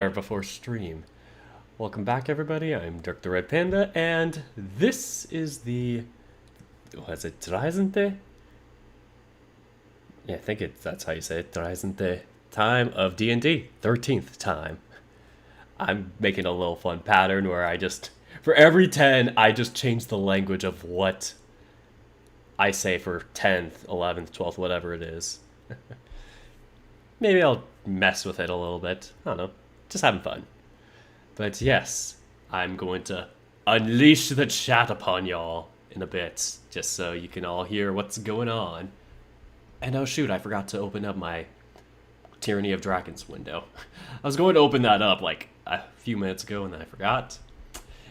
Before stream. Welcome back, everybody. I'm Dirk the Red Panda, and this is the was it Dreizehnte? Yeah, I think that's how you say it. Dreizehnte time of D&D, 13th time. I'm making a little fun pattern where I just for every 10, I just change the language of what I say for 10th, 11th, 12th, whatever it is. Maybe I'll mess with it a little bit. I don't know. Just having fun. But yes, I'm going to unleash the chat upon y'all in a bit, just so you can all hear what's going on. And oh shoot, I forgot to open up my Tyranny of Dragons window. I was going to open that up like a few minutes ago and then I forgot.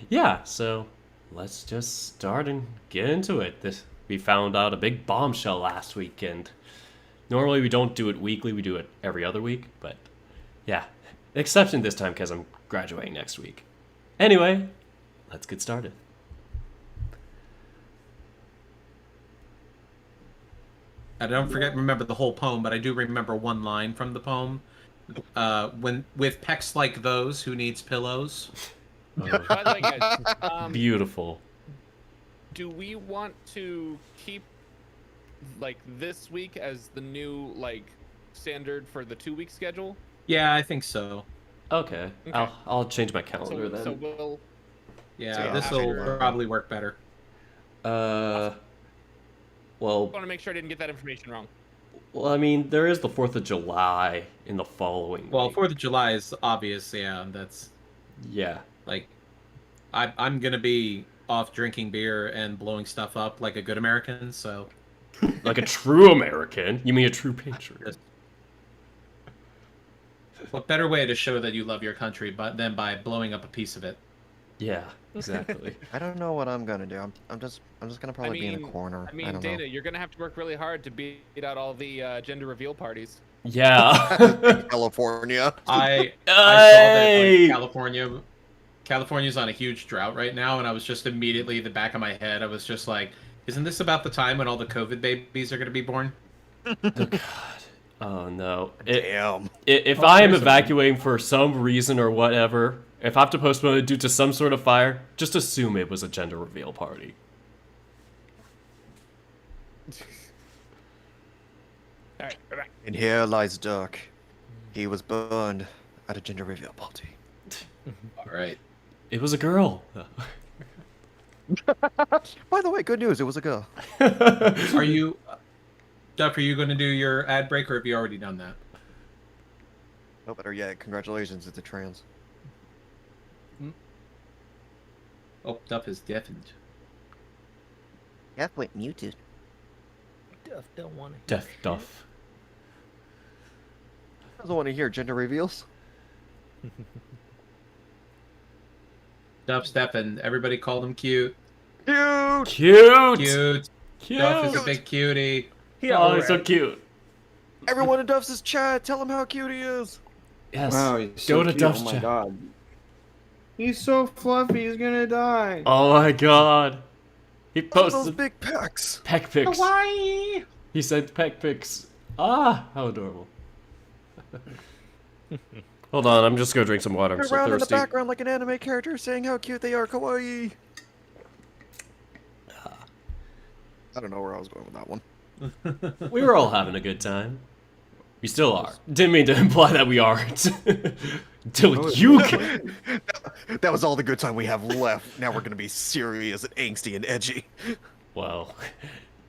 Yeah, so let's just start and get into it. We found out a big bombshell last week, and normally we don't do it weekly, we do it every other week, but yeah. Exception this time because I'm graduating next week. Anyway, let's get started. I don't remember the whole poem, but I do remember one line from the poem. When with pecs like those, who needs pillows? By the way, guys, Beautiful. do we want to keep like this week as the new standard for the 2-week schedule? Yeah, I think so. Okay. I'll change my calendar then. So we'll. Yeah, So this will after- probably work better. Well, I want to make sure I didn't get that information wrong. I mean, there is the 4th of July in the following Well, week. 4th of July is obvious. Yeah, that's Yeah. like, I'm gonna be off drinking beer and blowing stuff up like a good American. So Like a true American. You mean a true patriot. what better way to show that you love your country than by blowing up a piece of it? Yeah, exactly. I don't know what I'm gonna do. I'm just gonna probably be in a corner. I mean, don't Dana, know. you're gonna have to work really hard to beat out all the gender reveal parties. Yeah. California. I saw that Hey! California's on a huge drought right now, and I was just immediately the back of my head. I was just like, "Isn't this about the time when all the COVID babies are going to be born?" Oh, God. Oh, no. Damn. If Oh, I am there's a- evacuating for some reason or whatever, if I have to postpone it due to some sort of fire, just assume it was a gender reveal party. All right, we're back. And here lies Dirk. He was burned at a gender reveal party. All right. It was a girl. By the way, good news. It was a girl. Are you, Duff? Are you going to do your ad break, or have you already done that? No, better yet, congratulations. It's a trans. Oh, Duff is deafened. Yeah, wait, muted. Duff don't want to. Death Duff. I don't want to hear gender reveals. Duff's deafened. Everybody called him cute. Cute. Cute! Cute. Cute! Duff is a big cutie. Oh, he's so cute. Everyone in Duff's chat, tell him how cute he is. Yes. Wow, he's Go so to cute. Duff's Oh my chat. god. He's so fluffy, he's gonna die. Oh my god. He Look at those posted big pecs. peck pics. Hawaii. He said peck pics. Ah, how adorable. Hold on, I'm just gonna drink some water. I'm They're so around in the thirsty. background like an anime character saying how cute they are. Kawaii. I don't know where I was going with that one. We were all having a good time. We still are. Didn't mean to imply that we aren't. Until you can. That was all the good time we have left. Now we're gonna be serious and angsty and edgy. Well,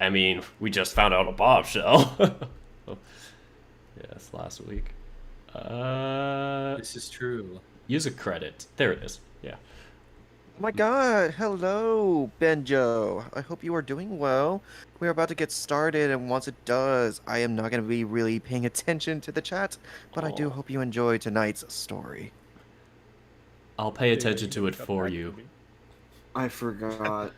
I mean, we just found out a bombshell. Yes, last week. This is true. Use a credit. There it is. Yeah. Oh my god, hello, Benjo. I hope you are doing well. We're about to get started, and once it does, I am not going to be really paying attention to the chat, but I do Aw. hope you enjoy tonight's story. I'll pay attention to it for you. I forgot.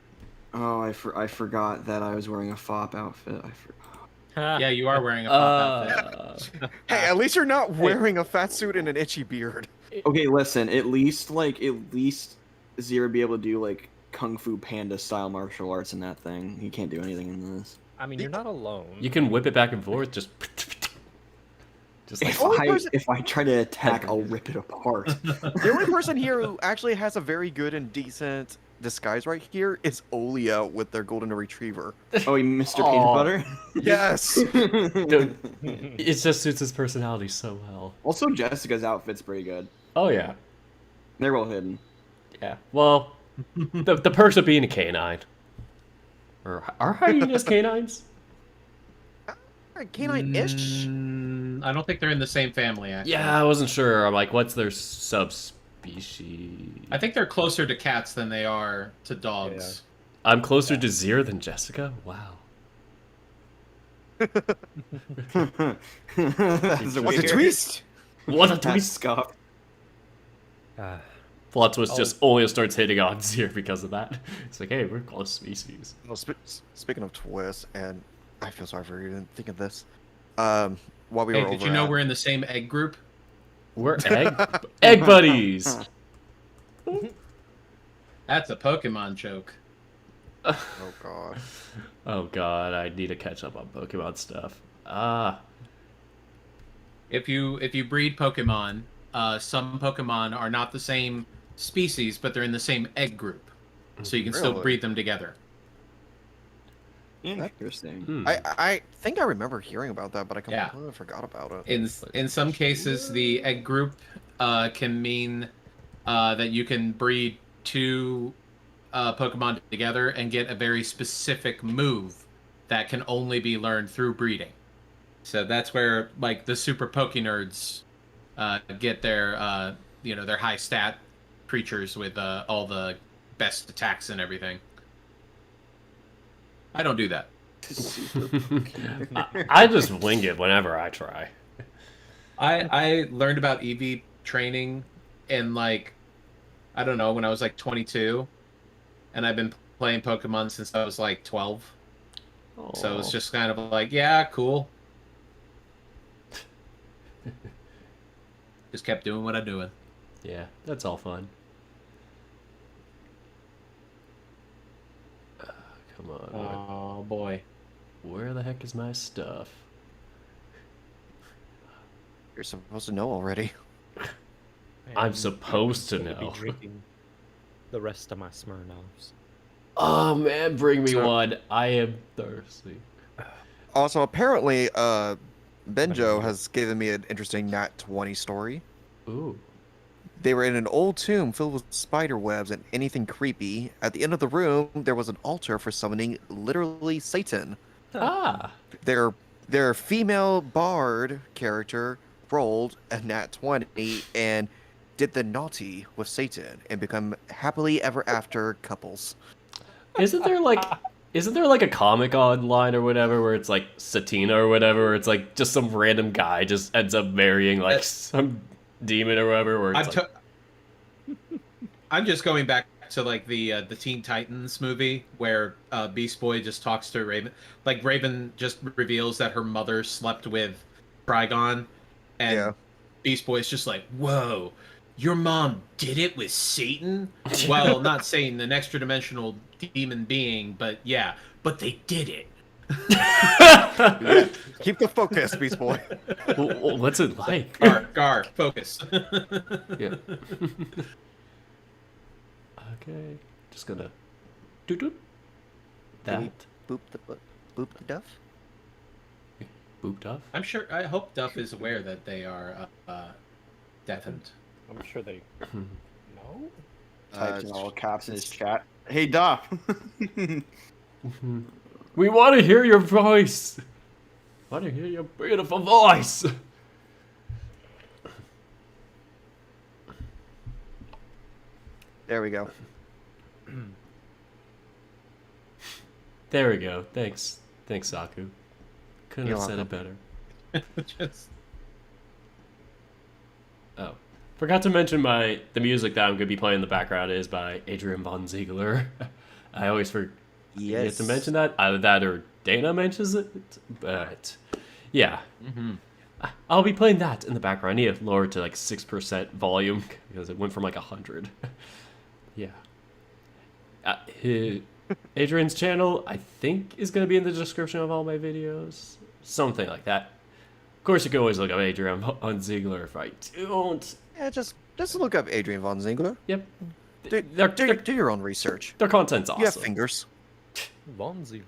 Oh, I forgot that I was wearing a fop outfit. I forgot. Yeah, you are wearing a pop outfit. Hey, at least you're not wearing a fat suit and an itchy beard. Okay, listen. At least Zero would be able to do like Kung Fu Panda style martial arts in that thing. He can't do anything in this. I mean, you're not alone. You can whip it back and forth, just Just like, If I try to attack, I'll rip it apart. The only person here who actually has a very good and decent disguise right here is Olia with their golden retriever. Oh, Mr. Aw. Peanut Butter? Yes. dude, it just suits his personality so well. Also, Jessica's outfit's pretty good. Oh yeah, They're well hidden. yeah. Well, the perks of being a canine. Or are hyenas canines? Canine-ish. I don't think they're in the same family, actually. Yeah, I wasn't sure. I'm like, what's their subspecies? I think they're closer to cats than they are to dogs. I'm closer to Zir than Jessica. Wow. That's What a weird. twist! What a That's twist! scuffed. Plot twist just Olia starts hitting on Zir because of that. It's like, hey, we're close species. Well, speaking of twists, and I feel sorry for even thinking of this. While we Hey, were did over you know at- we're in the same egg group? We're egg buddies. That's a Pokemon joke. Oh god. Oh god, I need to catch up on Pokemon stuff. If you breed Pokemon, some Pokemon are not the same species, but they're in the same egg group, so you can still Really? breed them together. Interesting. I think I remember hearing about that, but I Yeah. completely forgot about it. In some cases, the egg group can mean that you can breed two Pokemon together and get a very specific move that can only be learned through breeding. So that's where like the super Poke nerds get their their high stat creatures with all the best attacks and everything. I don't do that. I just wing it whenever I try. I learned about EV training in like, I don't know, when I was like 22, and I've been playing Pokemon since I was like 12. So it's just kind of like, yeah, cool. Just kept doing what I'm doing. Yeah, that's all fun. Come on. Oh boy. Where the heck is my stuff? You're supposed to know already. I'm supposed to gonna know. Be drinking the rest of my Smirnoffs. Oh man, bring me So- one. I am thirsty. Also, apparently, Benjo has given me an interesting Nat 20 story. Ooh. They were in an old tomb filled with spider webs and anything creepy. At the end of the room, there was an altar for summoning literally Satan. Ah. Their female bard character rolled a Nat 20 and did the naughty with Satan and become happily ever after couples. Isn't there like a comic online or whatever where it's like Satina or whatever where it's like just some random guy just ends up marrying like some demon or whatever where it's I'm just going back to like the Teen Titans movie where Beast Boy just talks to Raven. Like Raven just reveals that her mother slept with Trigon, and Yeah. Beast Boy's just like, "Whoa, your mom did it with Satan?" Well, not Satan, an extra dimensional demon being, but yeah, but they did it. Keep the focus, Beast Boy. what's it like? Gar, focus. Yeah. Okay. Just gonna doop that. Boop the duff. Booped off. I'm sure. I hope Duff is aware that they are deafened. I'm sure they know. Types in all caps in his chat. Hey, Doc. We want to hear your voice. Want to hear your beautiful voice. There we go. There we go. Thanks, Saku. Couldn't You're have said it better. Just Oh, forgot to mention the music that I'm gonna be playing in the background is by Adrian von Ziegler. I always forget to mention that. Either that or Dana mentions it, but yeah. I'll be playing that in the background. I need to lower it to like 6% volume because it went from like 100. Yeah. Adrian's channel, I think, is going to be in the description of all my videos. Something like that. Of course, you can always look up Adrian on Ziegler if I don't. Yeah, just look up Adrian von Ziegler. Yep. Do your own research. Their content's awesome. You have fingers. Bonzi.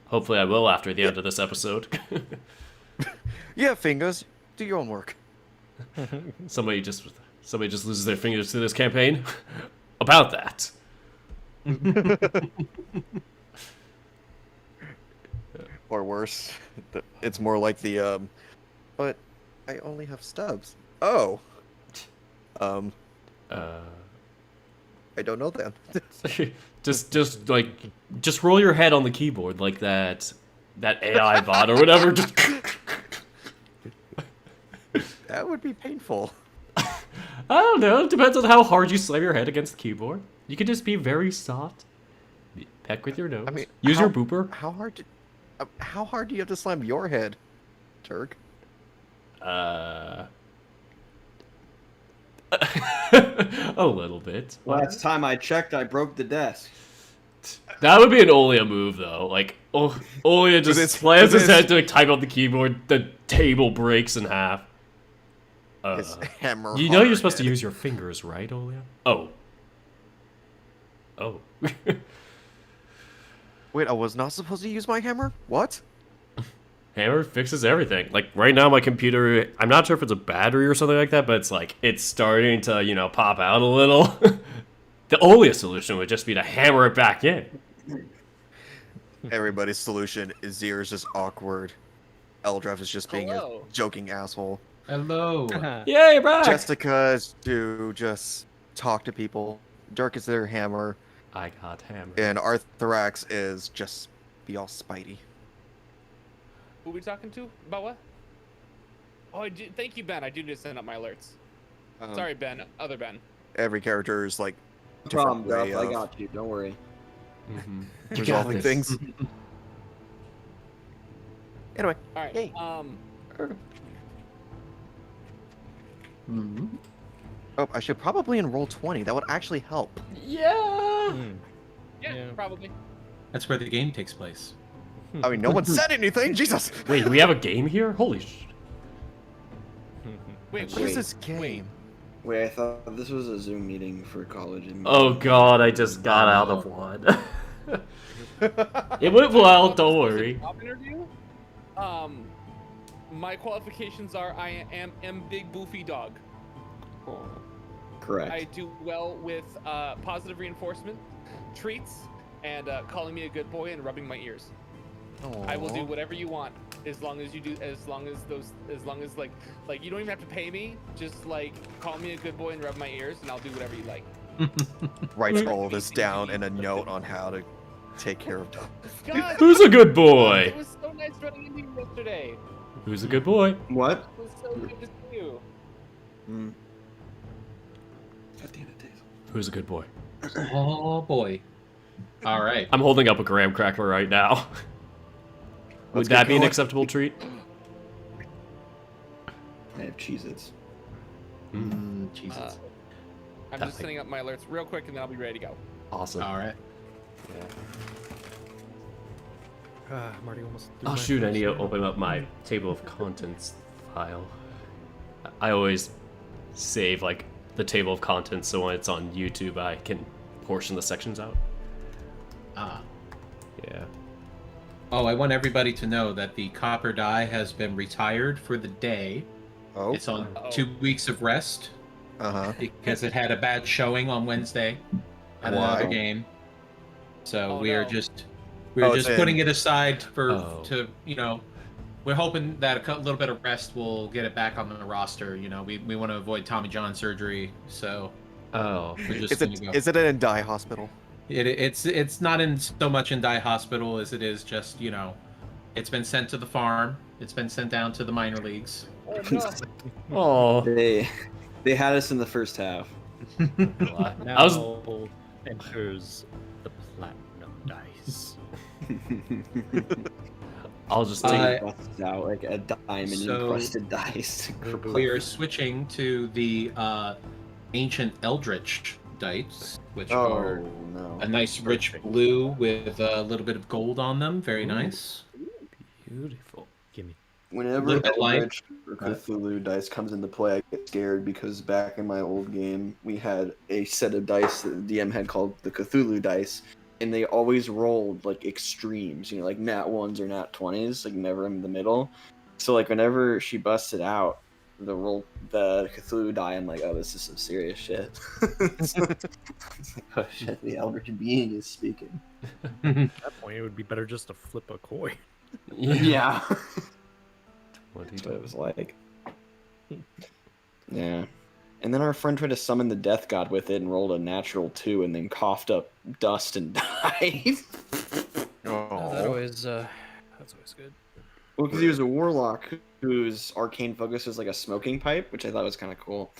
Hopefully, I will after the end of this episode. You have fingers. Do your own work. somebody just loses their fingers to this campaign. About that. Or worse, it's more like the but I only have stubs. Oh. I don't know then. just roll your head on the keyboard like that AI bot or whatever. Just That would be painful. I don't know. It depends on how hard you slam your head against the keyboard. You can just be very soft. Peck with your nose. I mean, use your booper. How hard do you have to slam your head, Turk? A little bit. Last time I checked, I broke the desk. That would be an Olia move, though. Like, Olia just slams his head to type on the keyboard. The table breaks in half. His hammer. You know you're hard supposed to head. use your fingers, right, Olia? Oh. Wait, I was not supposed to use my hammer? What? Hammer fixes everything. Like, right now, my computer, I'm not sure if it's a battery or something like that, but it's like, it's starting to, pop out a little. The Olia solution would just be to hammer it back in. Everybody's solution is Zier's just awkward. Eldrath is just being Hello. a joking asshole. Hello. Yay, back! Jessica is to just talk to people. Dirk is their hammer. I got hammered. And Arthrax is just be all spidey. Who are we talking to? About what? Oh, thank you, Ben. I do need to send up my alerts. Sorry, Ben. Other Ben. Every character is like No problem, different way Duff. I of got you. Don't worry. Mm-hmm. resolving things. Anyway, All right. Yay. Mhm. oh, I should probably enroll 20. That would actually help. Yeah! Yeah, probably. That's where the game takes place. I mean, no one said anything. Jesus. Wait, we have a game here? Holy sh... Wait, What is Wait. this game? Wait, I thought this was a Zoom meeting for college. Oh god, I just got out of one. It went well, don't worry. Job interview? My qualifications are I am big boofy dog. Correct. I do well with positive reinforcement, treats, and calling me a good boy and rubbing my ears. I will do whatever you want as long as like you don't even have to pay me. Just like call me a good boy and rub my ears, and I'll do whatever you like. Writes all this down in a note on how to take care of dogs. God, Who's a good it boy? was so nice running into you yesterday. Who's a good boy? What? It was so good to see you. God damn it, Dave. Who's a good boy? Oh boy. All right. I'm holding up a graham cracker right now. Would Let's that get be an going. acceptable treat? I have Cheez-Its. Jesus. I'm just setting up my alerts real quick, and then I'll be ready to go. Awesome. All right. I'm already almost through Oh my shoot, I first need to one. open up my table of contents file. I always save like the table of contents so when it's on YouTube I can portion the sections out. Ah. Yeah. Oh, I want everybody to know that the copper die has been retired for the day. Oh. It's on Uh-oh. 2 weeks of rest Uh-huh. because it had a bad showing on Wednesday at another Why? game. So Oh, we are no. just Oh, just it's putting in. it aside for Oh. to we're hoping that a little bit of rest will get it back on the roster. We want to avoid Tommy John surgery, so Oh. we're just Is it is it in a die hospital? It's not in so much in die hospital as it is just it's been sent to the farm. It's been sent down to the minor leagues. Oh no. Oh. They had us in the first half. Now I was enters the platinum dice. I'll just Uh, take Busts out like a diamond So- encrusted dice. We are switching to the ancient Eldritch dice, which are Oh no. a nice rich blue with a little bit of gold on them. Very nice. beautiful. Gimme. Whenever Little bit light. Eldritch or Cthulhu dice comes into play, I get scared because back in my old game, we had a set of dice that the DM had called the Cthulhu dice, and they always rolled like extremes, like nat 1s or nat 20s, like never in the middle. So like whenever she busted out the Cthulhu die, I'm like, oh, this is some serious shit. It's like, oh shit, the Eldritch being is speaking. At that point, it would be better just to flip a coin. Yeah. What do That's you what it do? was like. Yeah. And then our friend tried to summon the death god with it and rolled a natural 2 and then coughed up dust and died. That's always good. Well, because he was a warlock whose arcane focus was like a smoking pipe, which I thought was kind of cool.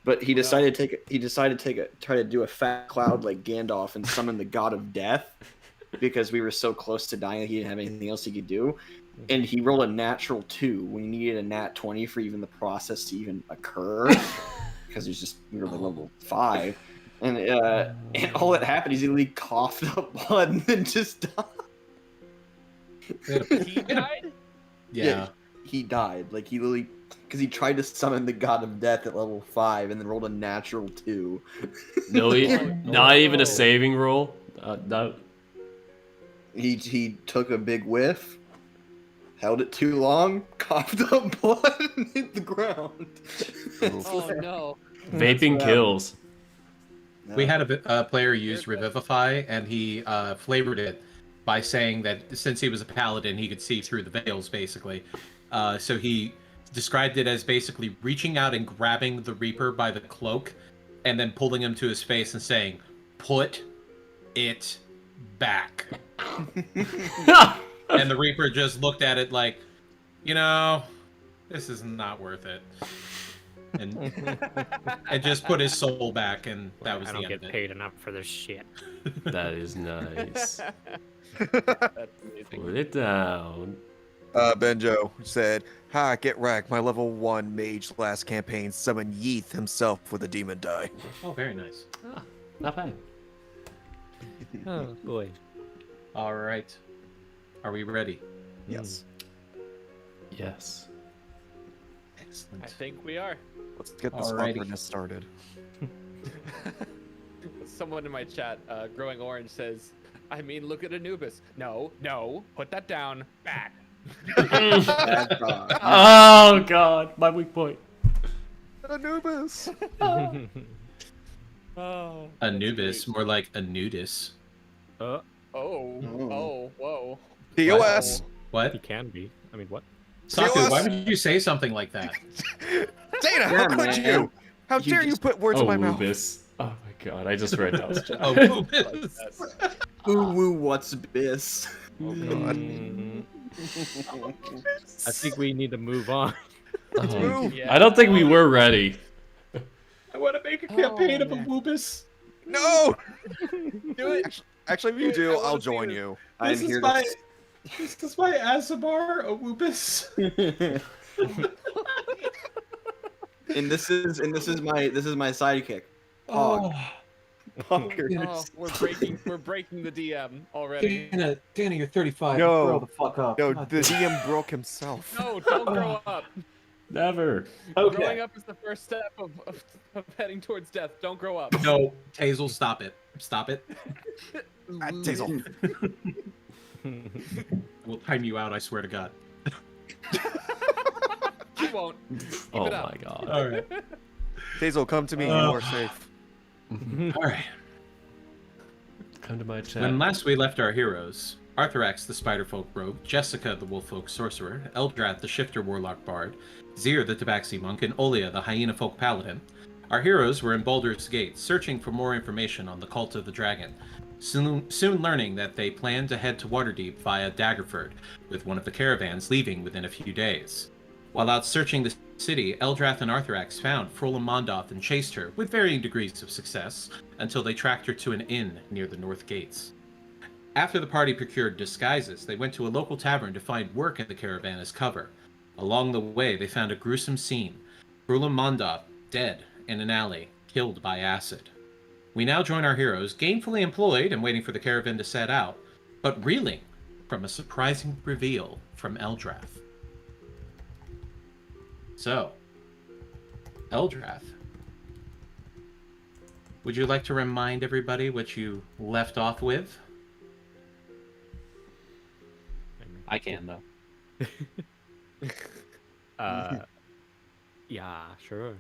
But he decided to try to do a fat cloud like Gandalf and summon the god of death because we were so close to dying he didn't have anything else he could do. And he rolled a natural 2 when he needed a nat 20 for even the process to even occur. Because we were like level 5. And all that happened is he coughed up blood and then just died. He died? Yeah. He died. Like he literally, because he tried to summon the god of death at level 5 and then rolled a natural 2. No, not even a saving roll. No. He took a big whiff, held it too long, coughed up blood, and hit the ground. Oh no. Vaping kills. We had a player use Revivify, and he flavored it by saying that since he was a paladin, he could see through the veils, basically. So he described it as basically reaching out and grabbing the Reaper by the cloak, and then pulling him to his face and saying, "Put it back." And the Reaper just looked at it like, this is not worth it. And just put his soul back, and that was I the don't end get of it. paid enough for this shit. That is nice. That's amazing. Put it down. Benjo said, "Ha, get wrecked. My level 1 mage last campaign summoned Yeeth himself with a demon die." Oh, very nice. Not bad. Oh boy. All right. Are we ready? Yes. Yes. Excellent. I think we are. Let's get this Alrighty. awkwardness started. Someone in my chat, Growing Orange, says, I mean, look at Anubis. No, put that down. Back. Bad dog. Oh god, my weak point. Anubis! Oh. Anubis, more like a nudis. Oh, whoa. POS! He What? can be. I mean, what? Saku, why would you say something like that? Dana, how Yeah, could man. you? How dare you just- put words in my mouth? Lubis. Oh my god, I just read Dal's chat. Oh, Anubis. Ooh, woo, what's this? Oh god. I think we need to move on. Oh, Yeah. I don't think we were ready. I want to make a campaign of a Woobus. No! Do it. Actually, if you do, I wanna I'll see join this. you. I'm This here is my, to. this is my Azabar, a Woobus. and this is my sidekick. Oh, Punkers. Oh, we're breaking the DM already. Dana, you're 35. No. Grow the fuck up. No, God the damn. DM broke himself. No, don't grow up. Never. Growing up is the first step of heading towards death. Don't grow up. No, Tazel, stop it. Stop it. Tazel. We'll time you out, I swear to God. You won't. Keep Oh it up. my god. All right. Tazel, come to me. You are safe. All right. Come to my chat. When last we left our heroes, Arthurax the Spiderfolk Rogue, Jessica the Wolffolk Sorcerer, Eldrath the Shifter Warlock Bard, Zir the Tabaxi Monk, and Olia the Hyena Folk Paladin, our heroes were in Baldur's Gate, searching for more information on the Cult of the Dragon, soon learning that they planned to head to Waterdeep via Daggerford, with one of the caravans leaving within a few days. While out searching the city, Eldrath and Arthurax found Frolam Mondoth and chased her, with varying degrees of success, until they tracked her to an inn near the North Gates. After the party procured disguises, they went to a local tavern to find work in the caravan as cover. Along the way, they found a gruesome scene. Frolam Mondoth, dead in an alley, killed by acid. We now join our heroes, gainfully employed and waiting for the caravan to set out, but reeling from a surprising reveal from Eldrath. So, Eldrath, would you like to remind everybody what you left off with? I can, though. Yeah, sure.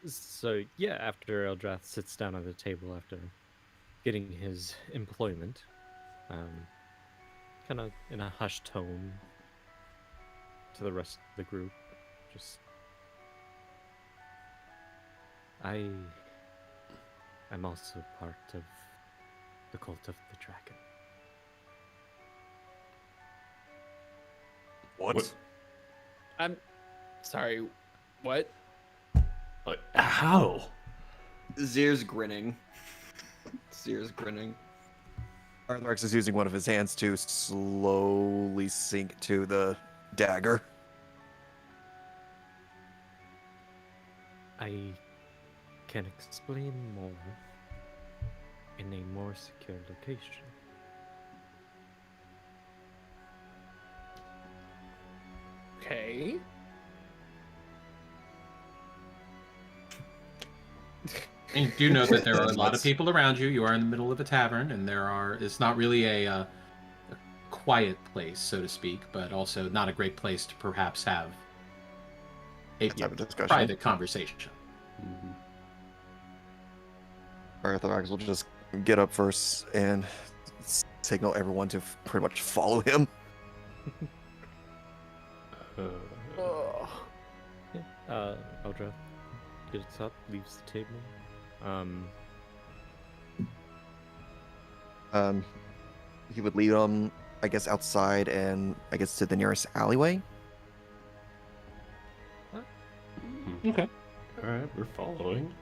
So yeah, after Eldrath sits down at the table after getting his employment, kind of in a hushed tone to the rest of the group, just I'm also part of the cult of the dragon. What? I'm sorry. What? How? Zir's grinning. Arthrax is using one of his hands to slowly sink to the dagger. I can explain more in a more secure location. Okay. And you do know that there are a lot of people around you. You are in the middle of a tavern, and it's not really a quiet place, so to speak, but also not a great place to perhaps have a Let's have a discussion. private conversation. Mhm. Arthrax will just get up first and signal everyone to pretty much follow him. Eldrath gets up, leaves the table. He would lead them, I guess, outside and I guess to the nearest alleyway. Okay. All right, we're following.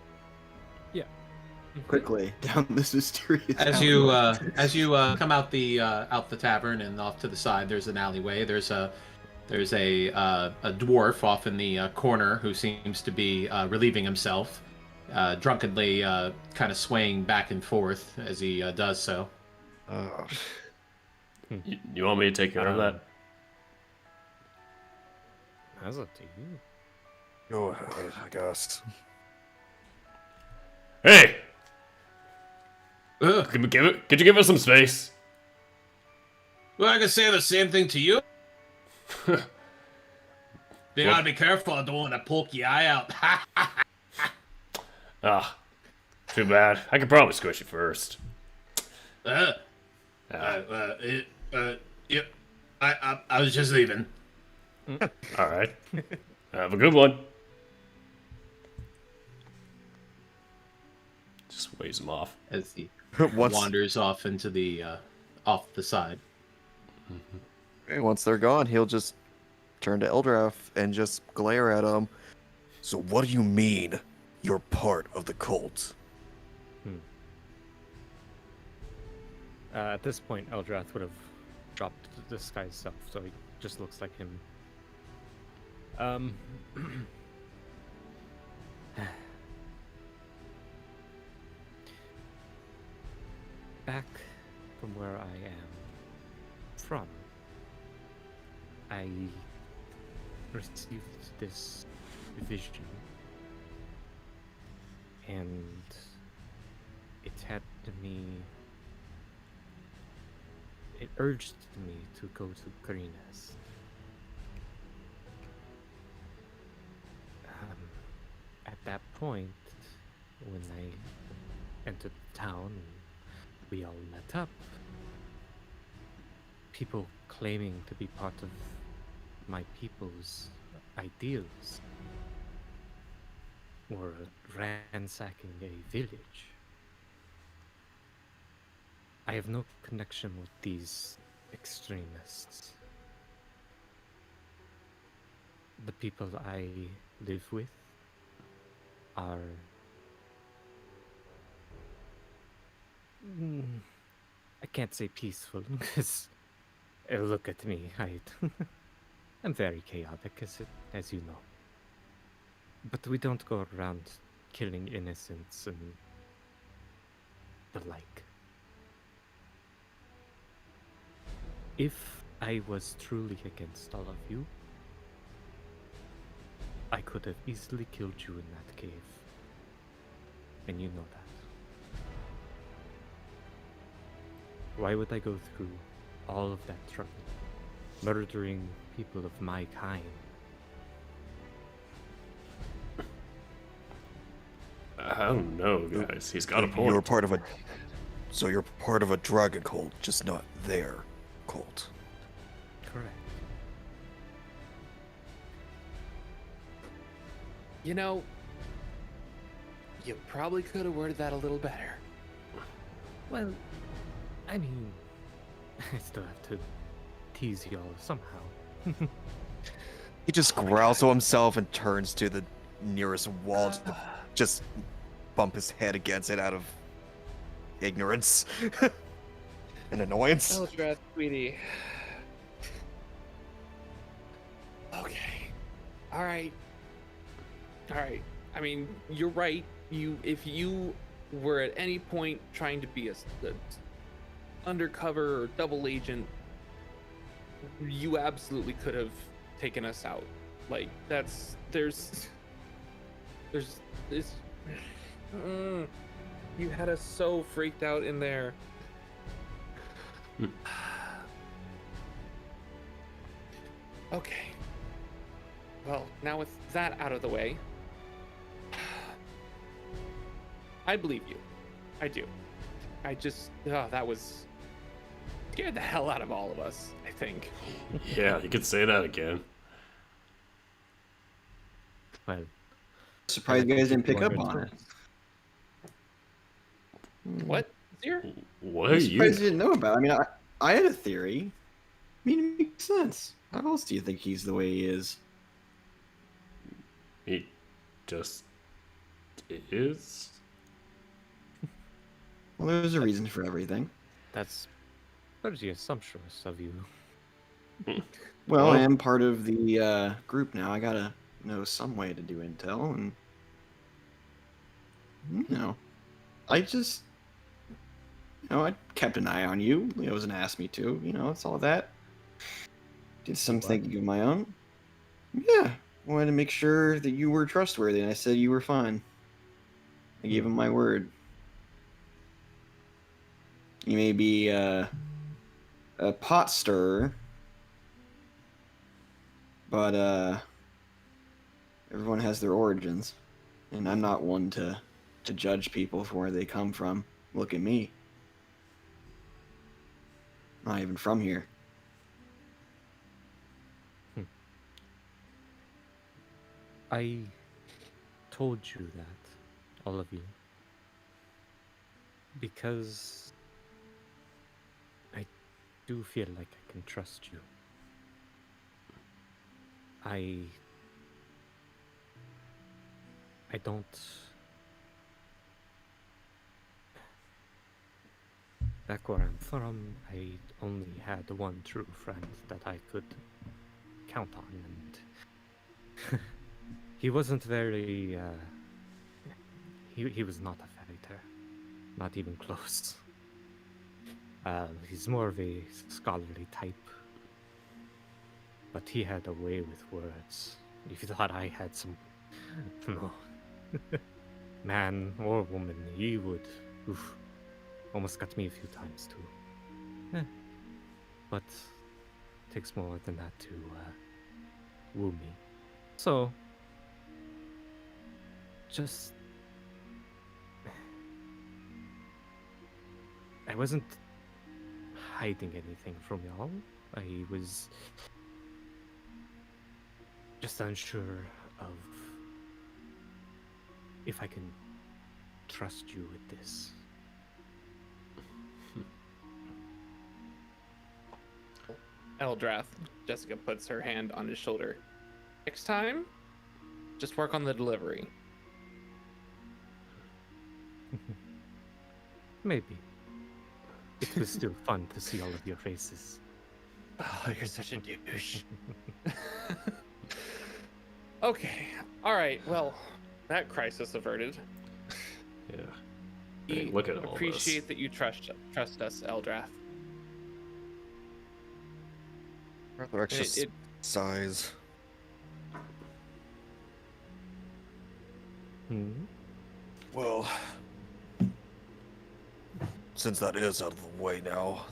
Quickly down this mysterious. As alleyway. you come out the tavern and off to the side, there's an alleyway. There's a dwarf off in the corner who seems to be relieving himself, drunkenly kind of swaying back and forth as he does so. You want me to take care of that? That's up to you. Go ahead, I guess. Hey, Ugh. could you give us some space? Well, I can say the same thing to you. You gotta be careful. I don't want to poke your eye out. Ah, too bad. I could probably squish you first. Yep. I was just leaving. All right. Have a good one. Just waves him off. As he Once, wanders off into the off the side. once they're gone, he'll just turn to Eldrath and just glare at him. So what do you mean you're part of the cult? At this point, Eldrath would have dropped the disguise self, so he just looks like him. Back from where I am from, I received this vision, and it had me. It urged me to go to Greenest. At that point, when I entered the town and we all met up, people claiming to be part of my people's ideals were ransacking a village. I have no connection with these extremists. The people I live with are I can't say peaceful because look at me, I'm very chaotic as you know. But we don't go around killing innocents and the like. If I was truly against all of you, I could have easily killed you in that cave. And you know that. Why would I go through all of that trouble, murdering people of my kind? I don't know, guys. He's got a point. You're part of a. So you're part of a dragon cult, just not their cult. Correct. You know, you probably could have worded that a little better. Well, I mean, I still have to tease y'all somehow. He just growls to himself and turns to the nearest wall to just bump his head against it out of ignorance and annoyance. Eldrath, sweetie. Okay. All right. I mean, you're right. If you were at any point trying to be a undercover or double agent, you absolutely could have taken us out. Like there's this. You had us so freaked out in there. Okay. Well, now with that out of the way, I believe you. I do. I just, that was scared the hell out of all of us, I think. Yeah, you could say that again. Well, Surprised you guys didn't pick up on it. What? Zero? What I'm are surprised you you? didn't know about it. I mean, I had a theory. I mean, it makes sense. How else do you think he's the way he is? He just is. Well, there's a reason for everything. that's pretty assumptuous of you. Well, Well- I am part of the group now. I gotta know some way to do intel, and I just, I kept an eye on you. Leo's asked me to. It's all that. Did some thinking of my own. Yeah, wanted to make sure that you were trustworthy, and I said you were fine. I gave him my word. You may be a pot stirrer, but everyone has their origins, and I'm not one to judge people for where they come from. Look at me. Not even from here. I told you that, all of you, because I do feel like I can trust you. I don't. Back where I'm from, I only had one true friend that I could count on, and he wasn't very. He was not a fairy tale, not even close. He's more of a scholarly type, but he had a way with words. If you thought I had some, no, man or woman, he would. Oof. Almost got me a few times too. But it takes more than that to woo me. So, just... I wasn't hiding anything from y'all. I was just unsure of if I can trust you with this. Eldrath, Jessica puts her hand on his shoulder. Next time, just work on the delivery. Maybe. It was still fun to see all of your faces. Oh, you're such a douche. Okay, all right. Well, that crisis averted. Yeah. We Hey, look at all appreciate that you trust us, Eldrath. Rather extra It- size. Hmm? Well, since that is out of the way now,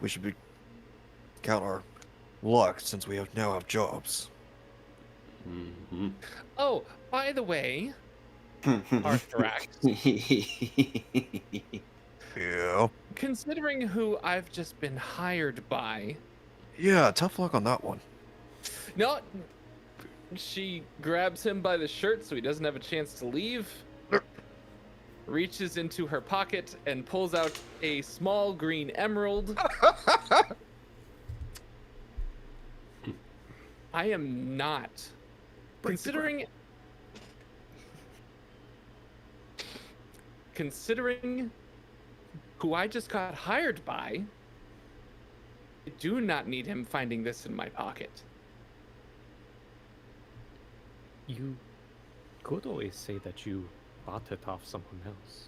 we should count our luck since we now have jobs. Mm-hmm. Oh, by the way, Arthrax, Yeah. considering who I've just been hired by, Yeah, tough luck on that one. no, she grabs him by the shirt so he doesn't have a chance to leave, reaches into her pocket and pulls out a small green emerald. I am not considering who I just got hired by. I do not need him finding this in my pocket. You could always say that you bought it off someone else.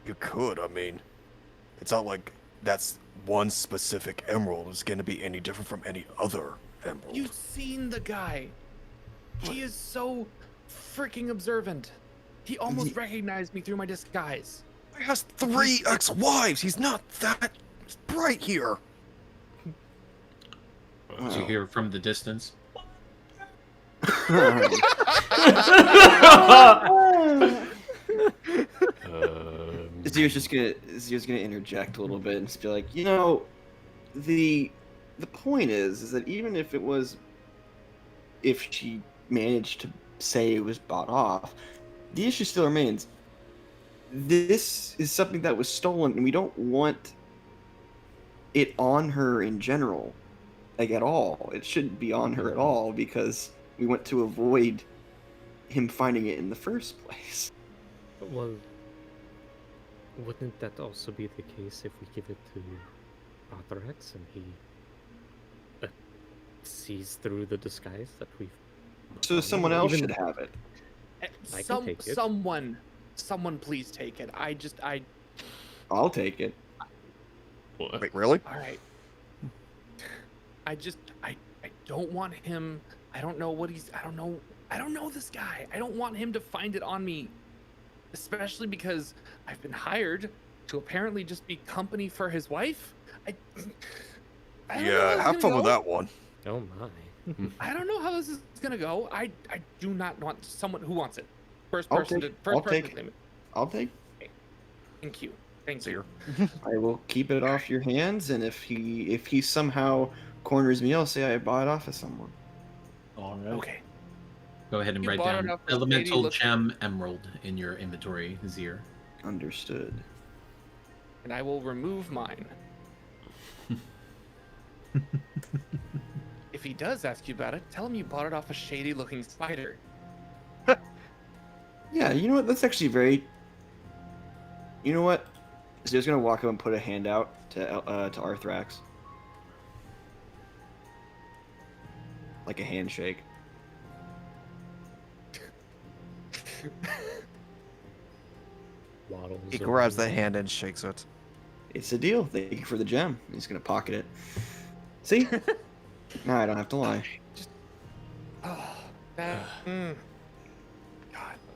You could, I mean, it's not like that's one specific emerald is going to be any different from any other emerald. You've seen the guy. He is so freaking observant. He almost recognized me through my disguise. He has 3 ex-wives. He's not that bright here. Did you hear from the distance? Zio's gonna interject a little bit and just be like, the point is that even if she managed to say it was bought off, the issue still remains. This is something that was stolen, and we don't want it on her in general, like at all. It shouldn't be on her at all because we want to avoid him finding it in the first place. Well, wouldn't that also be the case if we give it to Arthrax and he sees through the disguise that we've... So someone else should have it. I can take it. Someone please take it. I'll take it. Wait, really? All right. I don't want him. I don't know this guy. I don't want him to find it on me. Especially because I've been hired to apparently just be company for his wife. I don't know how Yeah, this have is fun gonna with go. that one. Oh my. I don't know how this is gonna go. I do not want someone who wants it. First I'll person take- to I'll claim take- it. I'll take. Thank you. Thank you. I will keep it off your hands, and if he somehow corners me, I'll say I bought it off of someone. All right. Okay. Go ahead and You write bought down it off of elemental Lady Look- gem emerald in your inventory, Zir. Understood. And I will remove mine. If he does ask you about it, tell him you bought it off a shady-looking spider. Yeah, you know what? That's actually very. You know what? So he's gonna walk up and put a hand out to Arthrax, like a handshake. Waddles He over grabs you. the hand and shakes it. It's a deal. Thank you for the gem. He's gonna pocket it. See? Now I don't have to lie. Oh, that. God,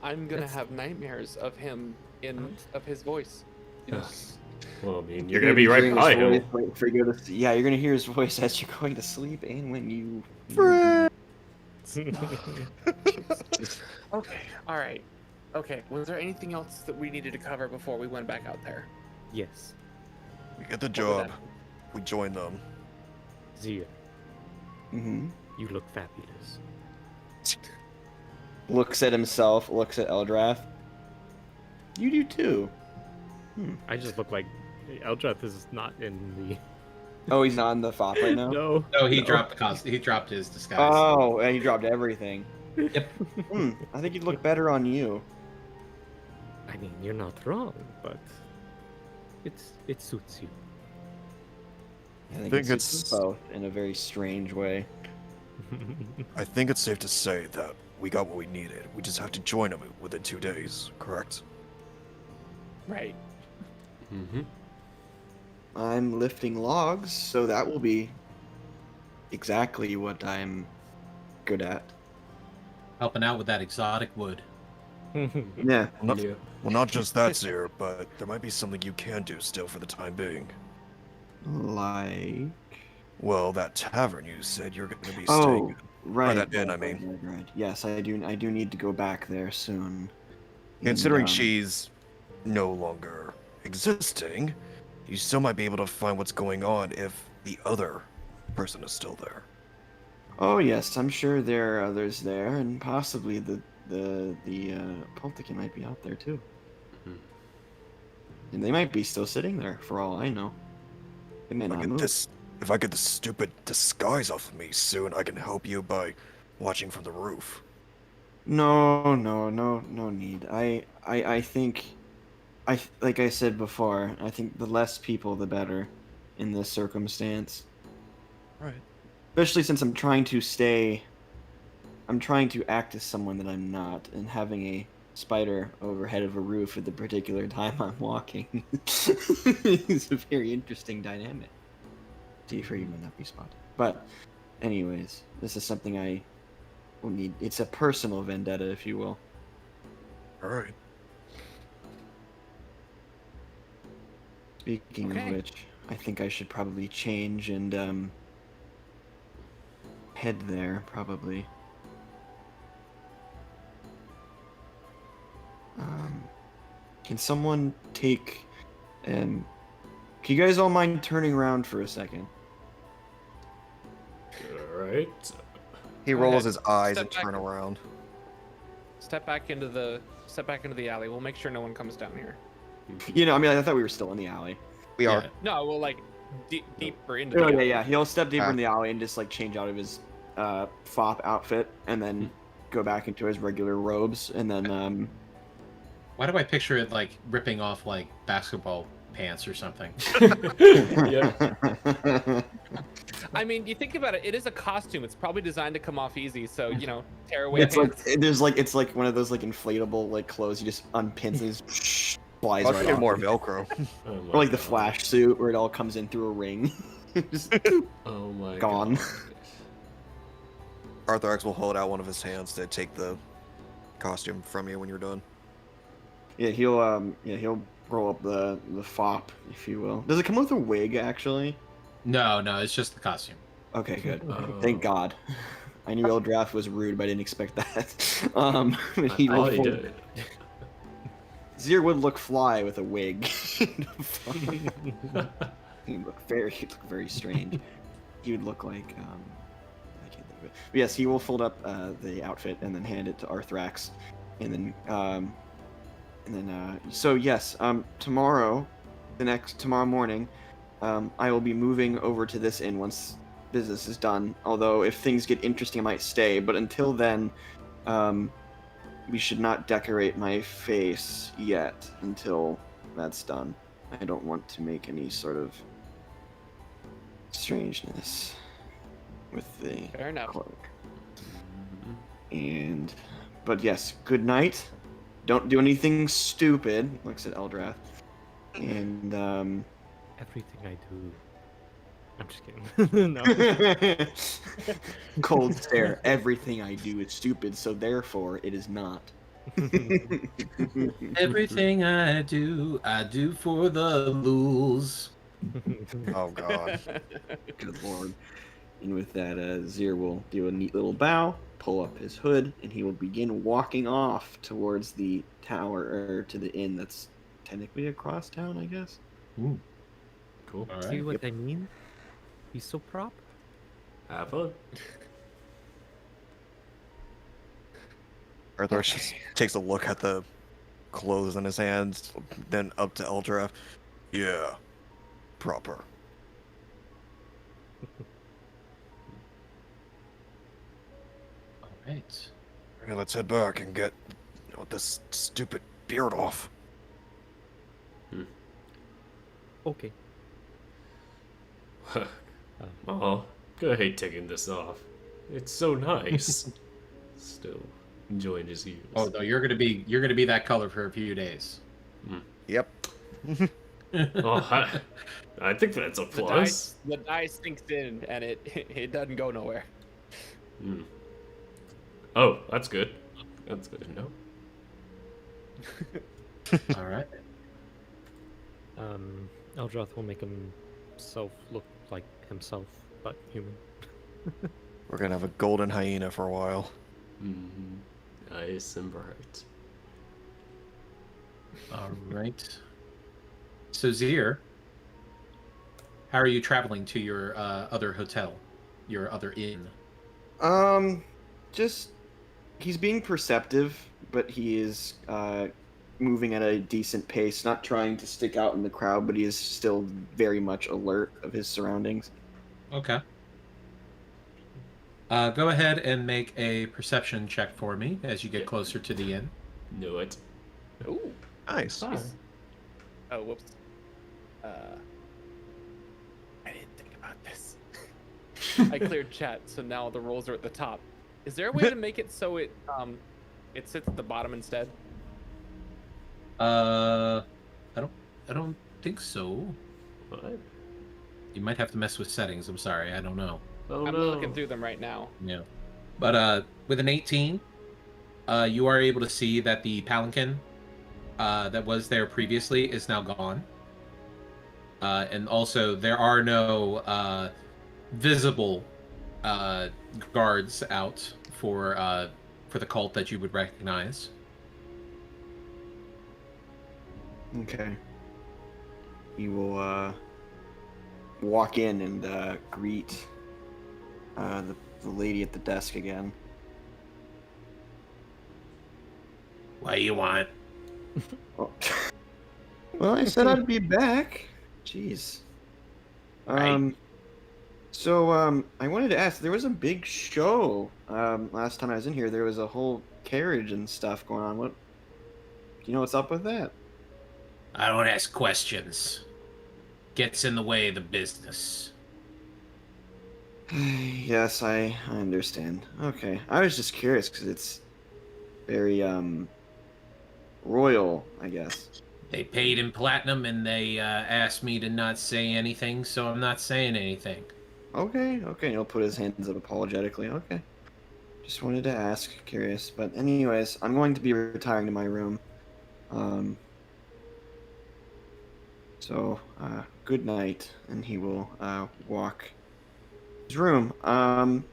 I'm gonna have nightmares of him of his voice. Well, I mean, you're gonna be right by him. Yeah, you're gonna hear his voice as you're going to sleep and when you. Okay, all right. Okay, was there anything else that we needed to cover before we went back out there? Yes. We get the What was job. that? We join them. Zia, Mm-hmm. you look fabulous. Looks at himself. Looks at Eldrath. You do too. I just look like Eldrath is not in the... Oh, he's not in the FOP right now. No. Oh, he no. dropped his disguise. Oh, and he dropped everything. Yep. I think he'd look better on you. I mean, you're not wrong, but it suits you. I think Think it's it's- both in a very strange way. I think it's safe to say that we got what we needed. We just have to join them within 2 days, correct? Right. Mm-hmm. I'm lifting logs, so that will be exactly what I'm good at. Helping out with that exotic wood. Yeah. Not, Yeah. well, not just that, sir, but there might be something you can do still for the time being. Like. Well, that tavern you said you're going to be Oh, staying in. right. that inn, I right, mean. right. Yes, I do. I do need to go back there soon. Considering And, she's no longer existing, you still might be able to find what's going on if the other person is still there. Oh yes, I'm sure there are others there, and possibly the Poltikin might be out there too. Mhm. And they might be still sitting there, for all I know. They may not move. If I get this stupid disguise off of me soon, I can help you by watching from the roof. No need. I think, like I said before, I think the less people, the better, in this circumstance. Right. Especially since I'm trying to act as someone that I'm not, and having a spider overhead of a roof at the particular time I'm walking is a very interesting dynamic. See, for you might not be spotted. But, anyways, this is something I will need. It's a personal vendetta, if you will. Alright. Speaking Okay. of which, I think I should probably change and head there, probably. Can someone take can you guys all mind turning around for a second? All right. He Go rolls ahead. his eyes Step and turn back. around. Step back into the alley. We'll make sure no one comes down here. You know, I mean, I thought we were still in the alley. We are. No, we'll like deeper into the Oh yeah, alley. yeah. He'll step deeper Ah. in the alley and just like change out of his fop outfit, and then go back into his regular robes, and then Why do I picture it like ripping off like basketball pants or something? Yeah. I mean, you think about it. It is a costume. It's probably designed to come off easy. So tear away It's like pants. it's like one of those like inflatable like clothes you just unpins and just flies I'll right get off. more Velcro. Oh my Or like the God. Flash suit where it all comes in through a ring. Just Oh my Gone. God. Arthur X will hold out one of his hands to take the costume from you when you're done. yeah, he'll roll up the fop, if you will. Does it come with a wig actually? No, it's just the costume. Okay, good. Oh. Thank God. I knew Eldrath was rude, but I didn't expect that. But I he thought he rolled- did. Zir would look fly with a wig. He'd look very strange. He would look like I can't think of it. But yes, he will fold up the outfit and then hand it to Arthrax, and then so yes, tomorrow morning, I will be moving over to this inn once business is done. Although if things get interesting, I might stay. But until then, we should not decorate my face yet until that's done. I don't want to make any sort of strangeness with the Fair enough. cloak. But yes, good night. Don't do anything stupid, like said Eldrath. And Everything I do. I'm just kidding. No. cold stare. Everything I do is stupid, so therefore it is not. Everything I do for the lulz. Oh god. Good lord. And with that, Zir will do a neat little bow, pull up his hood, and he will begin walking off towards the tower, or to the inn that's technically across town, I guess. Ooh. Cool. All See right. what I mean? He's so proper. Have fun. Arthur just takes a look at the clothes in his hands, then up to Eldrath. Yeah. Proper. All right. Okay, let's head back and get this stupid beard off. Okay. Oh, I hate taking this off. It's so nice. Still enjoying his use. Oh no, you're gonna be that color for a few days. Yep. Oh, I think that's a plus. The die sinks in and it doesn't go nowhere. Hmm. Oh, that's good. That's good to know. All right. Eldrath will make himself look like himself, but human. We're gonna have a golden hyena for a while. Nice and bright. All right. So Zir, how are you traveling to your other hotel, your other inn? Just he's being perceptive, but he is moving at a decent pace, not trying to stick out in the crowd, but he is still very much alert of his surroundings. Okay. Go ahead and make a perception check for me as you get closer to the inn. Knew it. Ooh. Nice. Oh, whoops. I didn't think about this. I cleared chat, so now the rolls are at the top. Is there a way to make it so it sits at the bottom instead? I don't think so. What? You might have to mess with settings. I'm sorry, I don't know. Oh I'm no. looking through them right now. Yeah. But with an 18, you are able to see that the palanquin that was there previously is now gone. And also, there are no visible guards out for the cult that you would recognize. Okay. He will walk in and greet the lady at the desk again. What do you want? Oh. Well, I said I'd be back. Jeez. Right. So, I wanted to ask, there was a big show last time I was in here. There was a whole carriage and stuff going on. Do you know what's up with that? I don't ask questions. Gets in the way of the business. Yes, I understand. Okay. I was just curious because it's very, royal, I guess. They paid in platinum and they asked me to not say anything, so I'm not saying anything. Okay. He'll put his hands up apologetically. Okay. Just wanted to ask, curious. But anyways, I'm going to be retiring to my room. So, good night. And he will walk his room. And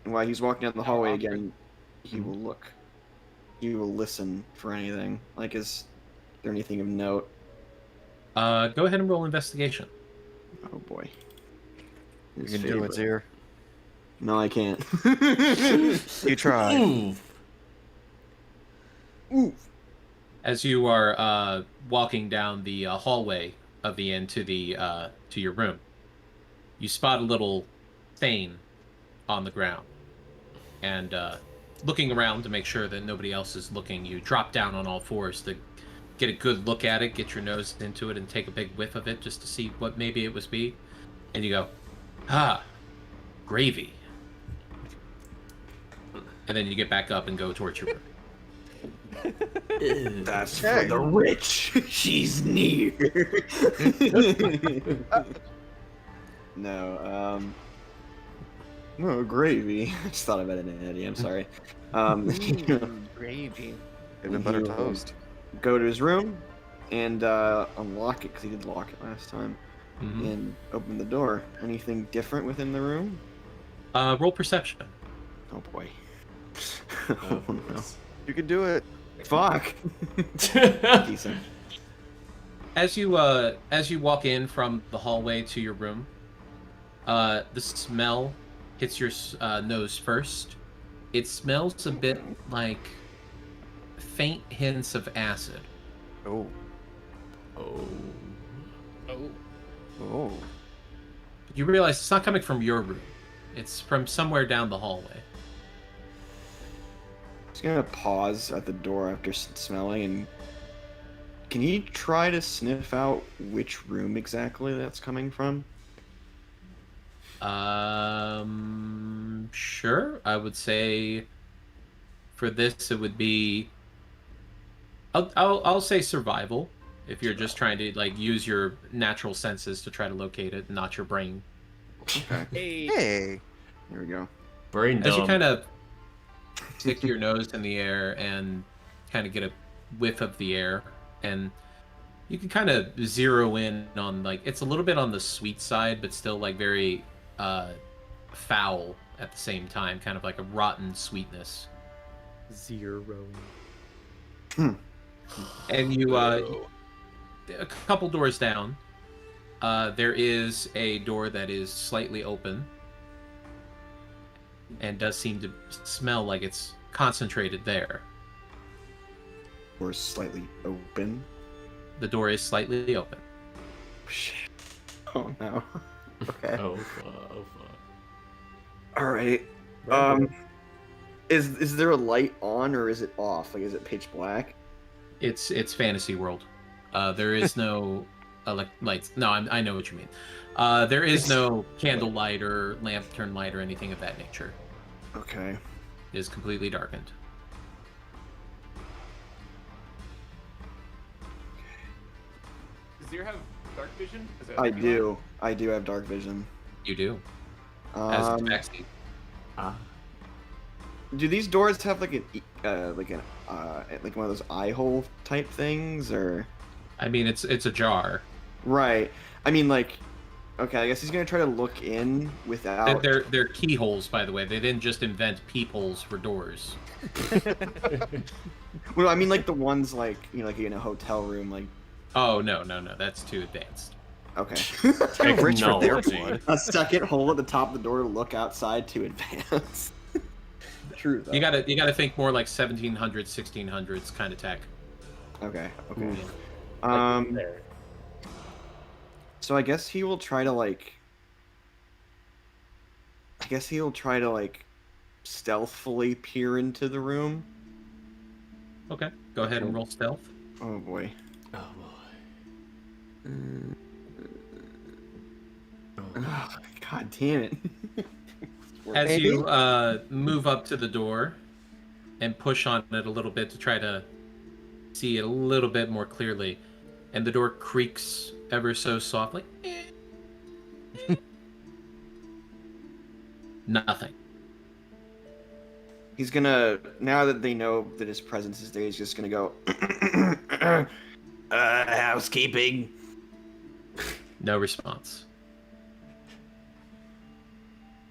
while he's walking down the hallway again, he will look. He will listen for anything. Like, is there anything of note? Go ahead and roll investigation. Oh boy. You His can do it, favorite. Zir. No, I can't. You try. Ooh. Ooh. As you are walking down the hallway of the inn to your room, you spot a little stain on the ground, and looking around to make sure that nobody else is looking, you drop down on all fours to get a good look at it, get your nose into it, and take a big whiff of it just to see what maybe it was be, and you go, gravy, and then you get back up and go towards your room. That's for the rich. She's near. No, no gravy. I just thought about it in Eddie. I'm sorry. Gravy. Could have been better He'll toast. Go to his room and unlock it because he did lock it last time, Mhm. and open the door. Anything different within the room? Roll perception. Oh boy. Oh, Oh, no. You can do it. Fuck. Decent. As you walk in from the hallway to your room, the smell hits your nose first. It smells a bit like faint hints of acid. Oh. Oh. Oh. Oh. But you realize it's not coming from your room. It's from somewhere down the hallway. Just gonna pause at the door after smelling, and can he try to sniff out which room exactly that's coming from? Sure. I would say for this it would be. I'll say survival. if you're just trying to like use your natural senses to try to locate it, not your brain. Okay. Hey, Hey. Here we go. Brain As you dumb. kind of stick your nose in the air and kind of get a whiff of the air, and you can kind of zero in on like it's a little bit on the sweet side, but still like very foul at the same time, kind of like a rotten sweetness. 0. And you a couple doors down, there is a door that is slightly open and does seem to smell like it's concentrated there. Or slightly open. The door is slightly open. Shit. Oh no. Okay. Oh, fuck. All right. Is there a light on or is it off? Like, is it pitch black? It's fantasy world. There is no lights. No, I know what you mean. There is no candlelight or lantern light or anything of that nature. Okay. It is completely darkened. does Zir have dark vision? I do. I do have dark vision. You do. As it's Um, backseat. do these doors have like like one of those eye hole type things or? I mean, it's a jar. Right. I mean, like, okay. I guess he's gonna try to look in without. They're keyholes, by the way. They didn't just invent peepholes for doors. Well, I mean, like the ones like like in a hotel room, like. Oh no, that's too advanced. Okay. Too rich for their Technology. blood. A second hole at the top of the door to look outside to advance. True. Though. You gotta think more like 1700s, 1600s kind of tech. Okay. Okay. Yeah. There. So I guess he will try to like. I guess he'll try to like, stealthily peer into the room. Okay, go ahead and roll stealth. Oh boy. Oh, boy. Oh, God damn it. As you move up to the door and push on it a little bit to try to see it a little bit more clearly, and the door creaks ever so softly. Nothing. He's gonna, now that they know that his presence is there, he's just gonna go, housekeeping. No response.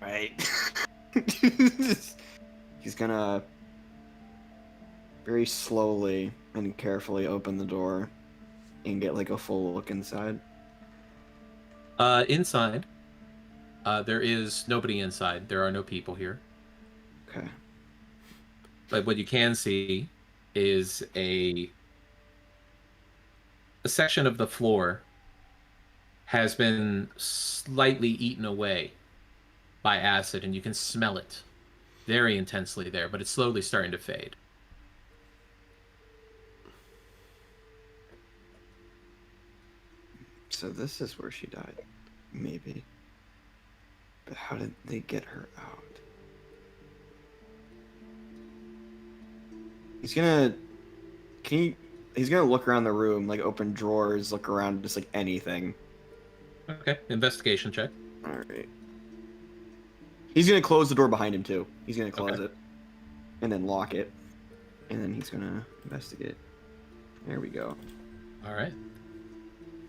Right. He's gonna very slowly and carefully open the door and get like a full look inside. Inside, there is nobody inside. There are no people here. Okay. But what you can see is a section of the floor has been slightly eaten away by acid, and you can smell it very intensely there, but it's slowly starting to fade. So this is where she died. Maybe. But how did they get her out? He's gonna... He's gonna look around the room, like open drawers, look around, just like anything. Okay, investigation check. Alright. He's gonna close the door behind him too. He's gonna close it. And then lock it. And then he's gonna investigate. There we go. All right.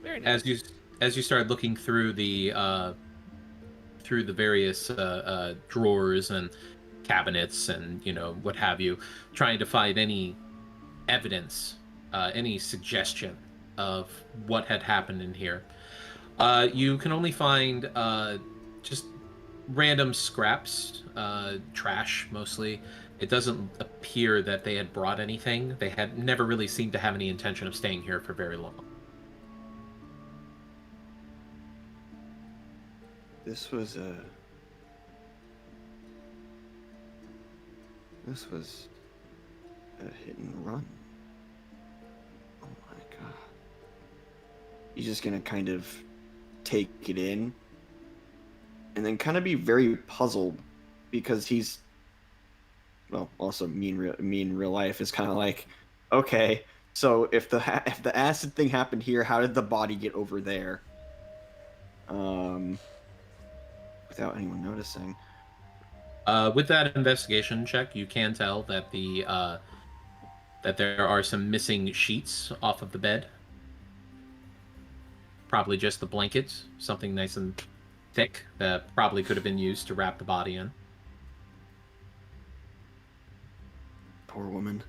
Very nice. As you start looking through the various drawers and cabinets and what have you, trying to find any evidence, any suggestion of what had happened in here, you can only find just random scraps, trash mostly. It doesn't appear that they had brought anything. They had never really seemed to have any intention of staying here for very long. This was a hit and run. Oh my god. He's just gonna kind of take it in and then kind of be very puzzled because he's, well, also mean real life is kind of like, okay, So if the acid thing happened here, how did the body get over there? Without anyone noticing. With that investigation check, you can tell that that there are some missing sheets off of the bed. Probably just the blankets, something nice and thick that probably could have been used to wrap the body in. Poor woman.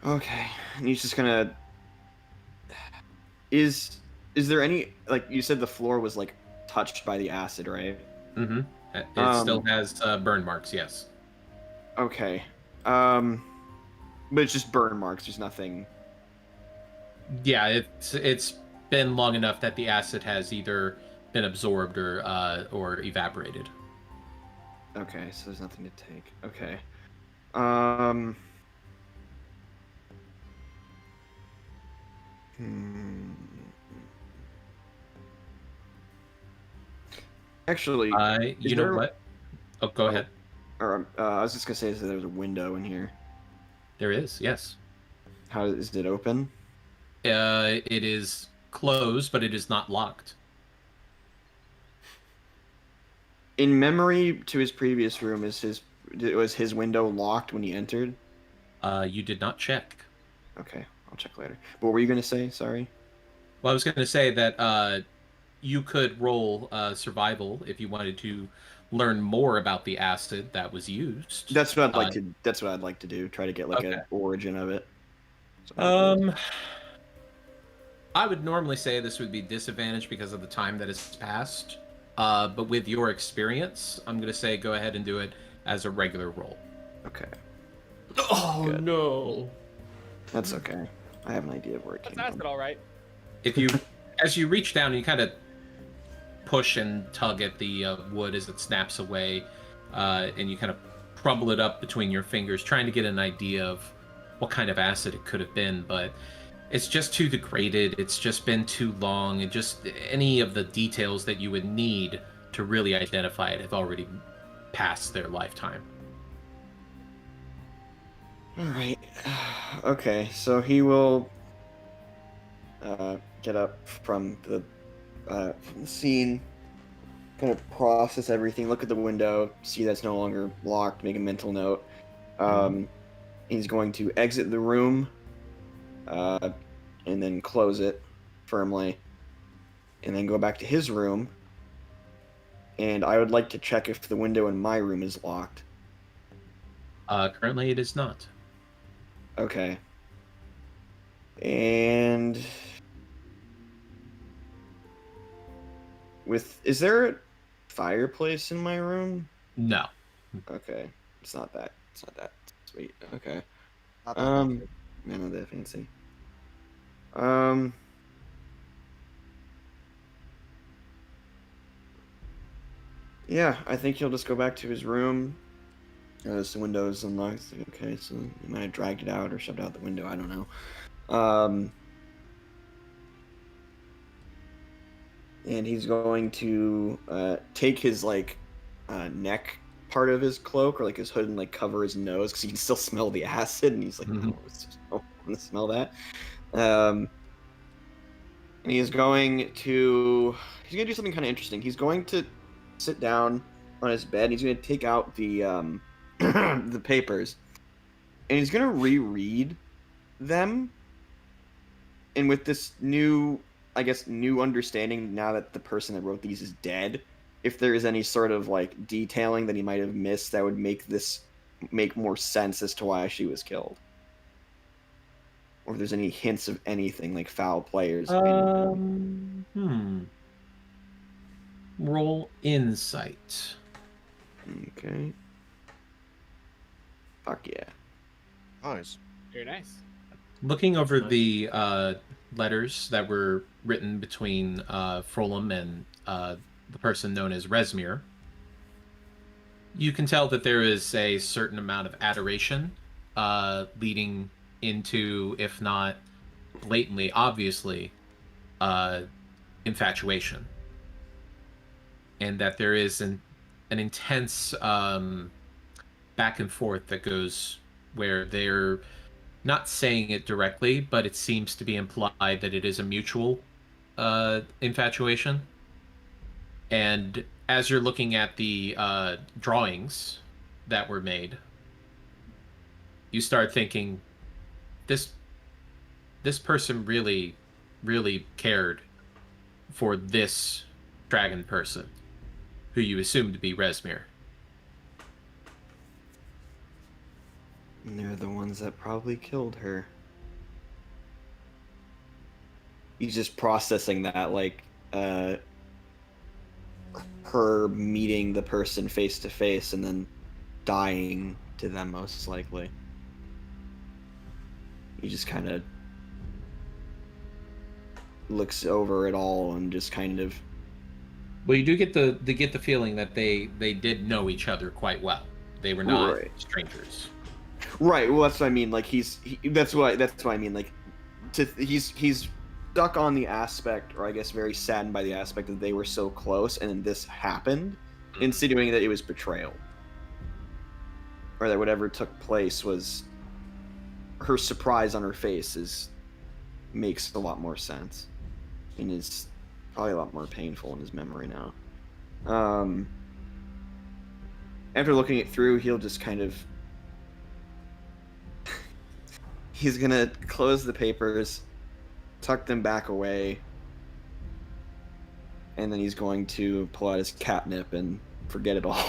Okay, and he's just gonna. Is there any, like you said, the floor was like touched by the acid, right? Mm-hmm. It still has burn marks, yes. Okay. But it's just burn marks. There's nothing. Yeah, it's been long enough that the acid has either been absorbed or evaporated. Okay, so there's nothing to take. Okay. Hmm. Actually, You know what? Oh, go ahead. Or I was just gonna say that there's a window in here. There is, yes. How is it open? It is closed, but it is not locked. In memory to his previous room, was his window locked when he entered? You did not check. Okay, I'll check later. What were you gonna say? Sorry. Well, I was going to say that you could roll survival if you wanted to learn more about the acid that was used. That's what I'd like to. That's what I'd like to do. Try to get like Okay. an origin of it. I would normally say this would be disadvantaged because of the time that has passed. But with your experience, I'm going to say go ahead and do it as a regular roll. Okay. Oh Good. no. That's okay. I have an idea of where it came That's from. acid, all right. If you, as you reach down, you kind of push and tug at the wood as it snaps away, and you kind of crumble it up between your fingers, trying to get an idea of what kind of acid it could have been, but it's just too degraded. It's just been too long, and just any of the details that you would need to really identify it have already passed their lifetime. All right. Okay, so he will get up from the scene, kind of process everything, look at the window, see that's no longer locked, make a mental note. He's going to exit the room, and then close it firmly, and then go back to his room. And I would like to check if the window in my room is locked. Currently, it is not. Okay. And is there a fireplace in my room? No. Okay. It's not that sweet. Okay. Not that Not that fancy. Yeah, I think he'll just go back to his room. The window's unlocked. Okay, so he might have dragged it out or shoved it out the window. I don't know. And he's going to take his neck part of his cloak or like his hood and like cover his nose because he can still smell the acid. And he's like, no, I want to smell that. And he's going to do something kind of interesting. He's going to sit down on his bed. And he's going to take out the the papers, and he's going to reread them. And with this new understanding now that the person that wrote these is dead, if there is any sort of like detailing that he might have missed that would make more sense as to why she was killed. Or if there's any hints of anything like foul players. Roll insight. Okay. Fuck yeah. Nice. Very nice. Looking over the letters that were written between Frolum and the person known as Resmir, you can tell that there is a certain amount of adoration leading into, if not blatantly, obviously, infatuation. And that there is an intense back and forth that goes where they're not saying it directly, but it seems to be implied that it is a mutual infatuation. And as you're looking at the drawings that were made, you start thinking, this person really, really cared for this dragon person, who you assume to be Resmir. And they're the ones that probably killed her. He's just processing that, like, her meeting the person face to face and then dying to them, most likely. He just kind of looks over it all and just kind of. Well, you do get the feeling that they did know each other quite well. They were not strangers. Right. Well, that's what I mean. Like that's what I mean. Like, he's stuck on the aspect, or I guess very saddened by the aspect that they were so close, and then this happened, insinuating that it was betrayal, or that whatever took place was. Her surprise on her face makes a lot more sense, and is probably a lot more painful in his memory now. After looking it through, he'll just kind of. He's gonna close the papers, tuck them back away, and then he's going to pull out his catnip and forget it all.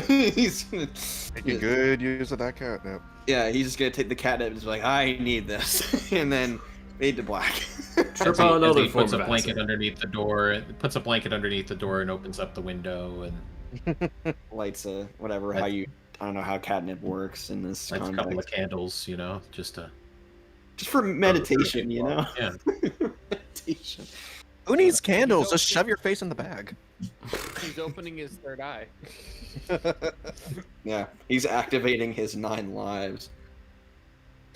He's Making good use of that catnip. Yeah, he's just gonna take the catnip and just be like, I need this, and then fade to black. Trip As on another he form puts a of blanket acid. underneath the door, and opens up the window, and Lights a whatever Right. how you I don't know how catnip works in this lights a couple of context. candles, just to. Just for meditation, you know. Yeah. Meditation. Who needs candles? Just shove your face in the bag. He's opening his third eye. Yeah, he's activating his 9 lives.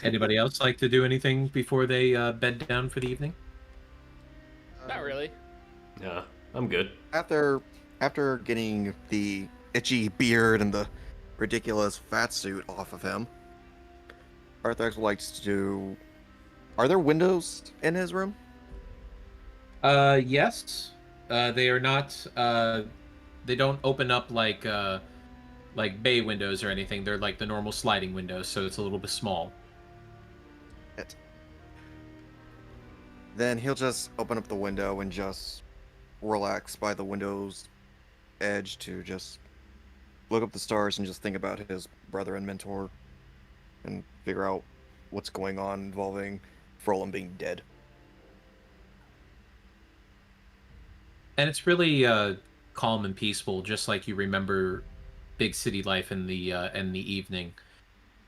Anybody else like to do anything before they bed down for the evening? Not really. Yeah, I'm good. After getting the itchy beard and the ridiculous fat suit off of him, Arthrex likes to. Are there windows in his room? Yes. They are not. They don't open up like bay windows or anything. They're like the normal sliding windows, so it's a little bit small. Then he'll just open up the window and just relax by the window's edge to just look up the stars and just think about his brother and mentor and figure out what's going on involving Frolan being dead. And it's really calm and peaceful, just like you remember big city life in the evening,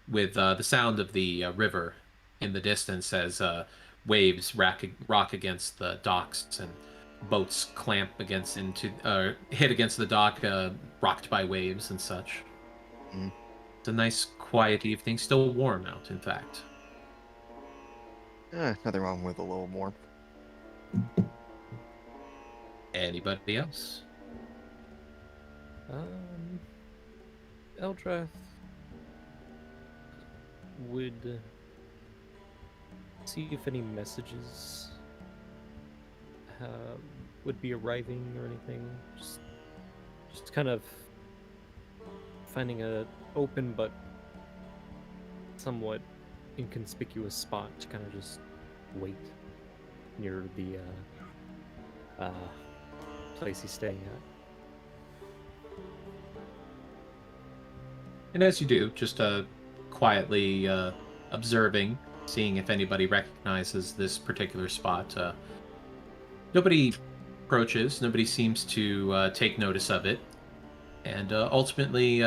with the sound of the river in the distance as waves rock against the docks and boats hit against the dock, rocked by waves and such. Mm. It's a nice, quiet evening. Still warm out, in fact. Nothing wrong with a little more. Anybody else? Eldrath would see if any messages would be arriving or anything. Just kind of finding a open but somewhat inconspicuous spot to kind of just wait near the place he's staying at. And as you do, just quietly observing, seeing if anybody recognizes this particular spot. Nobody approaches, nobody seems to take notice of it, and ultimately,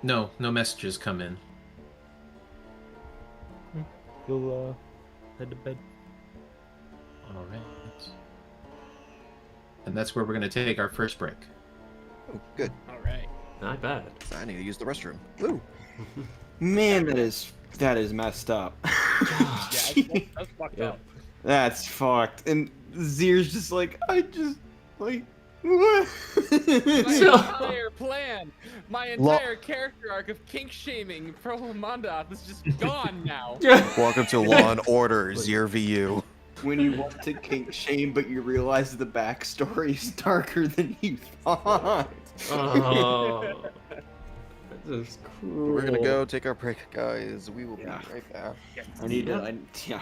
no messages come in. You'll head to bed. All right. And that's where we're going to take our first break. Oh, good. All right. Not bad. I need to use the restroom. Woo! Man, that is messed up. Yeah, that's fucked Yeah. up. That's fucked. And Zir's just like, I just like My So- entire plan, my entire character arc of kink shaming pro Mondoth is just gone now. Welcome to Law and Order, Zero VU. When you want to kink shame, but you realize the backstory is darker than you thought. Oh, this is cruel. We're gonna go take our break, guys. We will be Yeah. right back. I need to. Yeah.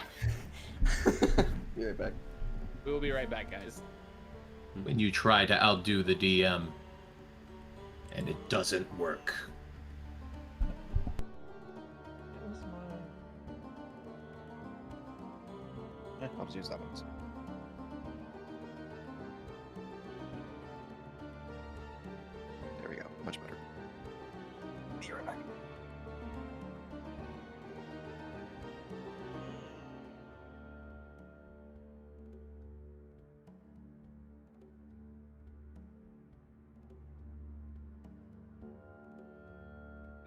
Be right back. We will be right back, guys. When you try to outdo the DM, and it doesn't work. I'll just use that one. There we go. Much better. Be right back.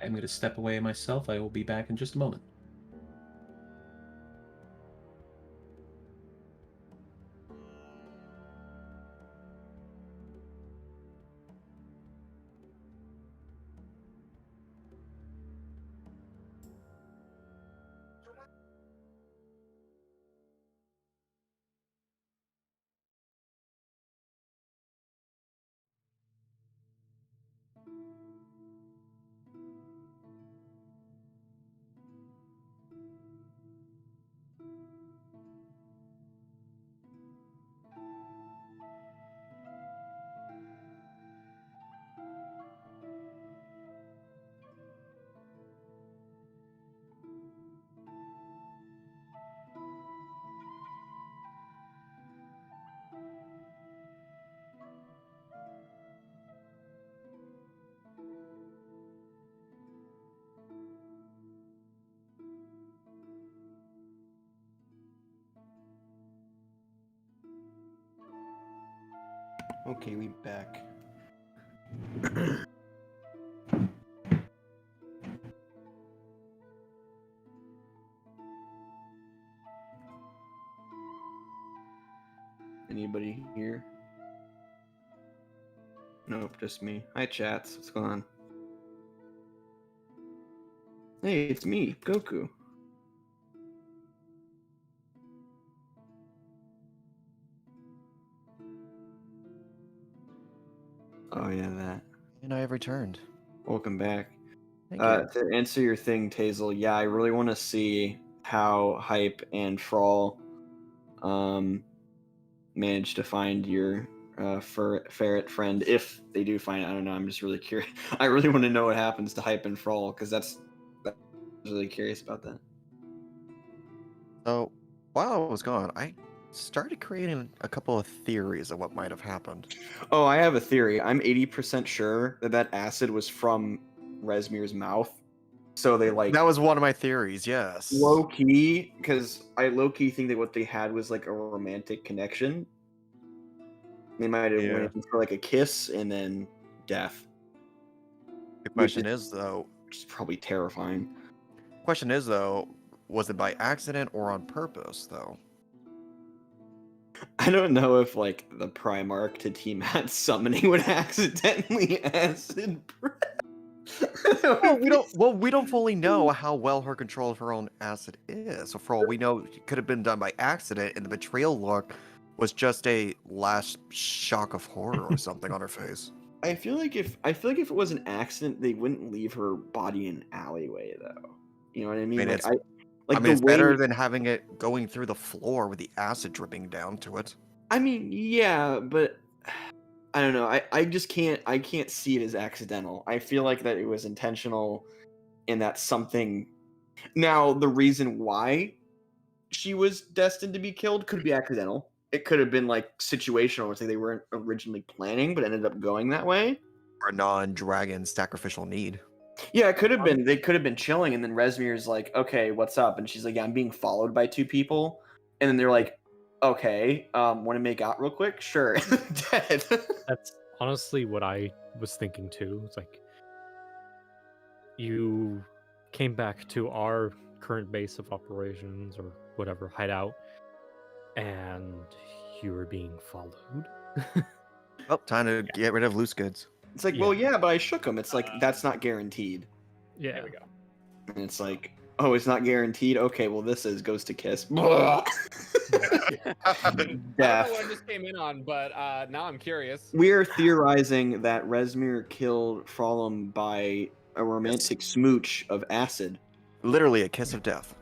I'm going to step away myself. I will be back in just a moment. Okay, we back. Anybody here? Nope, just me. Hi, chats. What's going on? Hey, it's me, Goku. Oh yeah, that. And I have returned. Welcome back. Thank you. To answer your thing, Tazel, yeah, I really want to see how Hype and Frawl manage to find your ferret friend. If they do find it, I don't know. I'm just really curious. I really want to know what happens to Hype and Frawl because I'm really curious about that. So, while I was gone, I started creating a couple of theories of what might have happened. Oh, I have a theory. I'm 80% sure that acid was from Resmir's mouth. So they like That was one of my theories, yes. low key, because I low key think that what they had was like a romantic connection. They might have went in for like a kiss and then death, The question is, though, which is probably terrifying. was it by accident or on purpose, though? I don't know if like the Primarch to Tiamat summoning would accidentally acid breath. We don't fully know how well her control of her own acid is. So for all we know, it could have been done by accident, and the betrayal look was just a last shock of horror or something on her face. I feel like if it was an accident, they wouldn't leave her body in an alleyway though. You know what I mean? I mean, the it's way- better than having it going through the floor with the acid dripping down to it. I mean, yeah, but I don't know. I just can't see it as accidental. I feel like that it was intentional and that's something. Now, the reason why she was destined to be killed could be accidental. It could have been like situational, it's like they weren't originally planning, but ended up going that way. Or a non-dragon sacrificial need. Yeah, it could have been. They could have been chilling, and then Resmir's like, "Okay, what's up?" And she's like, "Yeah, I'm being followed by two people." And then they're like, "Okay, want to make out real quick?" Sure. Dead. That's honestly what I was thinking too. It's like you came back to our current base of operations or whatever hideout, and you were being followed. Oh, time to get rid of loose goods. It's like, Yeah. well, yeah, but I shook him. It's like, that's not guaranteed. Yeah. There we go. And it's like, oh, it's not guaranteed? Okay, well, this is goes to kiss. I don't know Death. what I just came in on, but now I'm curious. We're theorizing that Resmir killed Frolum by a romantic smooch of acid. Literally a kiss of death.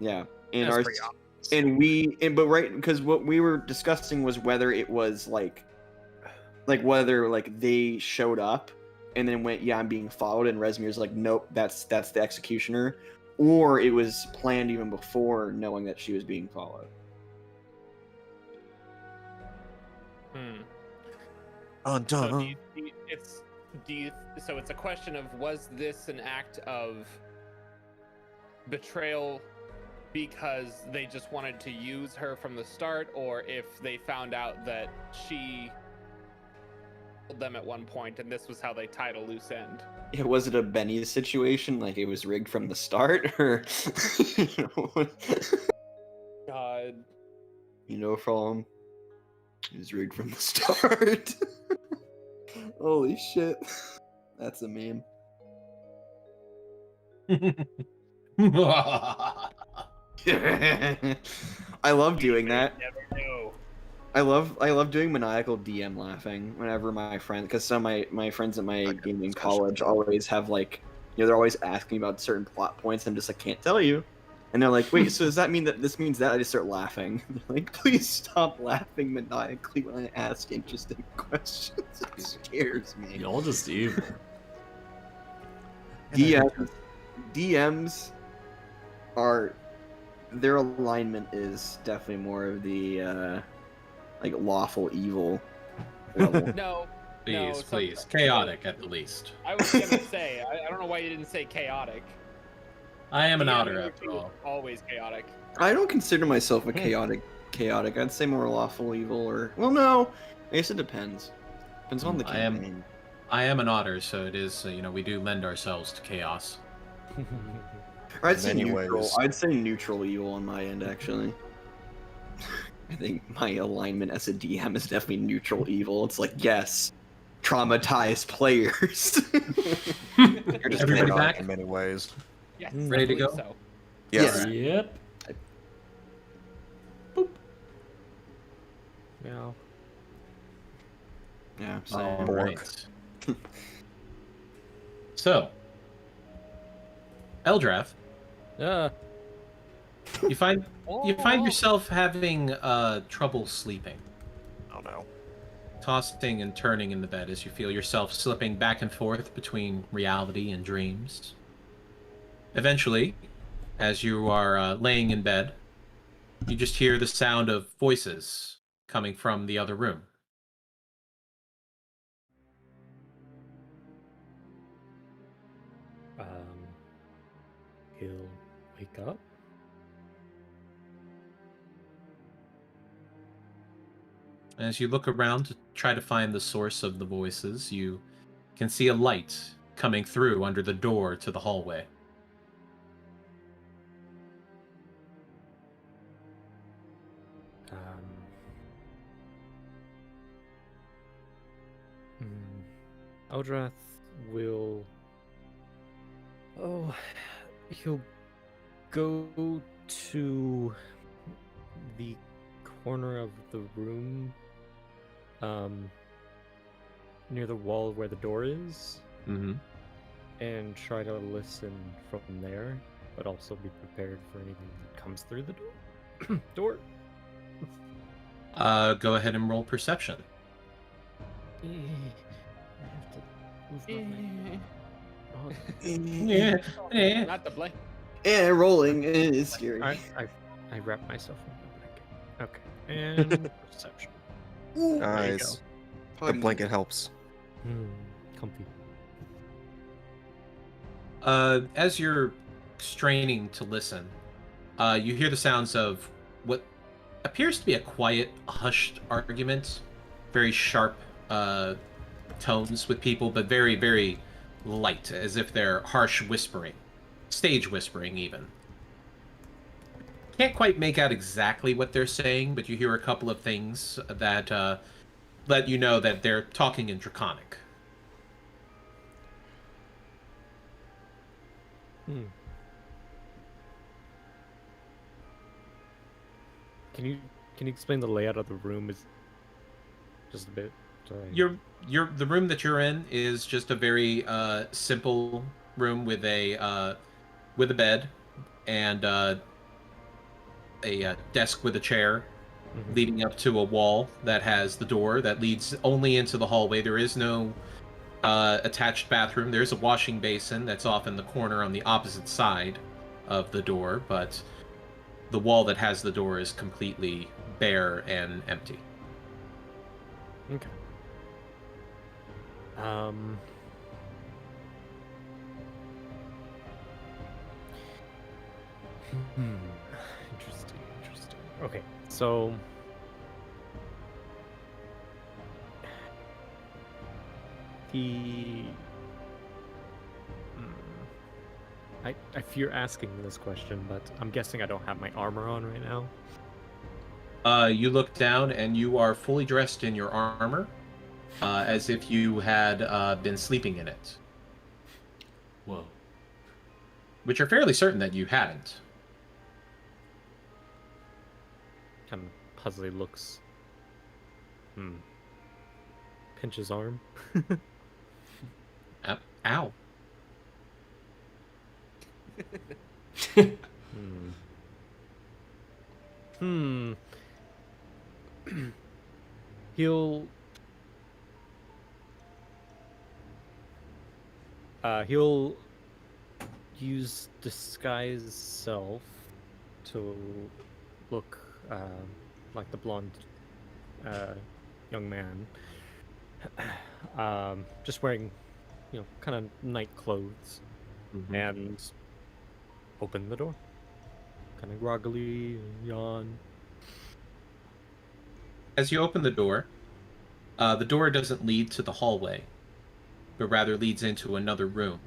Yeah. And That's our pretty obvious. but right, because what we were discussing was whether it was like whether like they showed up and then went, yeah, I'm being followed, and Resmir's like, nope, that's the executioner, or it was planned even before knowing that she was being followed. So so it's a question of, was this an act of betrayal because they just wanted to use her from the start, or if they found out that she killed them at one point and this was how they tied a loose end? Yeah, was it a Benny situation, like it was rigged from the start, or God. Frolum, it was rigged from the start. Holy shit, that's a meme. I love doing that. Never know. I love doing maniacal DM laughing whenever my friend, because some of my friends at my gaming college always have like, they're always asking about certain plot points. I'm just like, can't tell you, and they're like, wait, so does that mean that this means that? I just start laughing. They're like, please stop laughing maniacally when I ask interesting questions. It scares me. Y'all just evil. DMs are, their alignment is definitely more of the like lawful evil level. No. Please. Chaotic at the least. I was gonna say, I don't know why you didn't say chaotic. I am an DMing otter with after you is all. always chaotic. I don't consider myself a chaotic. I'd say more lawful evil, or, well, no, I guess it depends. Depends on the I am- campaign. I am an otter, so it is, we do lend ourselves to chaos. Or I'd say many neutral. ways. I'd say neutral evil on my end, actually. I think my alignment as a DM is definitely neutral evil. It's like, yes, traumatized players. You're just Everybody chaotic back? in many ways. Yes, Ready to I believe go? So. Yes. Yep. Yeah. Yeah, so All Bork. right. So, Eldrath, you find yourself having trouble sleeping, Oh no. tossing and turning in the bed as you feel yourself slipping back and forth between reality and dreams. Eventually, as you are laying in bed, you just hear the sound of voices coming from the other room. He'll wake up. As you look around to try to find the source of the voices, you can see a light coming through under the door to the hallway. Eldrath will. Oh, he'll go to the corner of the room, near the wall where the door is, Mm-hmm. and try to listen from there, but also be prepared for anything that comes through the door. Go ahead and roll perception. I have to move my Yeah. Not the blame. yeah, rolling is scary. I wrap myself in my blanket. Okay, and perception. Nice. The blanket helps. Comfy. As you're straining to listen, you hear the sounds of what appears to be a quiet, hushed argument. Very sharp tones with people, but very, very light, as if they're harsh whispering. Stage whispering, even. Can't quite make out exactly what they're saying, but you hear a couple of things that let you know that they're talking in Draconic. Hmm. Can you explain the layout of the room? Is just a bit. Sorry. The room that you're in is just a very simple room with a bed and a desk with a chair leading up to a wall that has the door that leads only into the hallway. There is no attached bathroom. There's a washing basin that's off in the corner on the opposite side of the door, but the wall that has the door is completely bare and empty. Okay. Interesting. Okay, so he. I fear asking this question, but I'm guessing I don't have my armor on right now. You look down and you are fully dressed in your armor, as if you had been sleeping in it. Whoa. Which you're fairly certain that you hadn't. Kind of puzzly looks. Pinch his arm. Ow. He'll use disguise self to look like the blonde young man, just wearing, kind of night clothes, and open the door, kind of groggily yawn. As you open the door doesn't lead to the hallway, but rather leads into another room,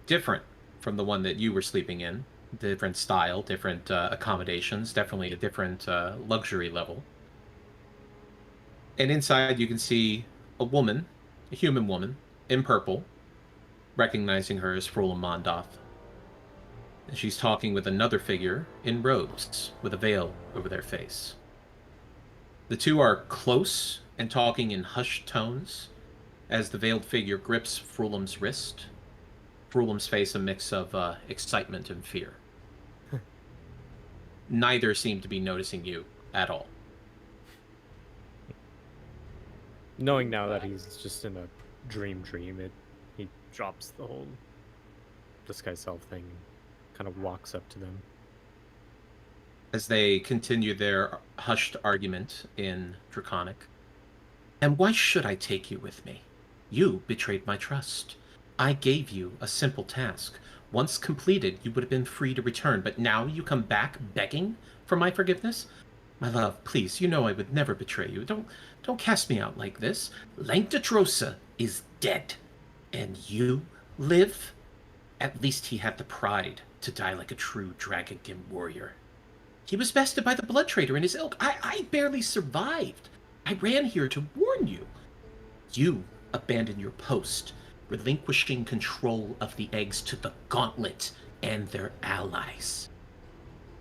different from the one that you were sleeping in. Different style, different accommodations, definitely a different luxury level. And inside you can see a woman, a human woman, in purple, recognizing her as Frola Mondoth. And she's talking with another figure in robes, with a veil over their face. The two are close and talking in hushed tones as the veiled figure grips Frulam's wrist. Frulam's face a mix of excitement and fear. Neither seem to be noticing you at all. Knowing now that he's just in a dream, he drops the whole disguise self thing, kind of walks up to them. As they continue their hushed argument in Draconic. And why should I take you with me? You betrayed my trust. I gave you a simple task. Once completed, you would have been free to return, but now you come back begging for my forgiveness? My love, please, you know I would never betray you. Don't cast me out like this. Lankdadrosa is dead, and you live? At least he had the pride to die like a true Dragonkin warrior. He was bested by the Blood Trader and his ilk. I barely survived. I ran here to warn you. You abandoned your post, relinquishing control of the eggs to the Gauntlet and their allies.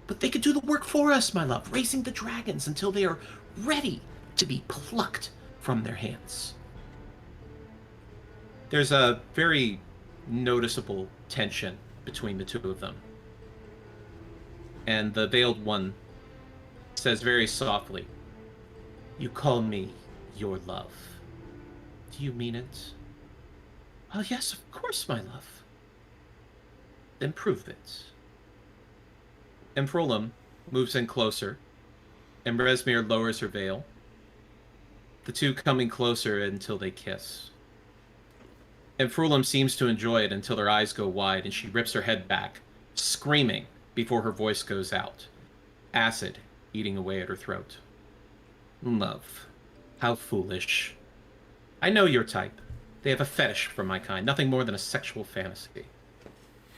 But they could do the work for us, my love, raising the dragons until they are ready to be plucked from their hands. There's a very noticeable tension between the two of them. And the veiled one says very softly, "You call me your love. Do you mean it?" "Oh, yes, of course, my love." "Then prove it." And Frolam moves in closer, and Resmir lowers her veil, the two coming closer until they kiss. And Frolam seems to enjoy it until her eyes go wide and she rips her head back, screaming before her voice goes out, acid eating away at her throat. "Love, how foolish. I know your type. They have a fetish for my kind, nothing more than a sexual fantasy.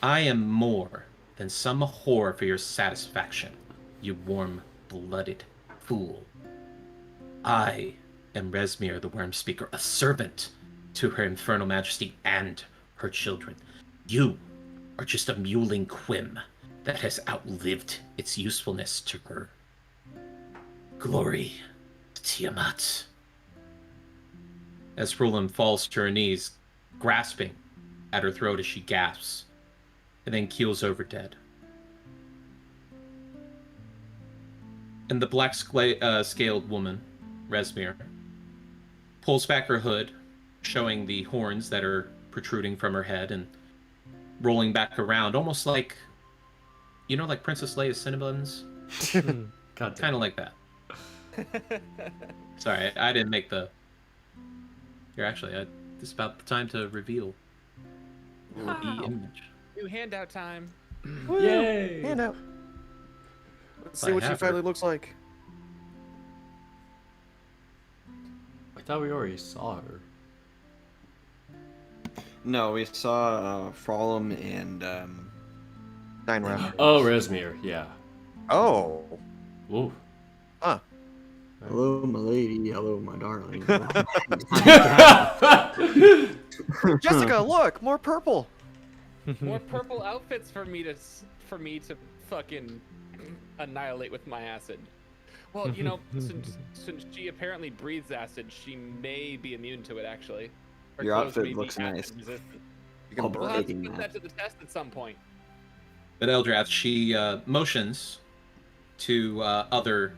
I am more than some whore for your satisfaction, you warm-blooded fool. I am Resmir, the Worm Speaker, a servant to her infernal majesty and her children. You are just a mewling quim that has outlived its usefulness to her. Glory to Tiamat. As Frulam falls to her knees, grasping at her throat as she gasps, and then keels over dead. And the black scaled woman, Resmir, pulls back her hood, showing the horns that are protruding from her head and rolling back around, almost like, you know, like Princess Leia's Cinnabons? God damn. Kind of like that. Sorry, I didn't make the... Here, actually, this is about the time to reveal the image. New handout time. Yay! Handout. Let's see I what she have her. finally looks like. I thought we already saw her. No, we saw Frolum and Unwrap. Oh, Resmir, yeah. Oh. Ooh. Huh. hello, my lady. Hello, my darling. Jessica, look, more purple. More purple outfits for me to fucking annihilate with my acid. Well, you know, since she apparently breathes acid, she may be immune to it. Actually, Her Your clothes outfit may be looks nice. acid resistant. You can I'll We'll have to taking put that. that to the test at some point. But Eldrath, she motions to other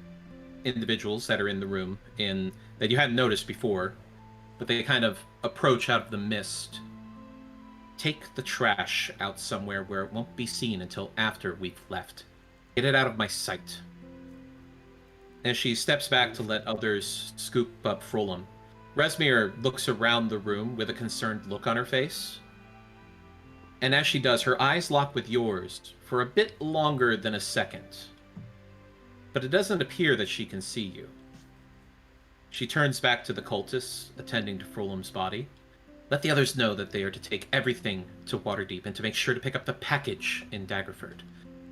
individuals that are in the room that you hadn't noticed before, but they kind of approach out of the mist. Take the trash out somewhere where it won't be seen until after we've left. Get it out of my sight. As she steps back to let others scoop up Frulam, Resmir looks around the room with a concerned look on her face. And as she does, her eyes lock with yours for a bit longer than a second. But it doesn't appear that she can see you. She turns back to the cultists attending to Frulam's body. Let the others know that they are to take everything to Waterdeep and to make sure to pick up the package in Daggerford.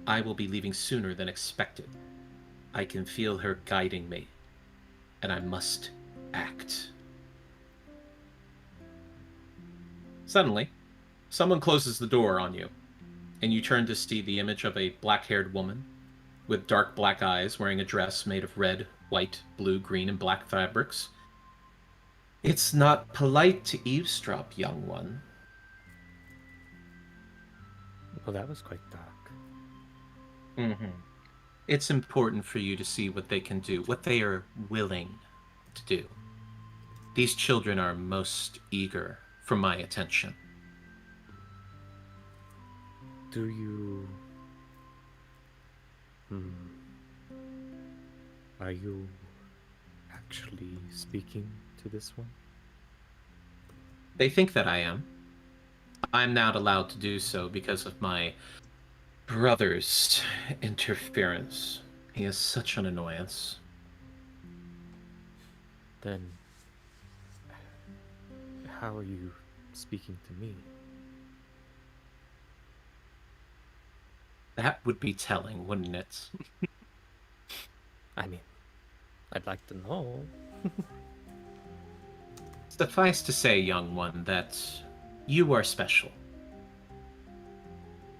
I will be leaving sooner than expected. I can feel her guiding me, and I must act. Suddenly, someone closes the door on you, and you turn to see the image of a black-haired woman with dark black eyes wearing a dress made of red, white, blue, green, and black fabrics. It's not polite to eavesdrop, young one. Well, that was quite dark. Mm-hmm. It's important for you to see what they can do, what they are willing to do. These children are most eager for my attention. Do you... Are you actually speaking to this one? They think that I am. I'm not allowed to do so because of my brother's interference. He is such an annoyance. Then... how are you speaking to me? That would be telling, wouldn't it? I mean, I'd like to know. Suffice to say, young one, that you are special.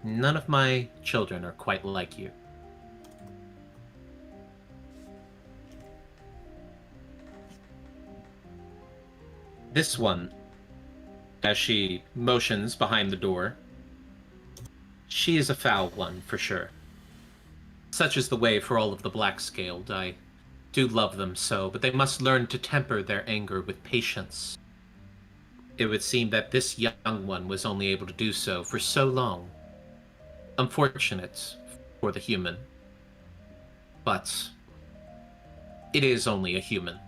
None of my children are quite like you. This one, as she motions behind the door, she is a foul one, for sure. Such is the way for all of the black-scaled. I do love them so, but they must learn to temper their anger with patience. It would seem that this young one was only able to do so for so long. Unfortunate for the human. But it is only a human.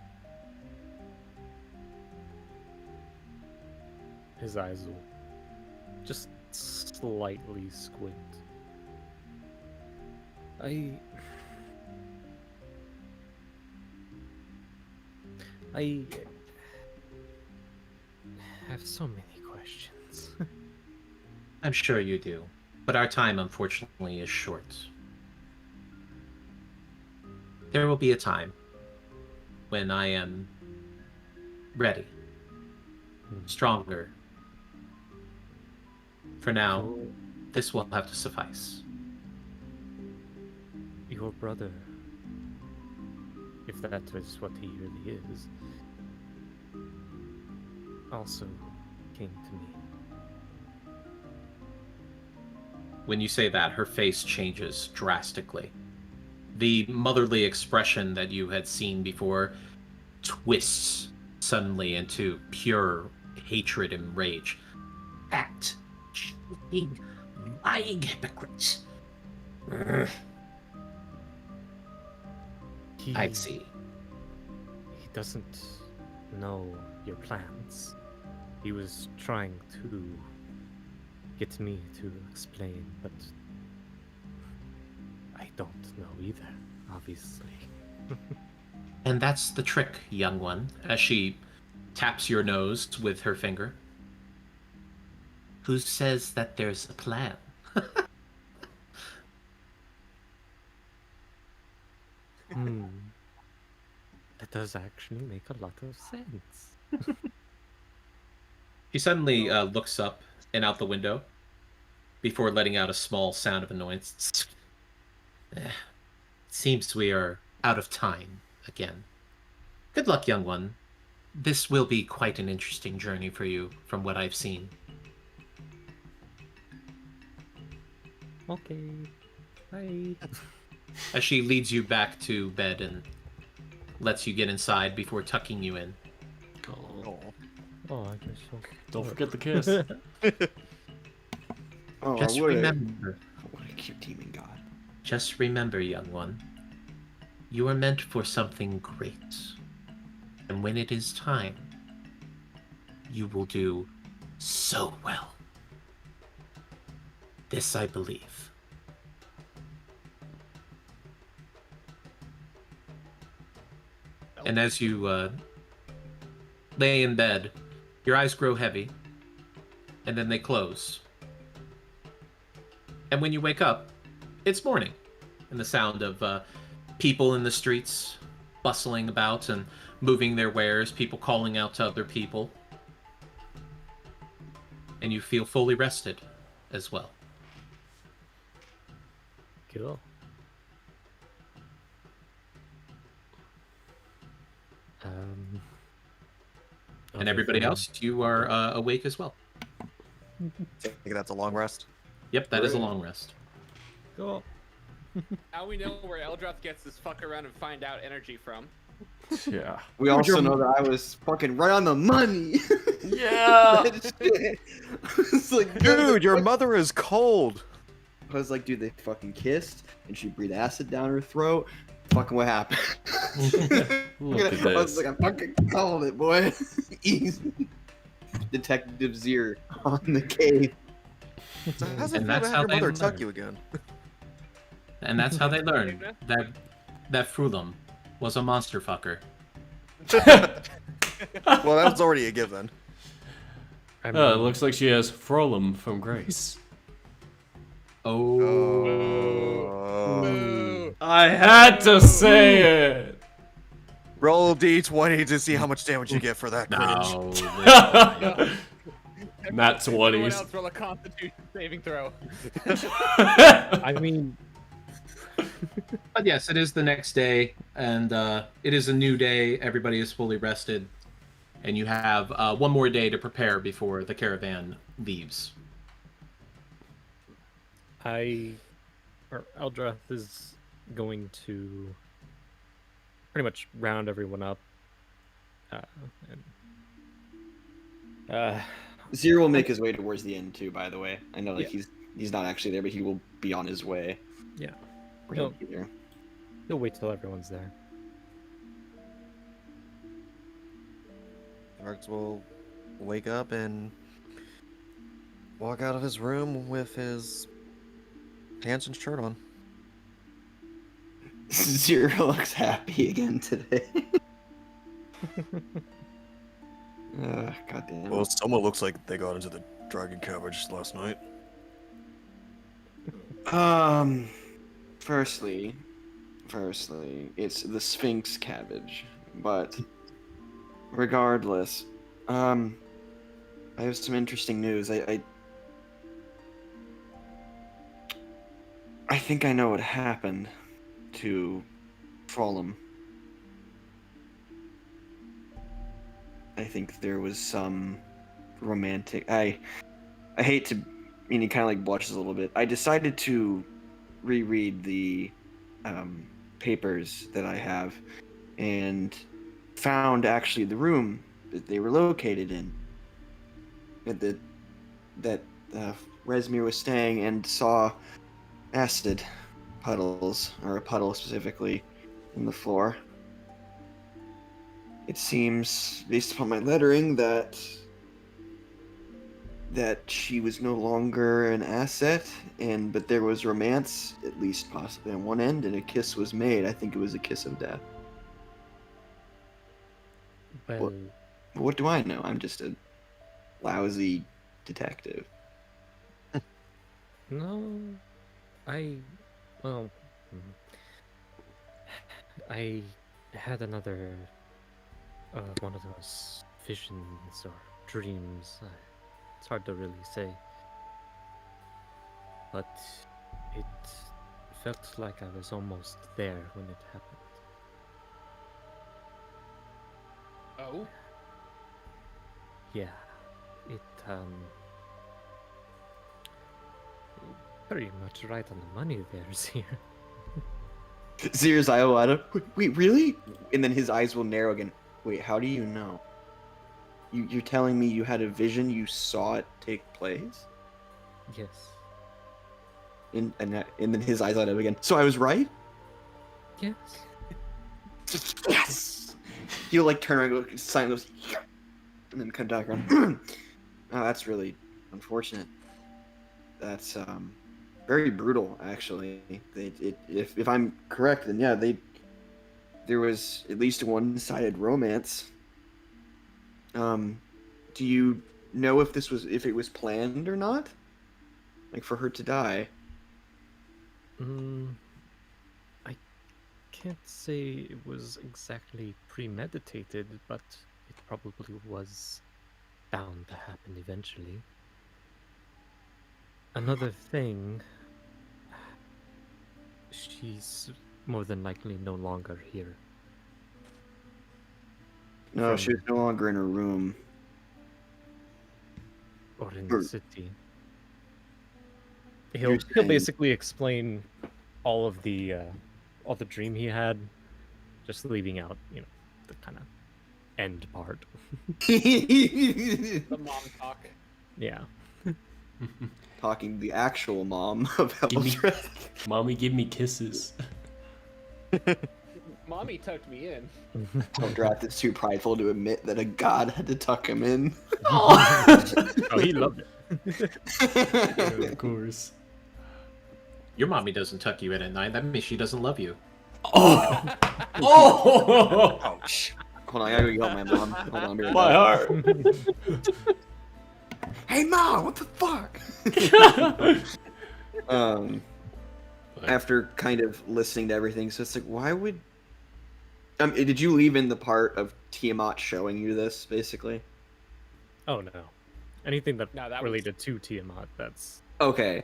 His eyes will just slightly squint. I have so many questions. I'm sure you do, but our time, unfortunately, is short. There will be a time when I am ready, stronger. For now, this will have to suffice. Your brother, if that is what he really is, also came to me. When you say that, her face changes drastically. The motherly expression that you had seen before twists suddenly into pure hatred and rage. Act, cheating, lying hypocrites. I see. He doesn't know your plans. He was trying to get me to explain, but I don't know either, obviously. And that's the trick, young one, as she taps your nose with her finger. Who says that there's a plan? That does actually make a lot of sense. She suddenly looks up and out the window before letting out a small sound of annoyance. Seems we are out of time again. Good luck, young one. This will be quite an interesting journey for you, from what I've seen. Okay. Bye. As she leads you back to bed and lets you get inside before tucking you in. Oh, I guess so. Don't forget the kiss. Oh, Just remember. What a cute demon god. Just remember, young one. You are meant for something great. And when it is time, you will do so well. This I believe. And as you lay in bed, your eyes grow heavy, and then they close. And when you wake up, it's morning, and the sound of people in the streets bustling about and moving their wares, people calling out to other people. And you feel fully rested as well. Cool. And everybody else, you are awake as well. I think that's a long rest. Yep, that is a long rest. Cool. Now we know where Eldrath gets this fuck around and find out energy from. Yeah. We also know that I was fucking right on the money. Yeah. It's like, Dude, your mother is cold. I was like, dude, they fucking kissed, and she breathed acid down her throat. Fucking what happened? Look at I was this. like, I fucking called it, boy. Easy. Detective Zier on the cave. So how's it And feel to that's have how your they mother learn. tuck you again? And that's how they learned that Frulum was a monster fucker. Well, that was already a given. I It mean, looks like she has Frolum from Grace. Oh. Oh. I had to say it. Roll d20 to see how much damage you get for that cringe. No. Nat Everyone 20s. else roll a Constitution saving throw. I mean, But yes, it is the next day, and it is a new day. Everybody is fully rested, and you have one more day to prepare before the caravan leaves. Eldrath is going to pretty much round everyone up. Zier will make his way towards the end too. By the way, I know like Yeah. he's not actually there, but he will be on his way. Yeah. Or he'll be there. He'll wait till everyone's there. Arx will wake up and walk out of his room with his pants and shirt on. Zier looks happy again today. Goddamn. Well, someone looks like they got into the dragon cabbage last night. Firstly, it's the Sphinx cabbage, but regardless, I have some interesting news. I think I know what happened to Frolum. I think there was some romantic. I hate to, he kind of like blushes a little bit. I decided to reread the papers that I have, and found actually the room that they were located in, that Resmir was staying, and saw acid puddles, or a puddle specifically, in the floor. It seems, based upon my lettering, that she was no longer an asset, but there was romance, at least possibly on one end, and a kiss was made. I think it was a kiss of death. Well, What do I know? I'm just a lousy detective. no, well, I had another one of those visions or dreams. It's hard to really say, but it felt like I was almost there when it happened. Oh? Yeah, it pretty much right on the money there, Zir. Zir's eye will light up. Wait, really? And then his eyes will narrow again. Wait, how do you know? You're telling me you had a vision, you saw it take place? Yes. And then his eyes light up again. So I was right? Yes. Yes! He'll like turn around and go, sign goes, yeah! And then come back around. Oh, that's really unfortunate. That's very brutal, actually. If I'm correct, then yeah, there was at least a one-sided romance. Do you know if it was planned or not? Like for her to die? I can't say it was exactly premeditated, but it probably was bound to happen eventually. Another thing, she's more than likely no longer here. No, she was no longer in her room. Or in the city. You're He'll saying- basically explain all the dream he had, just leaving out, the kind of end part. The mom talk. Yeah. Talking the actual mom of Give me- Eldrath. Mommy, give me kisses. Mommy tucked me in. Eldrath is too prideful to admit that a god had to tuck him in. Oh, he loved it. Of course. Your mommy doesn't tuck you in at night. That means she doesn't love you. Oh! Oh! Ouch. Hold on, I gotta go yell at my mom. Hold on, I'll be right My back. heart. Hey mom, what the fuck? After kind of listening to everything, so it's like, why would... did you leave in the part of Tiamat showing you this, basically? Oh no. Anything that, No, that related to Tiamat, that's Okay.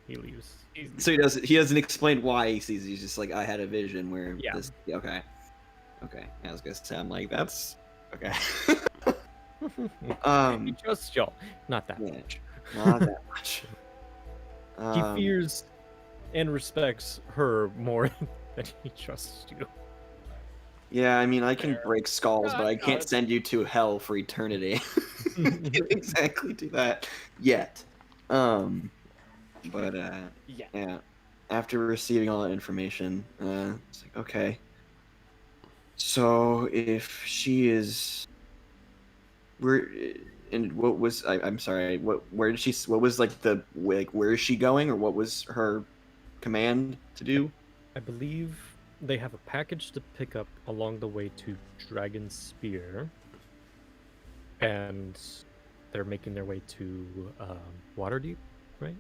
he leaves. So he doesn't explain why he sees it. He's just like, I had a vision where Yeah. this... Okay. Okay. I was gonna sound like, that's... Okay. He trusts y'all. Not that Yeah. much. Not that much. He fears and respects her more than he trusts you. Yeah, I mean, I can Fair. break skulls, but I No, can't it's- send you to hell for eternity. Can't exactly do that yet. But Yeah. yeah. After receiving all that information, it's like, okay. So if she is, and what was I'm sorry, what was like where is she going, or what was her command to do? I believe they have a package to pick up along the way to Dragon Spear, and they're making their way to Waterdeep, right?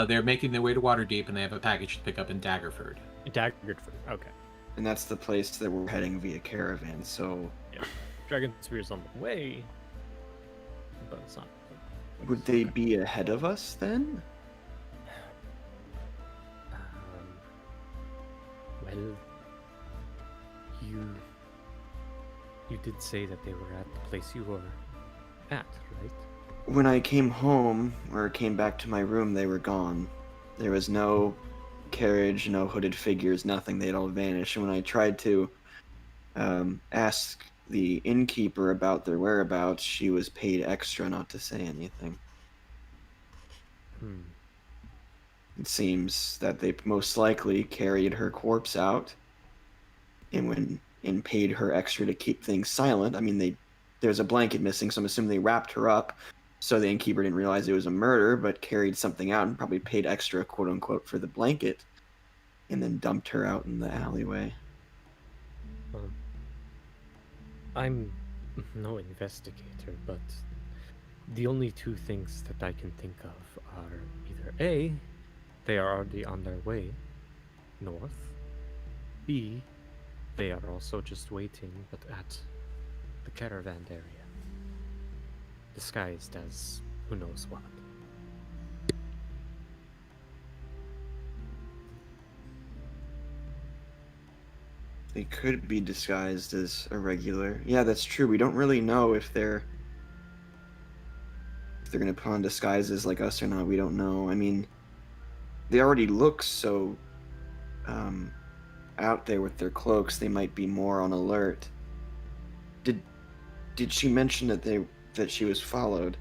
They're making their way to Waterdeep, and they have a package to pick up in Daggerford. Daggerford. Okay. And that's the place that we're heading via caravan. So, Yeah. Dragon Spear's on the way, but it's not. Would they be ahead of us then? Well, you did say that they were at the place you were at, right? When I came home, or came back to my room, they were gone. There was no carriage, no hooded figures, nothing. They'd all vanished. And when I tried to ask the innkeeper about their whereabouts, she was paid extra not to say anything. It seems that they most likely carried her corpse out and paid her extra to keep things silent. I mean, there's a blanket missing, so I'm assuming they wrapped her up so the innkeeper didn't realize it was a murder, but carried something out and probably paid extra, quote unquote, for the blanket, and then dumped her out in the alleyway. I'm no investigator, but the only two things that I can think of are either A, they are already on their way north, B, they are also just waiting, but at the caravan area, disguised as who knows what. They could be disguised as a regular. Yeah, that's true. We don't really know if they're gonna put on disguises like us or not. We don't know. I mean, they already look so out there with their cloaks. They might be more on alert. Did she mention that she was followed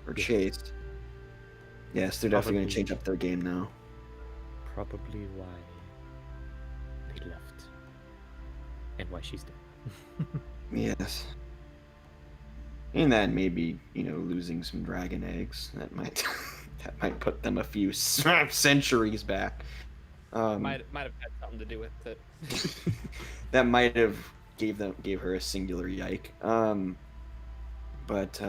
or chased? Yes, they're definitely gonna change up their game now. Probably why they left and why she's dead. Yes. And that maybe, losing some dragon eggs. That might put them a few centuries back. Might have had something to do with it. That might have gave her a singular yike. But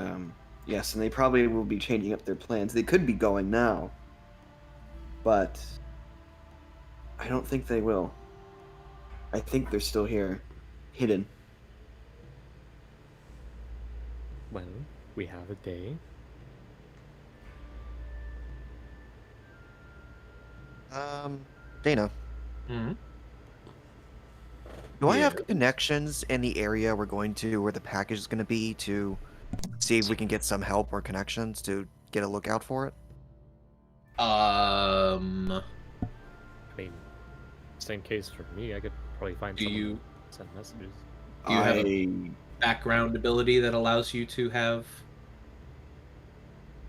yes, and they probably will be changing up their plans. They could be going now, but I don't think they will. I think they're still here, hidden. Well, we have a day. Dana, Mm-hmm. do I have connections in the area we're going to, where the package is going to be, to see if we can get some help or connections to get a lookout for it? I mean, same case for me. I could probably find Do someone you- to send messages. Do you have a background ability that allows you to have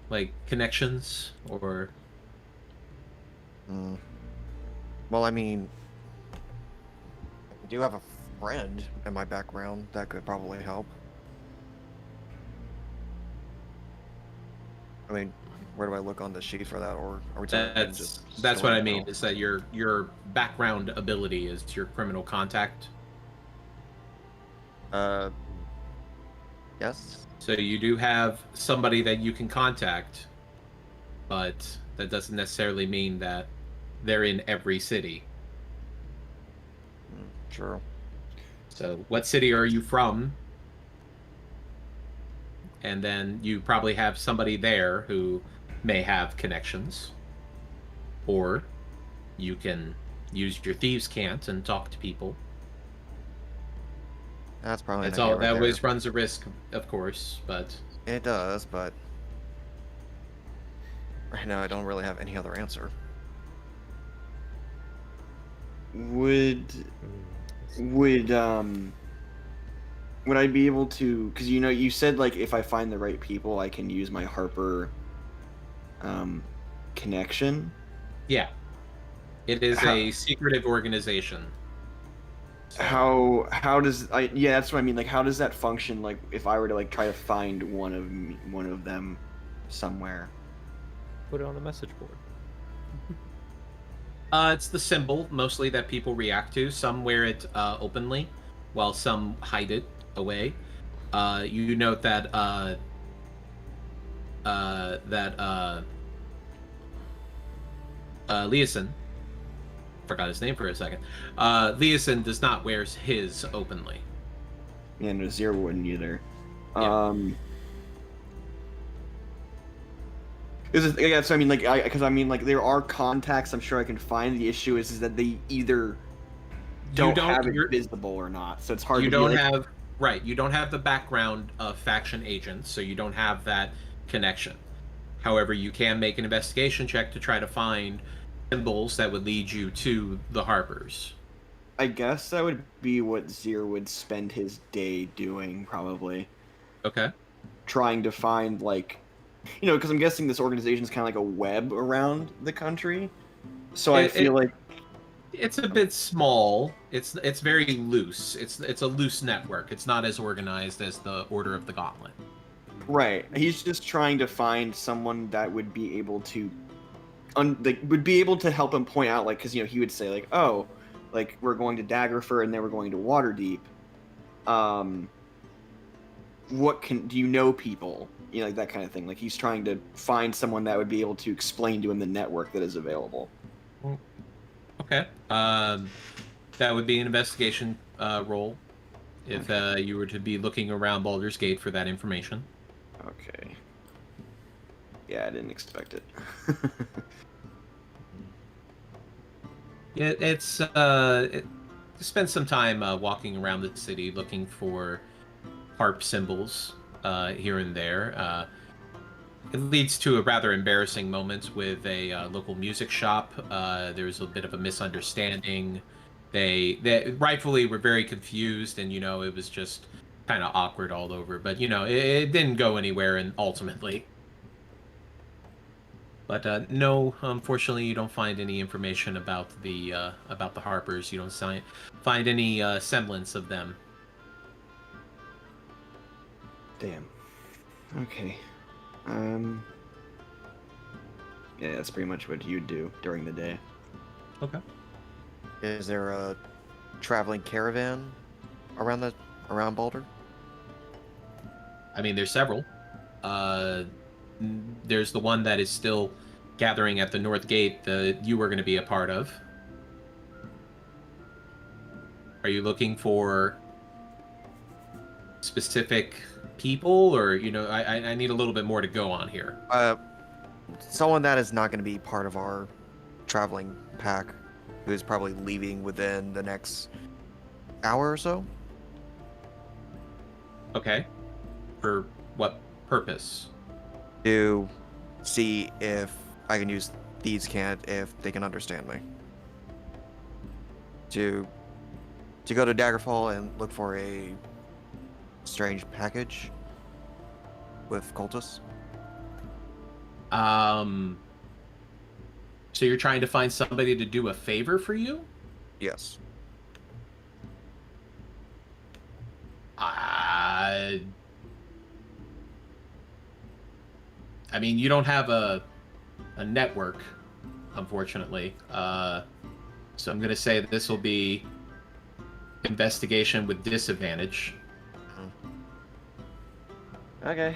like connections or Well, I mean, I do have a friend in my background that could probably help. I mean, where do I look on the sheet for that, or are we talking that's what I story mean, now? is that your background ability is your criminal contact. Yes. So you do have somebody that you can contact, but that doesn't necessarily mean that they're in every city. True. So what city are you from? And then you probably have somebody there who may have connections. Or you can use your thieves' cant and talk to people. That's probably It's an idea all right that there. always runs a risk, of course, but It does, but right now I don't really have any other answer. Would I be able to? Because you said like if I find the right people, I can use my Harper connection. yeah. It is a secretive organization. So- How does that's what I mean. Like, how does that function? Like, if I were to like try to find one of them somewhere. Put it on a message board. It's the symbol mostly that people react to. Some wear it openly, while some hide it away. You note that Leeson, forgot his name for a second. Leeson does not wear his openly. and Azir wouldn't either. Yeah. Yeah, so I mean, like, because I mean, like, there are contacts I'm sure I can find. The issue is that they either don't have it visible or not, so it's hard You to don't be like, have right. You don't have the background of faction agents, so you don't have that connection. However, you can make an investigation check to try to find symbols that would lead you to the Harpers. I guess that would be what Zir would spend his day doing, probably. Okay. Trying to find, like, you know, because I'm guessing this organization is kind of like a web around the country. So I feel like it's a bit small. It's very loose. It's a loose network. It's not as organized as the Order of the Gauntlet. right. He's just trying to find someone that would be able to, would be able to help him point out, like, because you know he would say like, oh, like we're going to Daggerford and then we're going to Waterdeep. What do you know people? You know, like that kind of thing. Like he's trying to find someone that would be able to explain to him the network that is available. Okay. That would be an investigation roll if you were to be looking around Baldur's Gate for that information. Okay. Yeah, I didn't expect it. Spend some time walking around the city looking for harp symbols here and there. It leads to a rather embarrassing moment with a local music shop. There was a bit of a misunderstanding. They rightfully were very confused, and you know it was just kind of awkward all over. But you know it didn't go anywhere, and ultimately. But no, unfortunately, you don't find any information about the Harpers. You don't find any semblance of them. Damn. Okay. Yeah, that's pretty much what you'd do during the day. Okay. Is there a traveling caravan around Baldur? I mean, there's several. There's the one that is still gathering at the North Gate that you were going to be a part of. Are you looking for specific people, or you know, I need a little bit more to go on here. Someone that is not going to be part of our traveling pack, who is probably leaving within the next hour or so. Okay. For what purpose? To see if I can use thieves' cant if they can understand me. To go to Daggerfall and look for a strange package with cultists. So you're trying to find somebody to do a favor for you? Yes. I mean, you don't have a network, unfortunately. So I'm going to say that this will be investigation with disadvantage. Okay.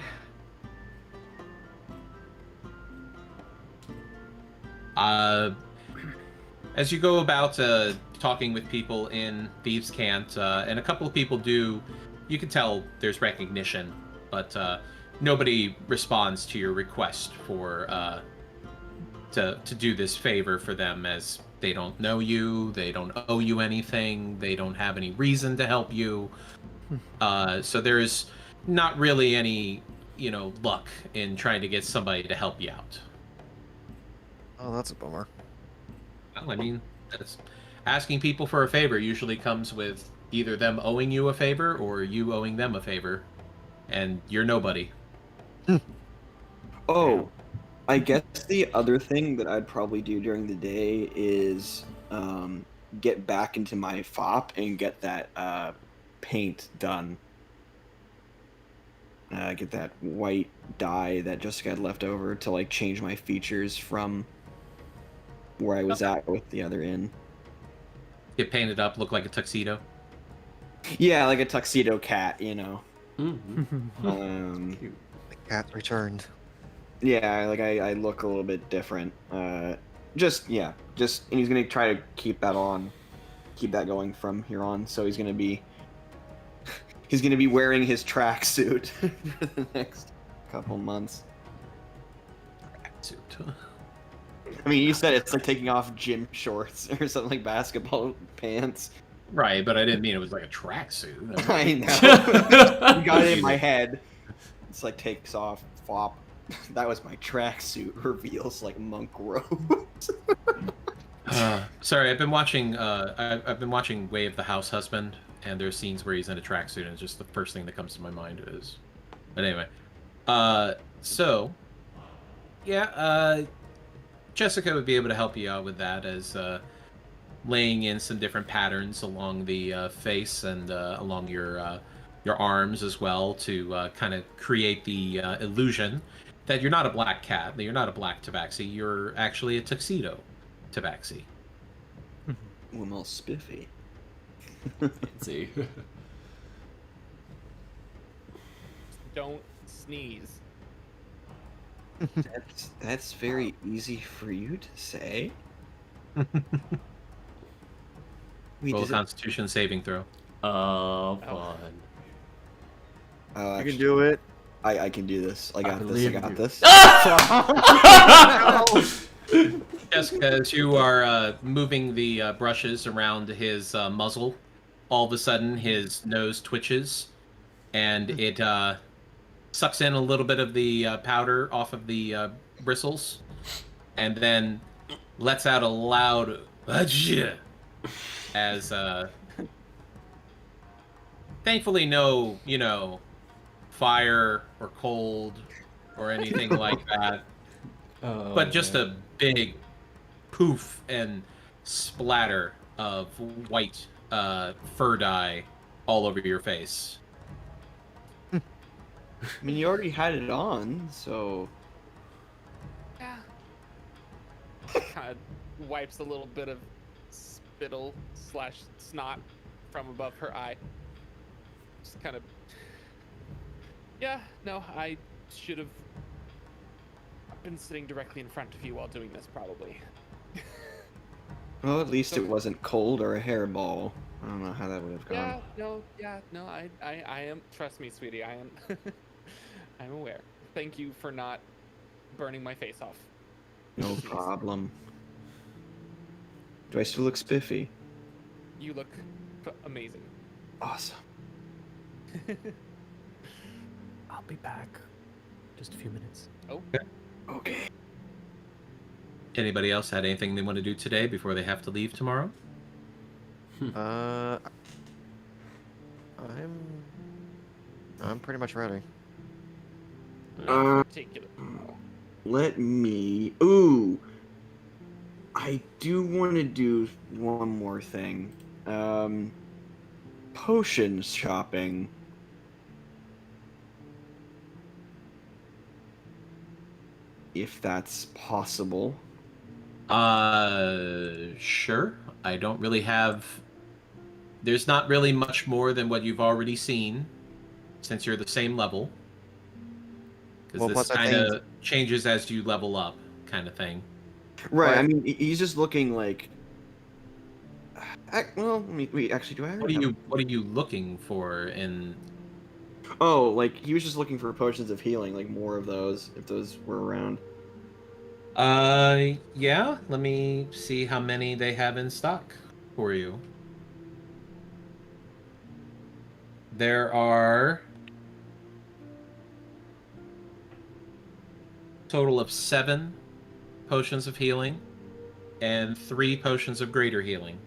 As you go about talking with people in Thieves' Cant, and a couple of people you can tell there's recognition, but nobody responds to your request for to do this favor for them, as they don't know you, they don't owe you anything, they don't have any reason to help you. So there's not really any, luck in trying to get somebody to help you out. Oh, that's a bummer. Well, I mean, asking people for a favor usually comes with either them owing you a favor or you owing them a favor, and you're nobody. Oh, I guess the other thing that I'd probably do during the day is get back into my FOP and get that paint done. Get that white dye that Jessica had left over to like change my features from where I was at with the other inn. Get painted up, look like a tuxedo. Yeah, like a tuxedo cat, you know. The cat returned. Yeah, like I look a little bit different. And he's gonna try to keep that going from here on. So he's He's gonna be wearing his tracksuit for the next couple months. Suit. I mean, you said it's like taking off gym shorts or something like basketball pants. Right, but I didn't mean it was like a tracksuit. I know. You got it in my head. It's like takes off, flop. That was my tracksuit. Reveals like monk robes. Sorry, I've been watching. I've been watching Way of the House Husband, and there's scenes where he's in a tracksuit, and it's just the first thing that comes to my mind is. But anyway, so yeah, Jessica would be able to help you out with that, as laying in some different patterns along the face and along your arms as well to kind of create the illusion that you're not a black cat, that you're not a black tabaxi, you're actually a tuxedo tabaxi. Ooh, I'm all spiffy. Fancy. Don't sneeze. That's very easy for you to say. Wait, Roll does it- Constitution saving throw. Fun. Oh, You can do it. I can do this. I got this. I believe got you. this. Jessica, as you are moving the brushes around his muzzle, all of a sudden his nose twitches, and it sucks in a little bit of the powder off of the bristles, and then lets out a loud "Achoo!" as thankfully no, fire or cold or anything like that. Oh, But just man. a big poof and splatter of white fur dye all over your face. I mean, you already had it on, so Yeah. Kind of wipes a little bit of spittle / snot from above her eye. Just kind of. Yeah, no, I should have been sitting directly in front of you while doing this, probably. well, at least it wasn't cold or a hairball. I don't know how that would have gone. No, I am. Trust me, sweetie, I am. I'm aware. Thank you for not burning my face off. No problem. Do I still look spiffy? You look amazing. Awesome. I'll be back. Just a few minutes. Okay. Anybody else had anything they want to do today before they have to leave tomorrow? I'm pretty much ready. Particular. Let me. Ooh. I do want to do one more thing. Potion shopping. If that's possible. Sure. I don't really have. There's not really much more than what you've already seen, since you're the same level. Well, Because plus this I kind think- of changes as you level up, kind of thing. Right, I mean, he's just looking like. Well, wait, actually, do I already have- What are you looking for in? Oh, like, he was just looking for potions of healing, like more of those, if those were around. Yeah. Let me see how many they have in stock for you. There are a total of 7 potions of healing and 3 potions of greater healing.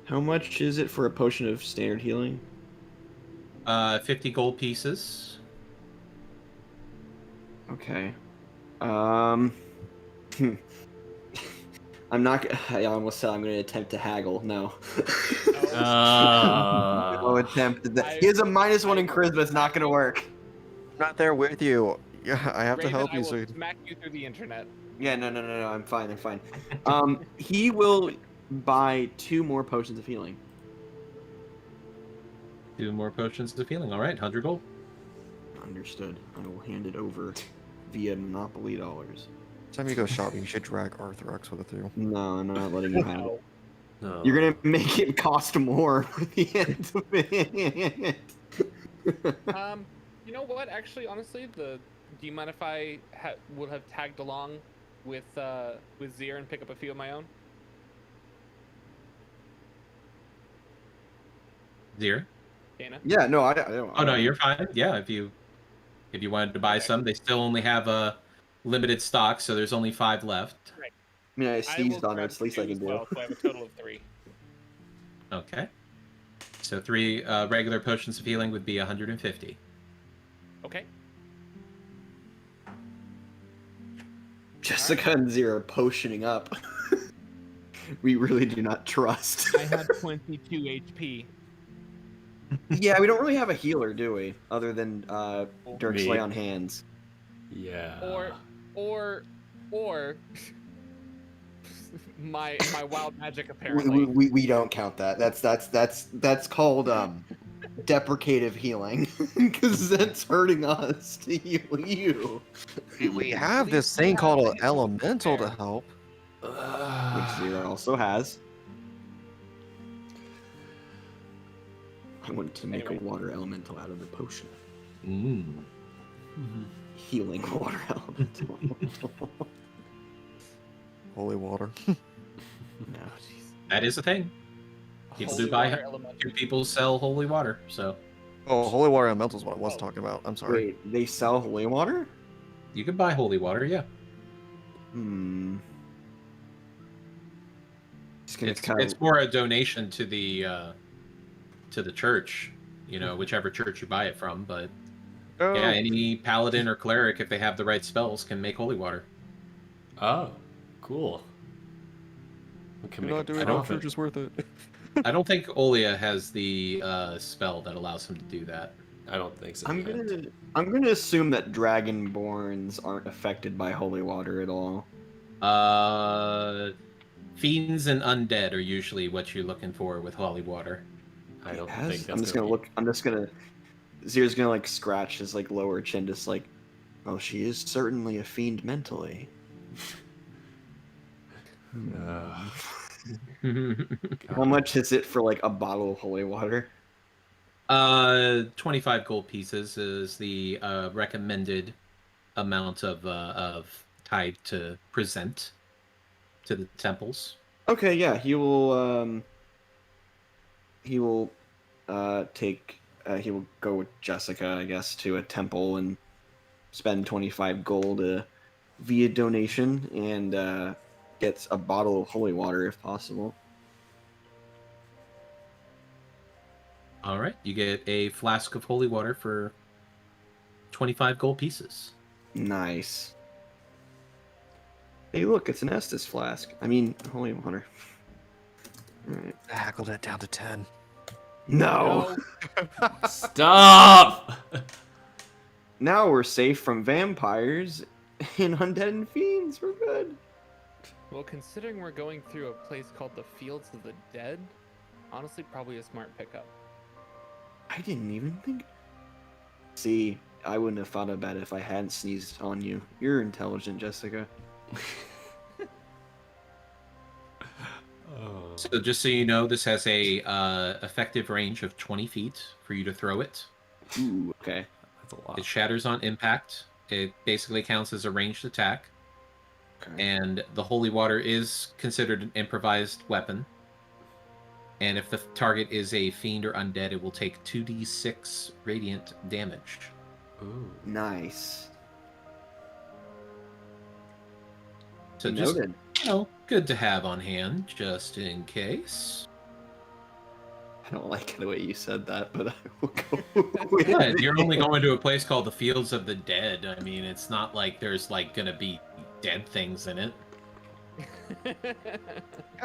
How much is it for a potion of standard healing? 50 gold pieces. Okay. I'm not. I almost said I'm going to attempt to haggle. No. No attempt. He has a -1 in charisma. It's not going to work. I'm not there with you. Yeah, I have to Raven, help I you. will So smack you through the internet. Yeah, no. I'm fine. I'm fine. He will buy 2 more potions of healing. 2 more potions of healing. All right, 100 gold. Understood. I will hand it over via Monopoly dollars. next time you go shopping, you should drag Arthrex with you. No, I'm not letting you have it. No. No. You're gonna make it cost more by the end of it. You know what? Actually, honestly, do you mind if I would have tagged along with Zier and pick up a few of my own? Dear. Dana? Yeah, no, I don't. Oh no, you're fine. Yeah, if you wanted to buy some, they still only have a limited stock, so there's only 5 left. Right. I mean, I I will seized on it. grab It's the least I 2 can as do. well, so I have a total of 3. Okay. So 3 regular potions of healing would be 150. Okay. Jessica and Zero potioning up. We really do not trust. I had 22 HP. Yeah, we don't really have a healer, do we? Other than Dirk's Me. lay on hands. Yeah. Or my wild magic apparently. We don't count that. That's called deprecative healing, because that's hurting us to heal you. We have this thing called an elemental to help. Which Zero also has. I want to make Anyway. a water elemental out of the potion. Mm. Healing water elemental. Holy water. No. That is a thing. People Holy do buy water elemental. 2 people sell holy water, so Oh, holy water elemental is what I was talking about. I'm sorry. Wait, they sell holy water? you can buy holy water, yeah. Hmm. Just gonna kind It's more a donation to the church, whichever church you buy it from, but Oh, yeah, any paladin or cleric, if they have the right spells, can make holy water. Oh, cool. We can do make not a do it. profit. Church is worth it. I don't think Olia has the spell that allows him to do that. I don't think so. I'm yet. gonna assume that dragonborns aren't affected by holy water at all. Fiends and undead are usually what you're looking for with holy water. I don't Yes? think that's I'm just gonna be- look. I'm just gonna. Zero's gonna like scratch his like lower chin, just like, oh, she is certainly a fiend mentally. How much is it for like a bottle of holy water? 25 gold pieces is the recommended amount of tide to present to the temples. Okay, yeah, he will. He will take. He will go with Jessica, I guess, to a temple and spend 25 gold via donation and gets a bottle of holy water if possible. All right, you get a flask of holy water for 25 gold pieces. Nice. Hey, look, it's an Estus flask. I mean, holy water. Alright. Hackled it down to 10. No! Stop! Now we're safe from vampires and undead and fiends. We're good. Well, considering we're going through a place called the Fields of the Dead, honestly, probably a smart pickup. I didn't even think. See, I wouldn't have thought about it if I hadn't sneezed on you. You're intelligent, Jessica. Oh. So just so you know, this has a effective range of 20 feet for you to throw it. Ooh, okay. That's a lot. It shatters on impact. It basically counts as a ranged attack. Okay. And the holy water is considered an improvised weapon. And if the target is a fiend or undead, it will take 2d6 radiant damage. Ooh. Nice. So just, Noted. good to have on hand, just in case. I don't like the way you said that, but I will go with Yeah, it. you're only going to a place called the Fields of the Dead. I mean, it's not like there's gonna be dead things in it. Yeah,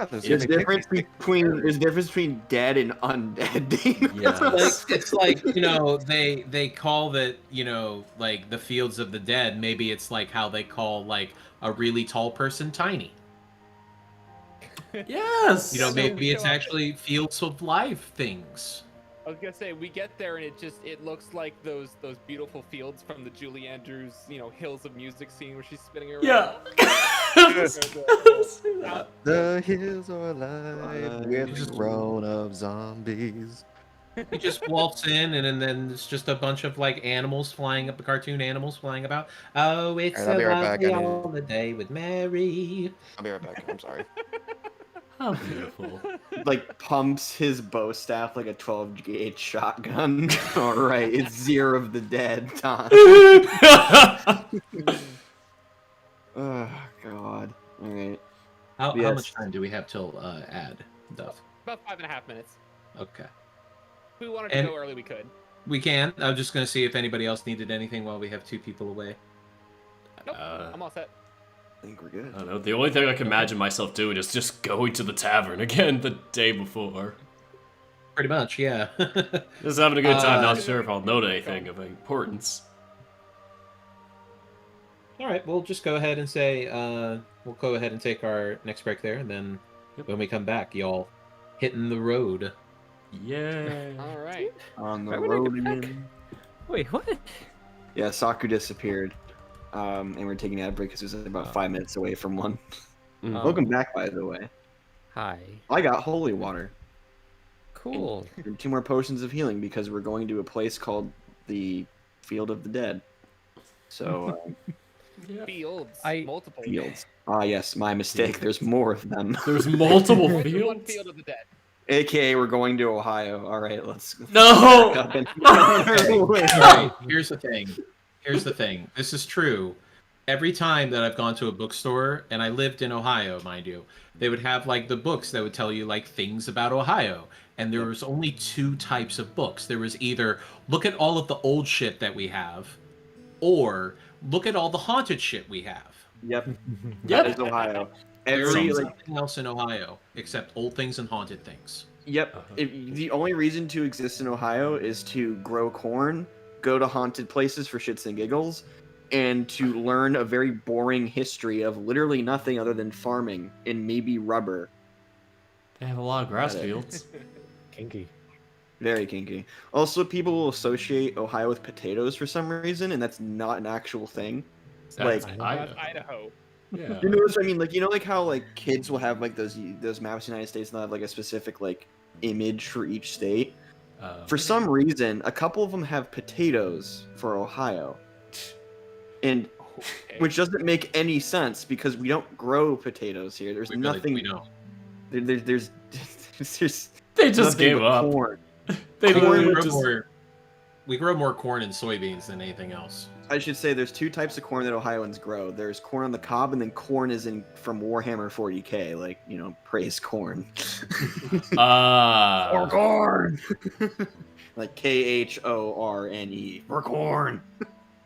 There's a difference between dead and undead. Yes. It's like they call that the Fields of the Dead. Maybe it's like how they call a really tall person tiny. Yes. Maybe it's actually Fields of Live things. I was gonna say we get there and it looks like those beautiful fields from the Julie Andrews Hills of Music scene where she's spinning around. Yeah. The hills are alive with just- a grown of zombies. He just walks in, and then it's just a bunch of like animals flying up, cartoon animals flying about. Oh, it's Alright, I'll be right back. lovely holiday with Mary. I'll be right back. I'm sorry. How beautiful. Like pumps his bow staff like a 12-gauge shotgun. All right, it's Zero of the Dead time. Oh God. All right. How Yes. much time do we have till ad, Duff? About 5.5 minutes. Okay. If we wanted to And- go early, we could. We can. I'm just going to see if anybody else needed anything while we have 2 people away. Nope, I'm all set. I think we're good. I don't know. The only thing I can imagine myself doing is just going to the tavern again the day before. Pretty much, yeah. Just having a good time. Not Uh, sure if I'll note anything of importance. All right, we'll just go ahead and say we'll go ahead and take our next break there, and then when we come back, y'all hitting the road. Yay. All right. On the Why would I road get back? again. Wait, what? Yeah, Saku disappeared. And we're taking an ad break because it was about 5 minutes away from one. Mm. Welcome back, by the way. Hi. I got holy water Cool. and 2 more potions of healing because we're going to a place called the Field of the Dead. So, Fields. I- Multiple. fields. Ah, yes, my mistake. There's more of them. There's multiple One fields. field of the dead. AKA, we're going to Ohio. All right, let's. No. Up and- Alright, here's the thing. Here's the thing. This is true. Every time that I've gone to a bookstore, and I lived in Ohio, mind you, they would have like the books that would tell you like things about Ohio. And there was only 2 types of books. There was either look at all of the old shit that we have, or look at all the haunted shit we have. Yep, Yep. that is Ohio. There Every is like, nothing else in Ohio except old things and haunted things. yep. Uh-huh. The only reason to exist in Ohio is to grow corn, go to haunted places for shits and giggles, and to learn a very boring history of literally nothing other than farming and maybe rubber. They have a lot of grass Got it. fields. Kinky. Very kinky. Also, people will associate Ohio with potatoes for some reason, and that's not an actual thing. That's Like- That's Idaho. Yeah. You know what I mean? Like, you know, like how like kids will have like those maps of the United States and they'll have like a specific like image for each state. For some reason, a couple of them have potatoes for Ohio, and Okay. which doesn't make any sense because we don't grow potatoes here. There's We really- nothing. we don't. There's They just nothing gave but up. corn. They Corn literally grow just. we grow more corn and soybeans than anything else. I should say there's 2 types of corn that Ohioans grow. There's corn on the cob, and then corn is in from Warhammer 40k. Like, you know, praise corn. Ah. corn. Like KHORNE. For corn.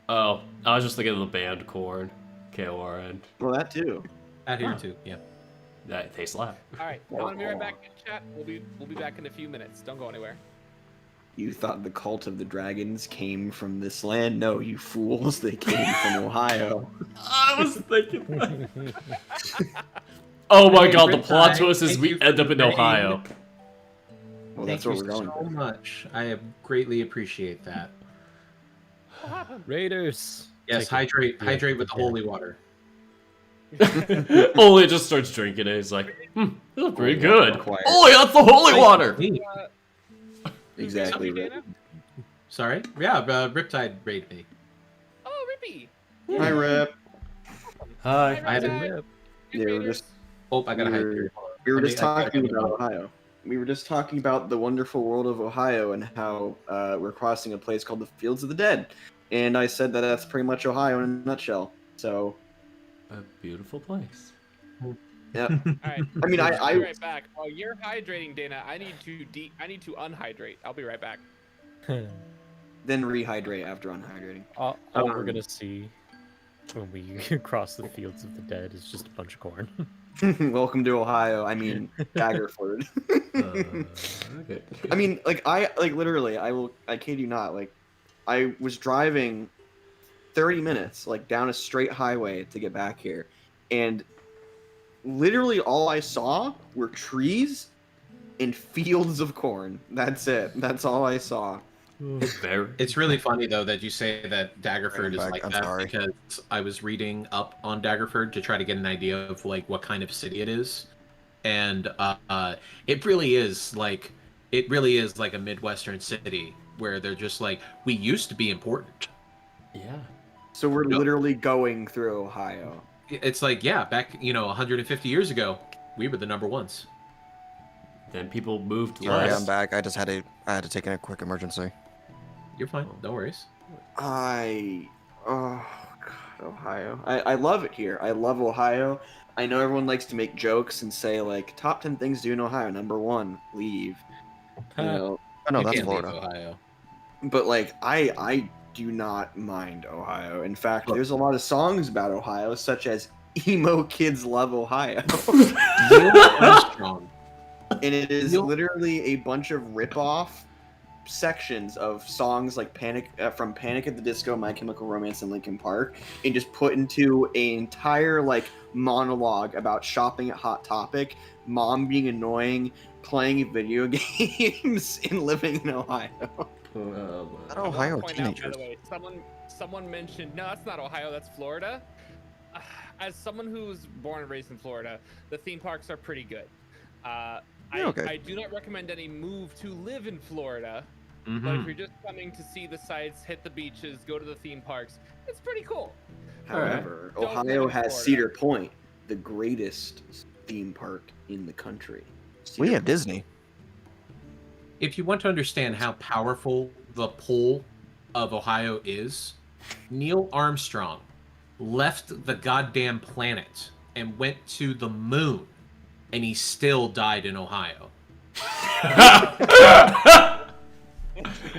Oh, I was just thinking of the band Korn. Korn. Well, that too. Out here too, yeah. They slap. All right. I'm gonna be right back in chat. We'll be back in a few minutes. Don't go anywhere. You thought the cult of the dragons came from this land? No, you fools. They came from Ohio. I was thinking. Oh my Hey, god, the Riptide, plot twist is thank we you end for up in raiding. Ohio. Well, Thank that's what you we're going so for. much. I greatly appreciate that. Raiders. Yes, Take it. hydrate with the holy water. Oli just starts drinking it. He's like, this is pretty Holy water good. required. Oli, that's the holy water! Me. Exactly. Rippy, Right. Dana? Sorry? Yeah, Riptide raided me. Oh, Rippy. Hi, Rip. Hi. I haven't- Riptide. Hey, Yeah, we're Raiders. just Oh, I gotta hide We're- here. we were Let just me- I gotta talking go. about Ohio. We were just talking about the wonderful world of Ohio and how we're crossing a place called the Fields of the Dead, and I said that that's pretty much Ohio in a nutshell. So, A beautiful place. yeah. All right. I mean, I'll I be right back. While you're hydrating, Dana, I need to unhydrate. I'll be right back. then rehydrate after unhydrating. All we're gonna see when we cross the fields of the dead is just a bunch of corn. Welcome to Ohio. I mean, Daggerford. Okay. I mean, I literally, I kid you not, like, I was driving 30 minutes, like, down a straight highway to get back here, and literally all I saw were trees and fields of corn. That's it. That's all I saw. Very. It's really funny though that you say that Daggerford is back, like I'm that sorry. because I was reading up on Daggerford to try to get an idea of like what kind of city it is, and it really is like a Midwestern city where they're just like, we used to be important. Yeah. So we're Yep. literally going through Ohio. It's like, yeah, back 150 years ago, we were the number ones. Then people moved Sorry, west. I'm back. I had to take a quick emergency. You're fine, no worries. Oh God, Ohio. I love it here. I love Ohio. I know everyone likes to make jokes and say like top 10 things to do in Ohio. Number 1, leave. You know, Oh no, You that's can't leave Florida. Ohio. but like I do not mind Ohio. In fact, there's a lot of songs about Ohio, such as "Emo Kids Love Ohio," Neil Armstrong. and it is Neil- literally a bunch of rip-off sections of songs like from Panic at the Disco, My Chemical Romance, and Linkin Park, and just put into an entire like monologue about shopping at Hot Topic, mom being annoying, playing video games, and living in Ohio. Not I wanna Ohio point out, teenagers. by the way, someone mentioned no, that's not Ohio, that's Florida. As someone who's born and raised in Florida, the theme parks are pretty good. Okay. I do not recommend any move to live in Florida, but Mhm. if you're just coming to see the sights, hit the beaches, go to the theme parks, it's pretty cool. However, Don't live Ohio in has Florida. Cedar Point, the greatest theme park in the country. We Cedar have Disney. If you want to understand how powerful the pull of Ohio is, Neil Armstrong left the goddamn planet and went to the moon, and he still died in Ohio.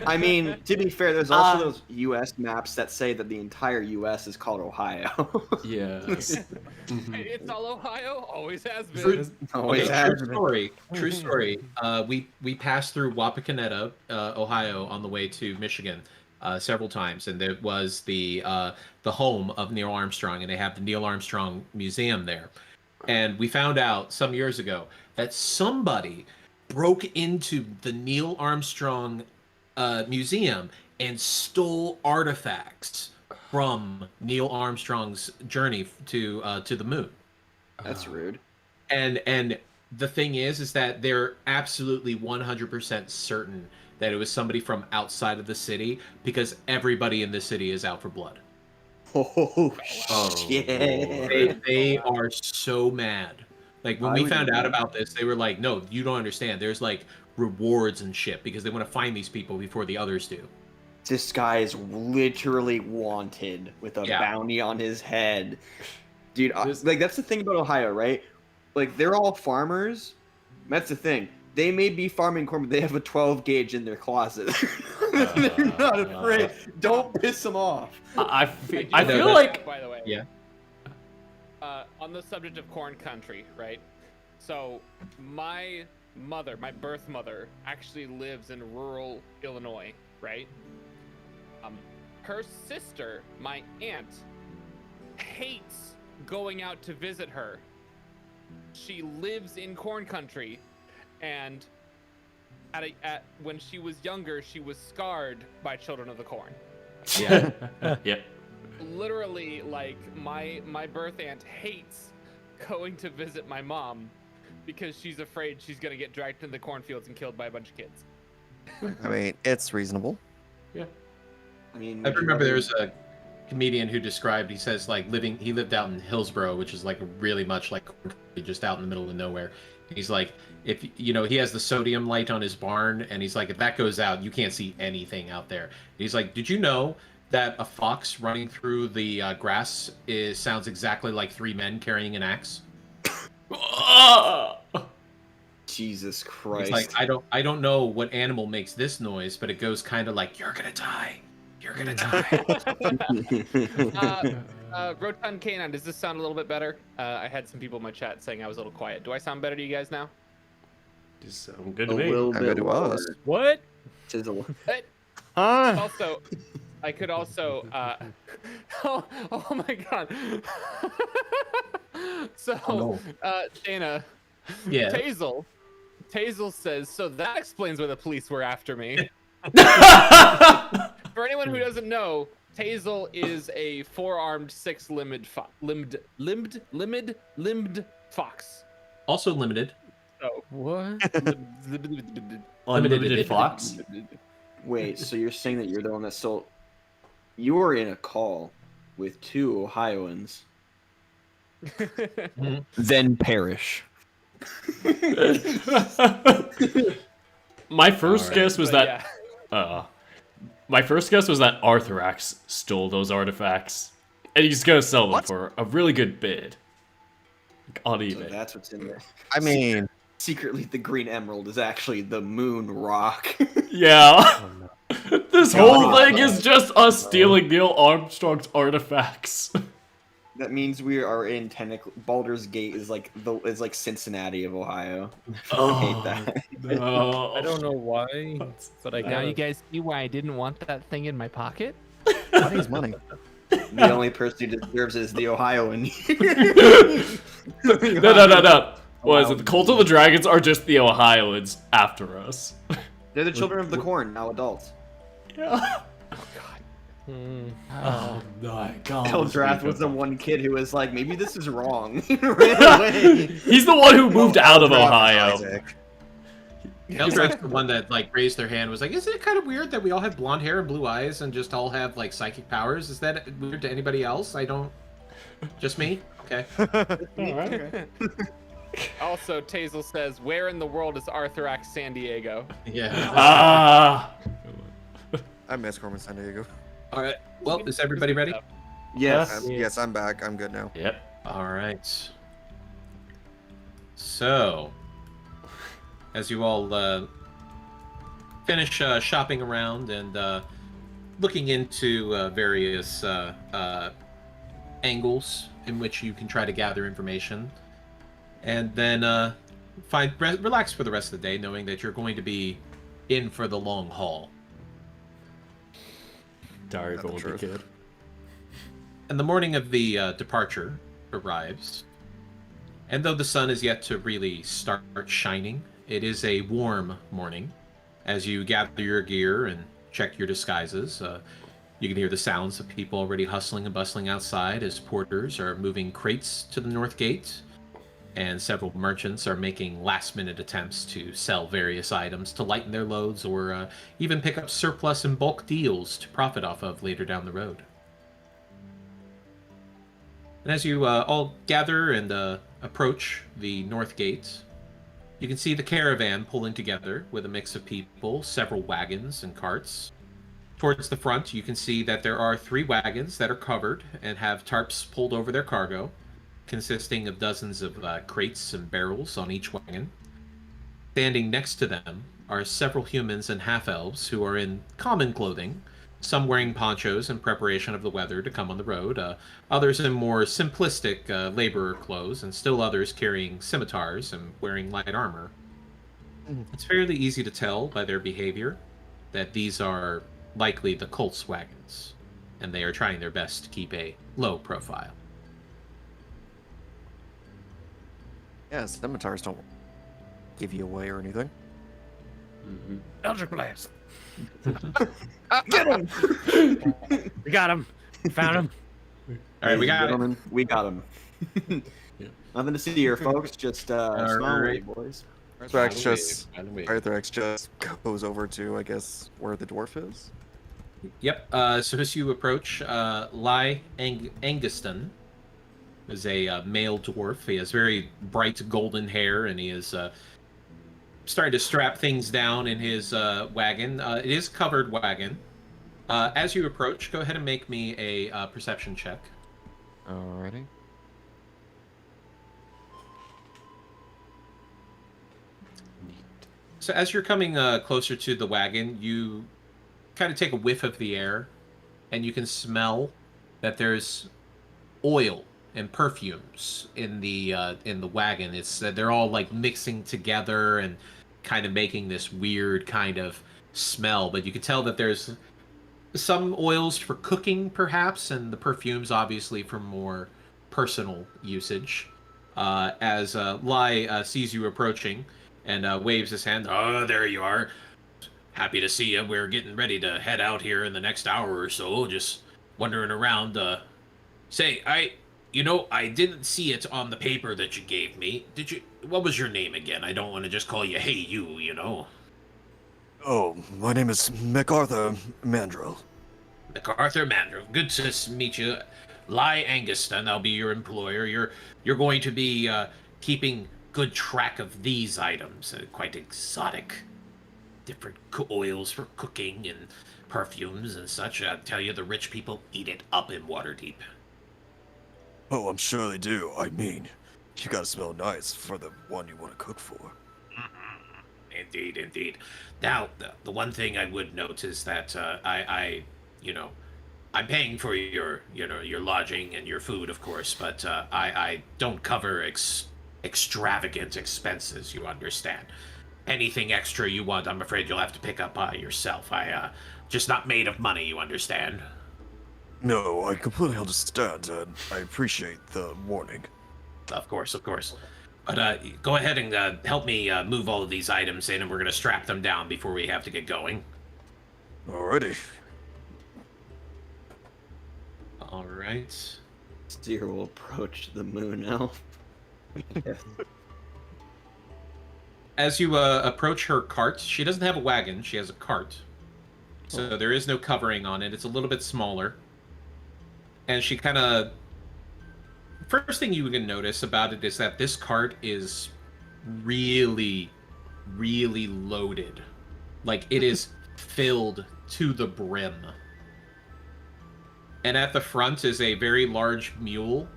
I mean, to be fair, there's also those U.S. maps that say that the entire U.S. is called Ohio. Yeah. It's all Ohio, always has been. True- Always Okay, has true been. story. True story. We passed through Wapakoneta, Ohio, on the way to Michigan several times, and it was the home of Neil Armstrong, and they have the Neil Armstrong Museum there. And we found out some years ago that somebody broke into the Neil Armstrong museum and stole artifacts from Neil Armstrong's journey to the moon. That's rude. And the thing is that they're absolutely 100% certain that it was somebody from outside of the city because everybody in the city is out for blood. Oh, Oh, shit. They are so mad. Like when I we would found out be. about this, they were like, "No, you don't understand. There's like rewards and shit because they want to find these people before the others do." This guy is literally wanted with a Yeah. bounty on his head. Dude, This- like that's the thing about Ohio, right? Like they're all farmers. That's the thing. They may be farming corn, but they have a 12 gauge in their closet. They're not afraid. Don't piss them off. I do I know feel that, like by the way. Yeah. On the subject of corn country, right? So my mother, my birth mother, actually lives in rural Illinois, right? Her sister, my aunt, hates going out to visit her. She lives in corn country, and when she was younger, she was scarred by Children of the Corn. Yeah. Yep. Literally, like my birth aunt hates going to visit my mom because she's afraid she's gonna get dragged into the cornfields and killed by a bunch of kids. I mean, it's reasonable. I mean, I remember there was a comedian who described, he says like he lived out in Hillsboro, which is like really much like just out in the middle of nowhere. He's like, if he has the sodium light on his barn, and he's like, if that goes out, you can't see anything out there. He's like, did you know that a fox running through the grass sounds exactly like 3 men carrying an axe? Jesus He's Christ. like, I don't know what animal makes this noise, but it goes kind of like, you're gonna die. You're gonna die. Rotund Canine, does this sound a little bit better? I had some people in my chat saying I was a little quiet. Do I sound better to you guys now? Just sound good a to me. little I bit bet it was. lower. What? Chisel. Huh? Also, I could also. Oh my god. So, Oh, Dana, Yeah. Tazel, Tazel says, so that explains why the police were after me. For anyone who doesn't know, Tazel is a four-armed, six-limbed limbed fox. Also limited. Oh, What? Unlimited fox. Wait, so you're saying that you're the one that stole? You were in a call with 2 Ohioans. Then perish. My first Alright. guess was But that my first guess was that Arthurax stole those artifacts, and he's gonna sell them What? for a really good bid on So eBay. that's what's in there. I mean, Secretly, the green emerald is actually the moon rock. Yeah, Oh, no. this whole thing is just us stealing Neil Armstrong's artifacts. That means we are in technically Baldur's Gate is like Cincinnati of Ohio. I hate that. No. I don't know why, but I now got you guys see why I didn't want that thing in my pocket? money is money. The only person who deserves it is the Ohioan. No. What is it? The Cult of the Dragons are just the Ohioans after us. They're the children of the corn, now adults. Yeah. Hmm. Oh my god. Eldrath was the one kid who was like, maybe this is wrong. Ran away. He's the one who moved out of Ohio. Isaac. Eldrath's the one that like raised their hand, was like, "Isn't it kind of weird that we all have blonde hair and blue eyes and just all have like psychic powers? Is that weird to anybody else? I don't. Just me? Okay." Also, Tazel says, where in the world is Arthurax San Diego? Yeah. Ah. I miss Carmen San Diego. All right. Well, is everybody ready? Yes. Yes, I'm back. I'm good now. Yep. All right. So, as you all finish shopping around and looking into various angles in which you can try to gather information, and then relax for the rest of the day, knowing that you're going to be in for the long haul. Dario Not the going to truth. kid. And the morning of the departure arrives, and though the sun is yet to really start shining, it is a warm morning. As you gather your gear and check your disguises, you can hear the sounds of people already hustling and bustling outside as porters are moving crates to the north gate, and several merchants are making last-minute attempts to sell various items to lighten their loads or even pick up surplus and bulk deals to profit off of later down the road. And as you all gather and approach the north gate, you can see the caravan pulling together with a mix of people, several wagons and carts. Towards the front, you can see that there are 3 wagons that are covered and have tarps pulled over their cargo, consisting of dozens of crates and barrels on each wagon. Standing next to them are several humans and half-elves who are in common clothing, some wearing ponchos in preparation of the weather to come on the road, others in more simplistic laborer clothes, and still others carrying scimitars and wearing light armor. It's fairly easy to tell by their behavior that these are likely the cult's wagons, and they are trying their best to keep a low profile. Yeah, scimitars don't give you away or anything. Eldritch Blast. Get him! We got him. Found him. All right, we got it. Gentlemen, we got him. Nothing to see here, folks. Just smile away, boys. Arthrax just goes over to, I guess, where the dwarf is. Yep. So as you approach, Lai Anguston is a male dwarf. He has very bright golden hair, and he is starting to strap things down in his wagon. It is a covered wagon. As you approach, go ahead and make me a perception check. Alrighty. So as you're coming closer to the wagon, you kind of take a whiff of the air, and you can smell that there's oil and perfumes in the wagon. It's they're all like mixing together and kind of making this weird kind of smell. But you can tell that there's some oils for cooking, perhaps, and the perfumes obviously for more personal usage. As Lai sees you approaching, and waves his hand. Oh, there you are. Happy to see you. We're getting ready to head out here in the next hour or so. Just wandering around. Say, I didn't see it on the paper that you gave me. Did you? What was your name again? I don't want to just call you Hey You, you know. Oh, my name is MacArthur Mandrill. MacArthur Mandrill. Good to meet you. Lai Anguston, I'll be your employer. You're going to be keeping good track of these items. Quite exotic. Different oils for cooking and perfumes and such. I tell you, the rich people eat it up in Waterdeep. Oh, I'm sure they do. I mean, you gotta smell nice for the one you want to cook for. Indeed, indeed. Now, the one thing I would note is that I'm paying for your lodging and your food, of course, but I don't cover extravagant expenses. You understand? Anything extra you want, I'm afraid you'll have to pick up by yourself. Just not made of money. You understand? No, I completely understand, and I appreciate the warning. Of course, of course. But go ahead and help me move all of these items in, and we're going to strap them down before we have to get going. Alrighty. All right. Seer will approach the moon elf. As you approach her cart, she doesn't have a wagon, she has a cart. So there is no covering on it. It's a little bit smaller. And she kind of... First thing you can notice about it is that this cart is really, really loaded. Like, it is filled to the brim. And at the front is a very large mule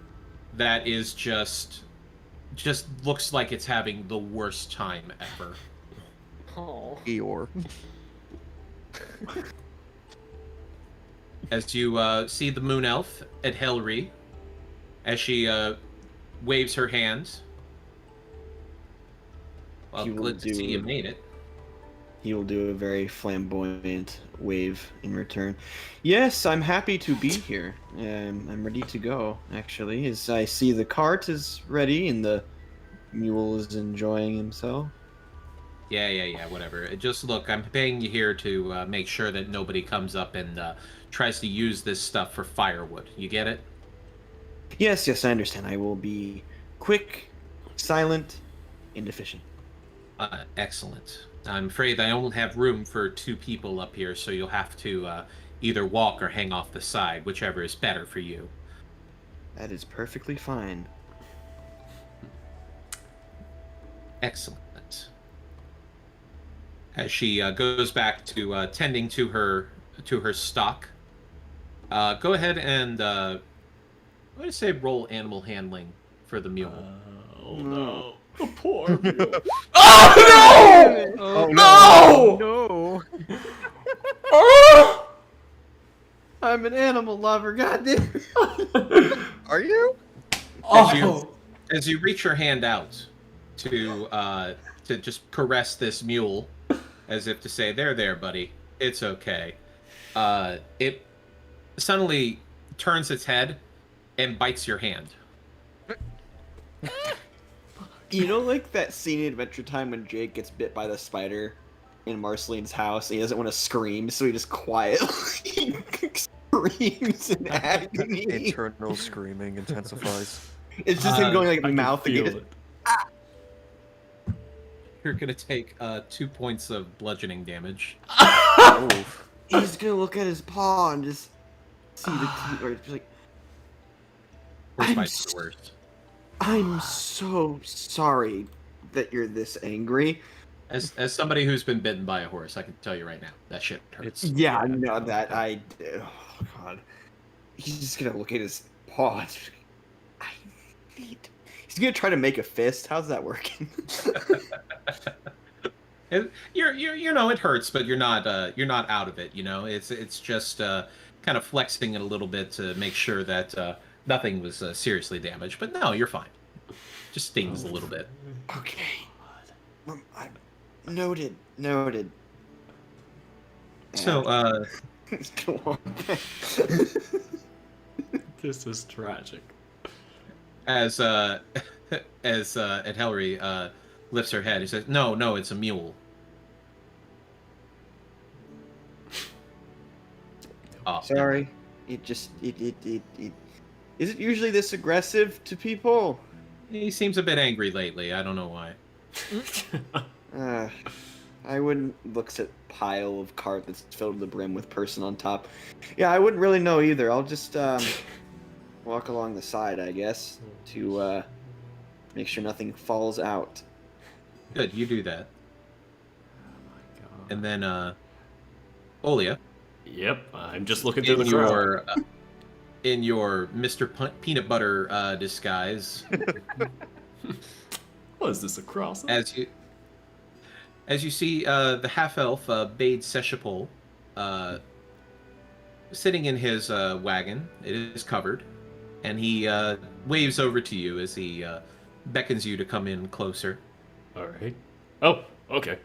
that is just looks like it's having the worst time ever. Oh. Eeyore. As you see the moon elf at Helry, as she waves her hand. Well, He will glad to see you made it. He will do a very flamboyant wave in return. Yes, I'm happy to be here. I'm ready to go, actually. As I see the cart is ready and the mule is enjoying himself. Yeah, whatever. Just look, I'm paying you here to make sure that nobody comes up and tries to use this stuff for firewood. You get it? Yes, I understand. I will be quick, silent, and efficient. Excellent. I'm afraid I only have room for 2 people up here, so you'll have to either walk or hang off the side, whichever is better for you. That is perfectly fine. Excellent. As she goes back to tending to her stock, go ahead and I'm going to say roll animal handling for the mule. Oh no. The poor mule. Oh no! No! Oh! I'm an animal lover, goddamn. Are you? As you reach your hand out to just caress this mule, as if to say, there, buddy, it's okay. It suddenly turns its head and bites your hand. You know, like that scene in Adventure Time when Jake gets bit by the spider in Marceline's house and he doesn't want to scream, so he just quietly screams in agony. Internal screaming intensifies. It's just him going like mouth feel again. it. You're gonna take 2 points of bludgeoning damage. He's gonna look at his paw and just see the teeth, or just like, Worst I'm bites the worst. I'm so sorry that you're this angry. As somebody who's been bitten by a horse, I can tell you right now, that shit hurts. Yeah, I know that. Oh god, he's just gonna look at his paw. I need. He's gonna try to make a fist. How's that working? You know it hurts, but you're not out of it. You know, it's just kind of flexing it a little bit to make sure that nothing was seriously damaged. But no, you're fine. Just stings a little bit. Okay. Noted. So Go on. This is tragic. as at Helry, lifts her head. He says, "No, no, it's a mule." Oh, Sorry. It is it usually this aggressive to people? he seems a bit angry lately. I don't know why. I wouldn't look at pile of cart that's filled to the brim with person on top. Yeah, I wouldn't really know either. I'll just walk along the side, I guess, to make sure nothing falls out. Good, you do that. And then, Olia, Yep, I'm just looking through in the crowd. your in your Mr. Peanut Butter disguise, What is this, a cross? as you see the half elf Bade Seshapol sitting in his wagon. It is covered, and he waves over to you as he beckons you to come in closer. All right. Oh, okay.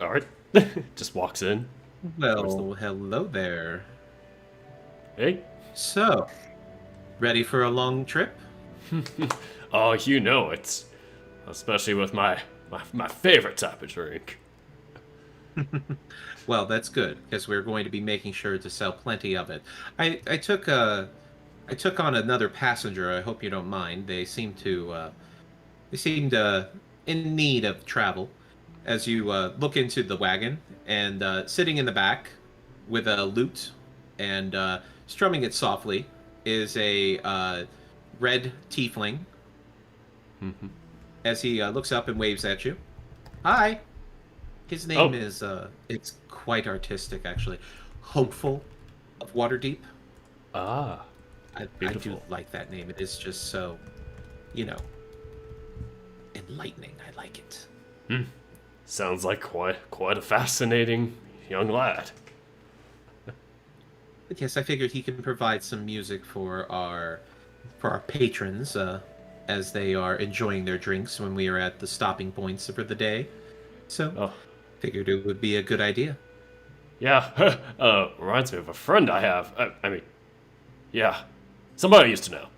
All right. Just walks in. Well, hello there. Hey. So, ready for a long trip? Oh, you know it. Especially with my favorite type of drink. Well, that's good because we're going to be making sure to sell plenty of it. I took on another passenger. I hope you don't mind. They seemed in need of travel. As you look into the wagon, and sitting in the back with a lute and strumming it softly is a red tiefling. Mm-hmm. As he looks up and waves at you. Hi. His name is it's quite artistic actually. Hopeful of Waterdeep. Ah, I do like that name. It is just so, enlightening. I like it. Sounds like quite a fascinating young lad. But yes, I figured he can provide some music for our patrons as they are enjoying their drinks when we are at the stopping points for the day. So, figured it would be a good idea. Yeah, reminds me of a friend I have. I mean, yeah, somebody I used to know.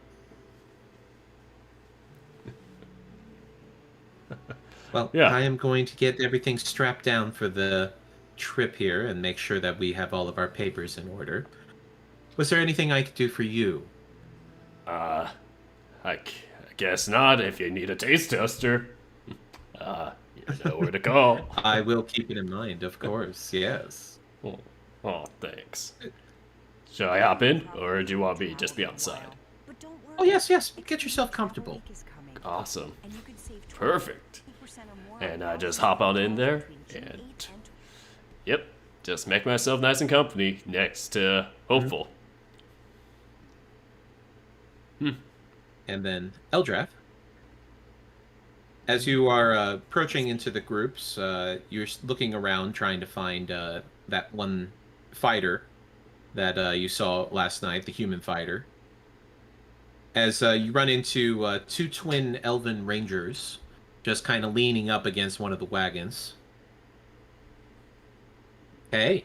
Well, Yeah. I am going to get everything strapped down for the trip here and make sure that we have all of our papers in order. Was there anything I could do for you? I guess not. If you need a taste tester, you know where to call. I will keep it in mind, of course. Yes. Oh, thanks. Shall I hop in, or do you want me to just be outside? Oh yes. Get yourself comfortable. Awesome. Perfect. And I just hop on in there, and yep, just make myself nice and company next to Hopeful. And then Eldrath. As you are approaching into the groups, you're looking around trying to find that one fighter that you saw last night, the human fighter. As you run into two twin elven rangers just kind of leaning up against one of the wagons. Hey.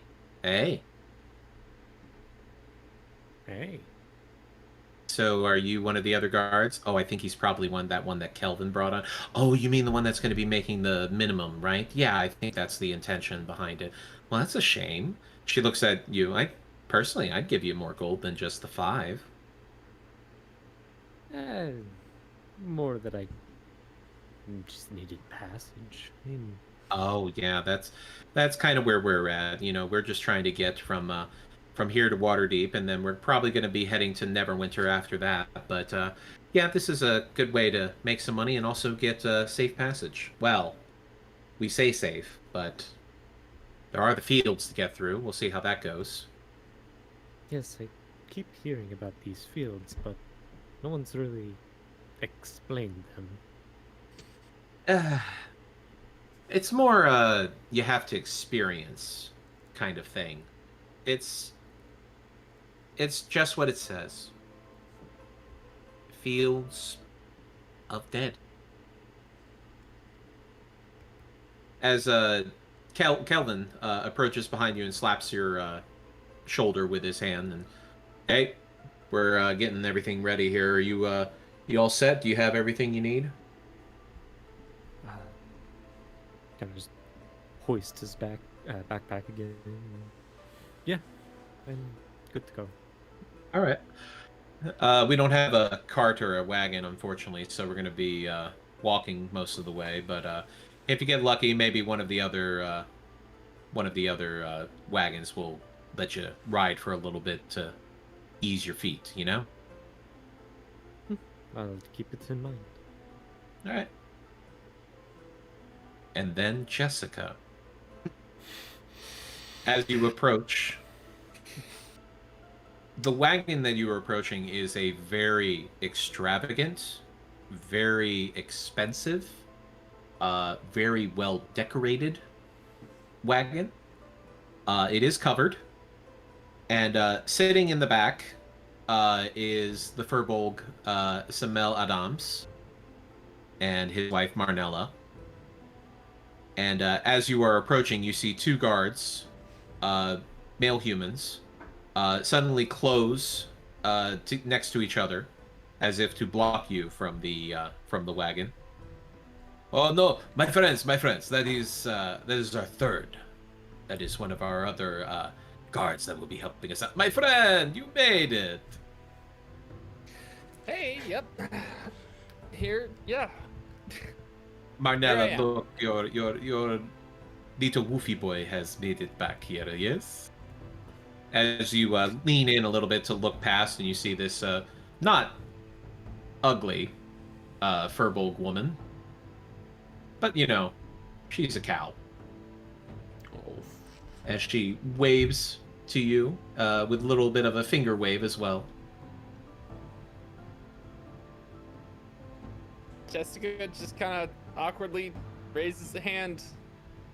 So are you one of the other guards? Oh, I think he's probably that one that Kelvin brought on. Oh, you mean the one that's going to be making the minimum, right? Yeah, I think that's the intention behind it. Well, that's a shame. She looks at you. I'd give you more gold than just the 5. More that I just needed passage. Oh, yeah, that's kind of where we're at. We're just trying to get from here to Waterdeep, and then we're probably going to be heading to Neverwinter after that. But yeah, this is a good way to make some money and also get safe passage. Well, we say safe, but there are the fields to get through. We'll see how that goes. Yes, I keep hearing about these fields, but no one's really explained them. It's more you have to experience kind of thing. It's just what it says. Fields of dead. As Kelvin approaches behind you and slaps your shoulder with his hand, and hey, we're getting everything ready here. Are you all set? Do you have everything you need? kind of just hoist his backpack again. Yeah, I'm good to go. All right. We don't have a cart or a wagon, unfortunately, so we're going to be walking most of the way. But if you get lucky, maybe one of the other wagons will let you ride for a little bit to ease your feet. You know. I'll keep it in mind. All right. And then Jessica. As you approach, the wagon that you are approaching is a very extravagant, very expensive, very well decorated wagon. It is covered, and sitting in the back is the Furbolg Samel Adams and his wife Marnella. And as you are approaching, you see two guards, male humans, suddenly close next to each other, as if to block you from the wagon. Oh no, my friends! That is our third. That is one of our other guards that will be helping us out. My friend, you made it. Hey, yep. Here, yeah. Marnella, Here I am. look, your little woofy boy has made it back here. Yes. As you lean in a little bit to look past, and you see this not ugly Furbolg woman, but you know, she's a cow. As she waves to you with a little bit of a finger wave as well. Jessica just kind of awkwardly raises a hand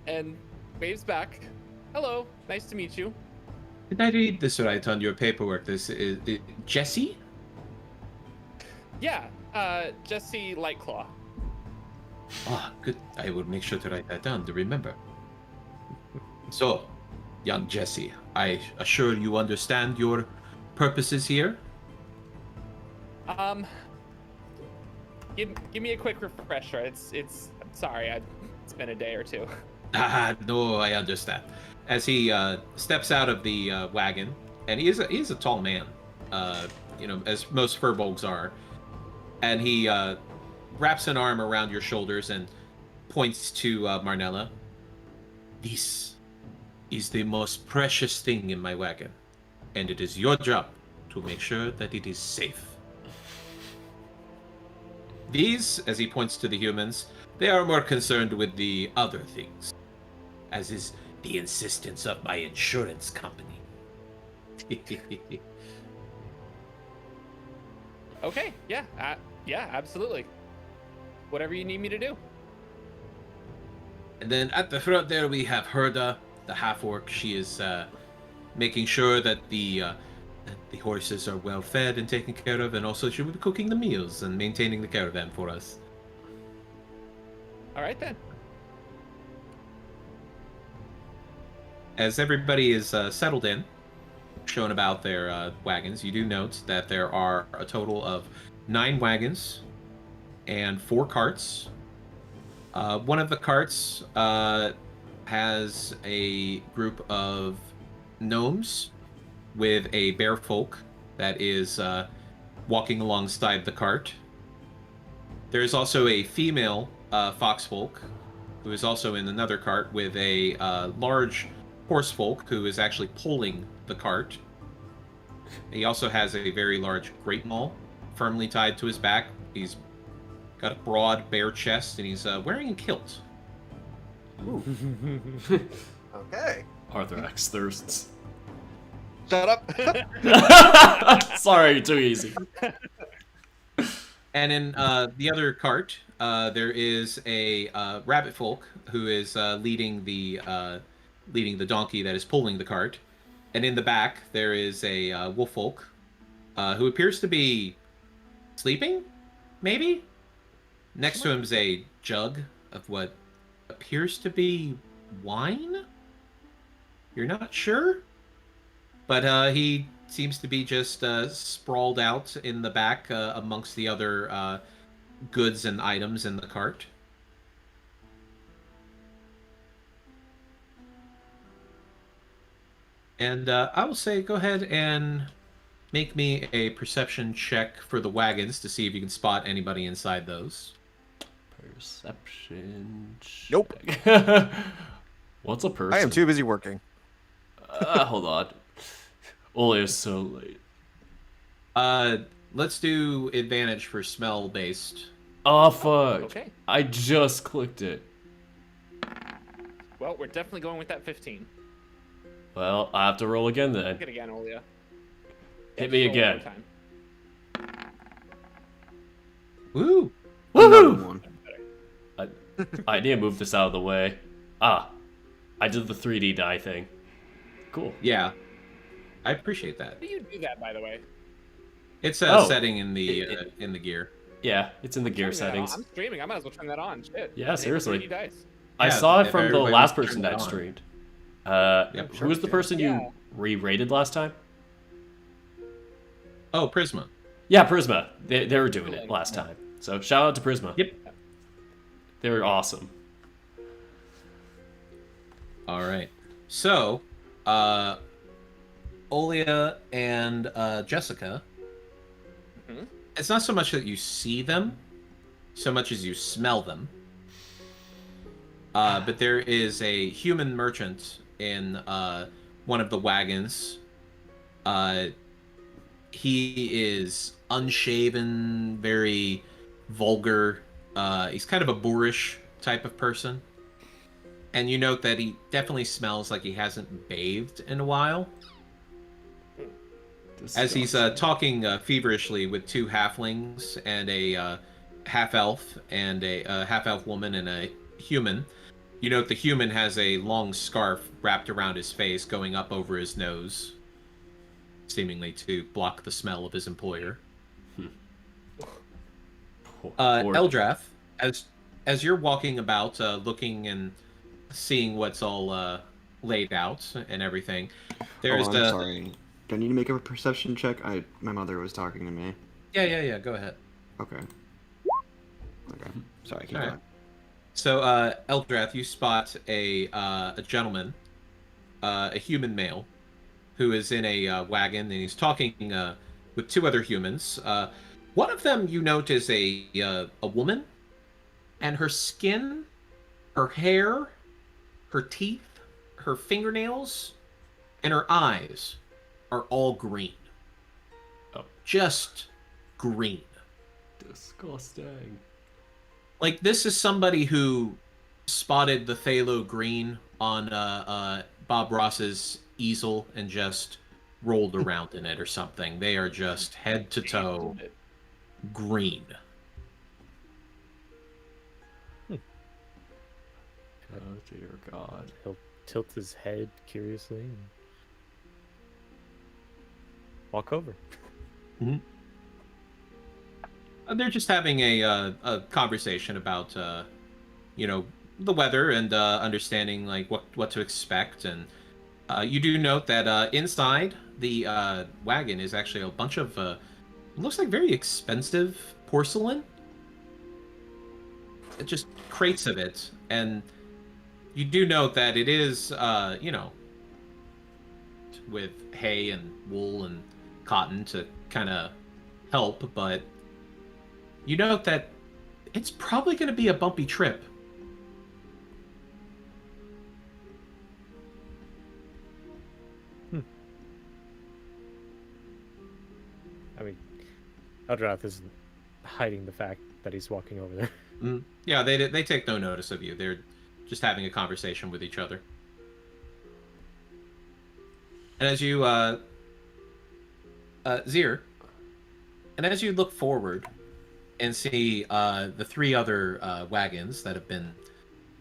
and waves back. Hello, nice to meet you. Did I read this right on your paperwork? This is Jessie? Yeah, Jesse Lightclaw. Ah, good. I will make sure to write that down to remember. So, young Jessie, I assure you understand your purposes here? Give me a quick refresher. I'm sorry, it's been a day or two. Ah, no, I understand. As he steps out of the wagon, and he is a tall man, you know, as most Furbolgs are, and he wraps an arm around your shoulders and points to Marnella. This is the most precious thing in my wagon, and it is your job to make sure that it is safe. These, as he points to the humans, they are more concerned with the other things, as is the insistence of my insurance company. Okay, yeah, absolutely. Whatever you need me to do. And then at the front there we have Herda, the half-orc. She is making sure that the horses are well fed and taken care of, and also she will be cooking the meals and maintaining the caravan for us. All right then. As everybody is settled in, shown about their wagons, you do note that there are a total of 9 wagons and 4 carts. One of the carts has a group of gnomes with a bear folk that is walking alongside the cart. There is also a female fox folk who is also in another cart with a large horse folk who is actually pulling the cart. He also has a very large great maul firmly tied to his back. He's got a broad bare chest and he's wearing a kilt. Okay. Arthrax thirsts. Shut up. Sorry, too easy. And in the other cart, there is a rabbit folk who is leading the donkey that is pulling the cart. And in the back, there is a wolf folk who appears to be sleeping, maybe? Next to him is a jug of what appears to be wine? You're not sure? But he seems to be just sprawled out in the back amongst the other goods and items in the cart. And I will say, go ahead and make me a perception check for the wagons to see if you can spot anybody inside those. Perception. Nope. check. What's a person? I am too busy working. Hold on. Only is so late. Let's do advantage for smell based. Oh fuck! Okay. I just clicked it. Well, we're definitely going with that 15. Well, I have to roll again then. Hit again, Olia. Hit me Roll one more again. time. Woo! Another Woohoo! one. I need to move this out of the way. Ah, I did the 3D die thing. Cool. Yeah, I appreciate that. How do you do that, by the way? It's a Oh. setting in the gear. Yeah, it's in the gear Turn that on. settings. I'm streaming. I might as well turn that on. Shit. Yeah, Enable seriously. 3D dice. I Yeah, saw it if from the everybody last turns person it that on. streamed. Yep, Who was the person Yeah. you re-rated last time? Oh, Prisma. Yeah, Prisma. They were doing it Cool. last time. So shout out to Prisma. Yep. They were awesome. All right. So, Olia and Jessica. Mhm. It's not so much that you see them, so much as you smell them. But there is a human merchant in one of the wagons. He is unshaven, very vulgar. He's kind of a boorish type of person. And you note that he definitely smells like he hasn't bathed in a while. As he's talking feverishly with two halflings and a half-elf and a half-elf woman and a human. You note the human has a long scarf wrapped around his face going up over his nose, seemingly to block the smell of his employer. Eldrath, as you're walking about, looking and seeing what's all laid out and everything, there's I'm sorry. Do I need to make a perception check? My mother was talking to me. Yeah. Go ahead. Okay. Sorry, keep All right. going. So, Eldrath, you spot a gentleman, a human male, who is in a wagon, and he's talking with two other humans. One of them you note is a woman, and her skin, her hair, her teeth, her fingernails, and her eyes are all green. Oh. Just green. Disgusting. Like, this is somebody who spotted the phthalo green on Bob Ross's easel and just rolled around in it or something. They are just head to toe green. Oh dear God. He'll tilt his head curiously and walk over. And they're just having a conversation about, the weather and understanding like what to expect. And you do note that inside the wagon is actually a bunch of it looks like very expensive porcelain. It just crates of it, and you do note that it is with hay and wool and cotton to kind of help, but you note that it's probably going to be a bumpy trip. I mean, Eldrath isn't hiding the fact that he's walking over there. Yeah, they take no notice of you. They're just having a conversation with each other. And as you, Zir, and as you look forward and see the three other wagons that have been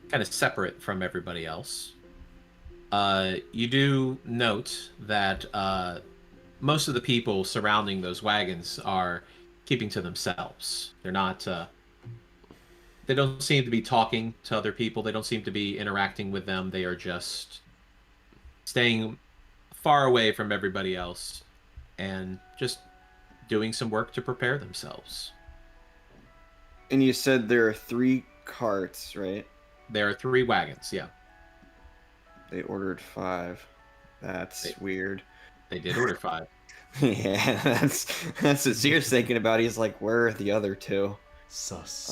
kind of separate from everybody else, you do note that most of the people surrounding those wagons are keeping to themselves. They're not. They don't seem to be talking to other people. They don't seem to be interacting with them. They are just staying far away from everybody else and just doing some work to prepare themselves. And you said there are 3 carts, right? There are 3 wagons, yeah. They ordered 5. That's weird. They did order 5. Yeah, that's what Zier's thinking about. He's like, where are the other 2? Sus.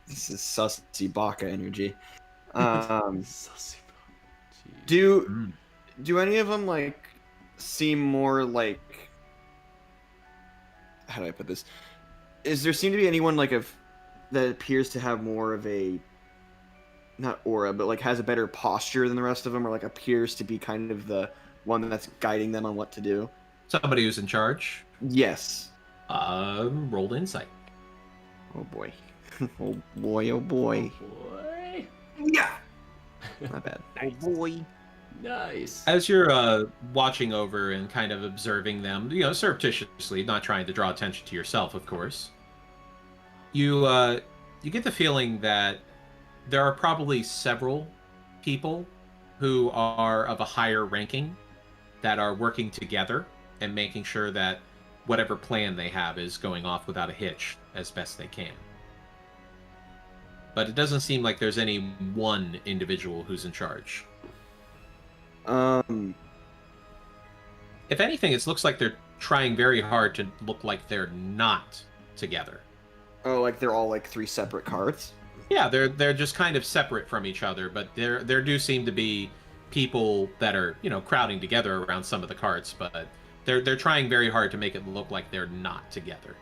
This is sussy baka energy. Sussy. Do any of them like seem more like? How do I put this? Is there seem to be anyone like that appears to have more of a not aura, but like has a better posture than the rest of them, or like appears to be kind of the one that's guiding them on what to do? Somebody who's in charge. Yes. Roll insight. Oh boy. Oh boy. Oh boy. Boy. Yeah. Not bad. Oh boy. Nice. As you're watching over and kind of observing them, surreptitiously, not trying to draw attention to yourself, of course, you get the feeling that there are probably several people who are of a higher ranking that are working together and making sure that whatever plan they have is going off without a hitch as best they can. But it doesn't seem like there's any one individual who's in charge. If anything, it looks like they're trying very hard to look like they're not together. Oh, like they're all like 3 separate cards? Yeah, they're just kind of separate from each other, but there do seem to be people that are, crowding together around some of the cards, but they're trying very hard to make it look like they're not together.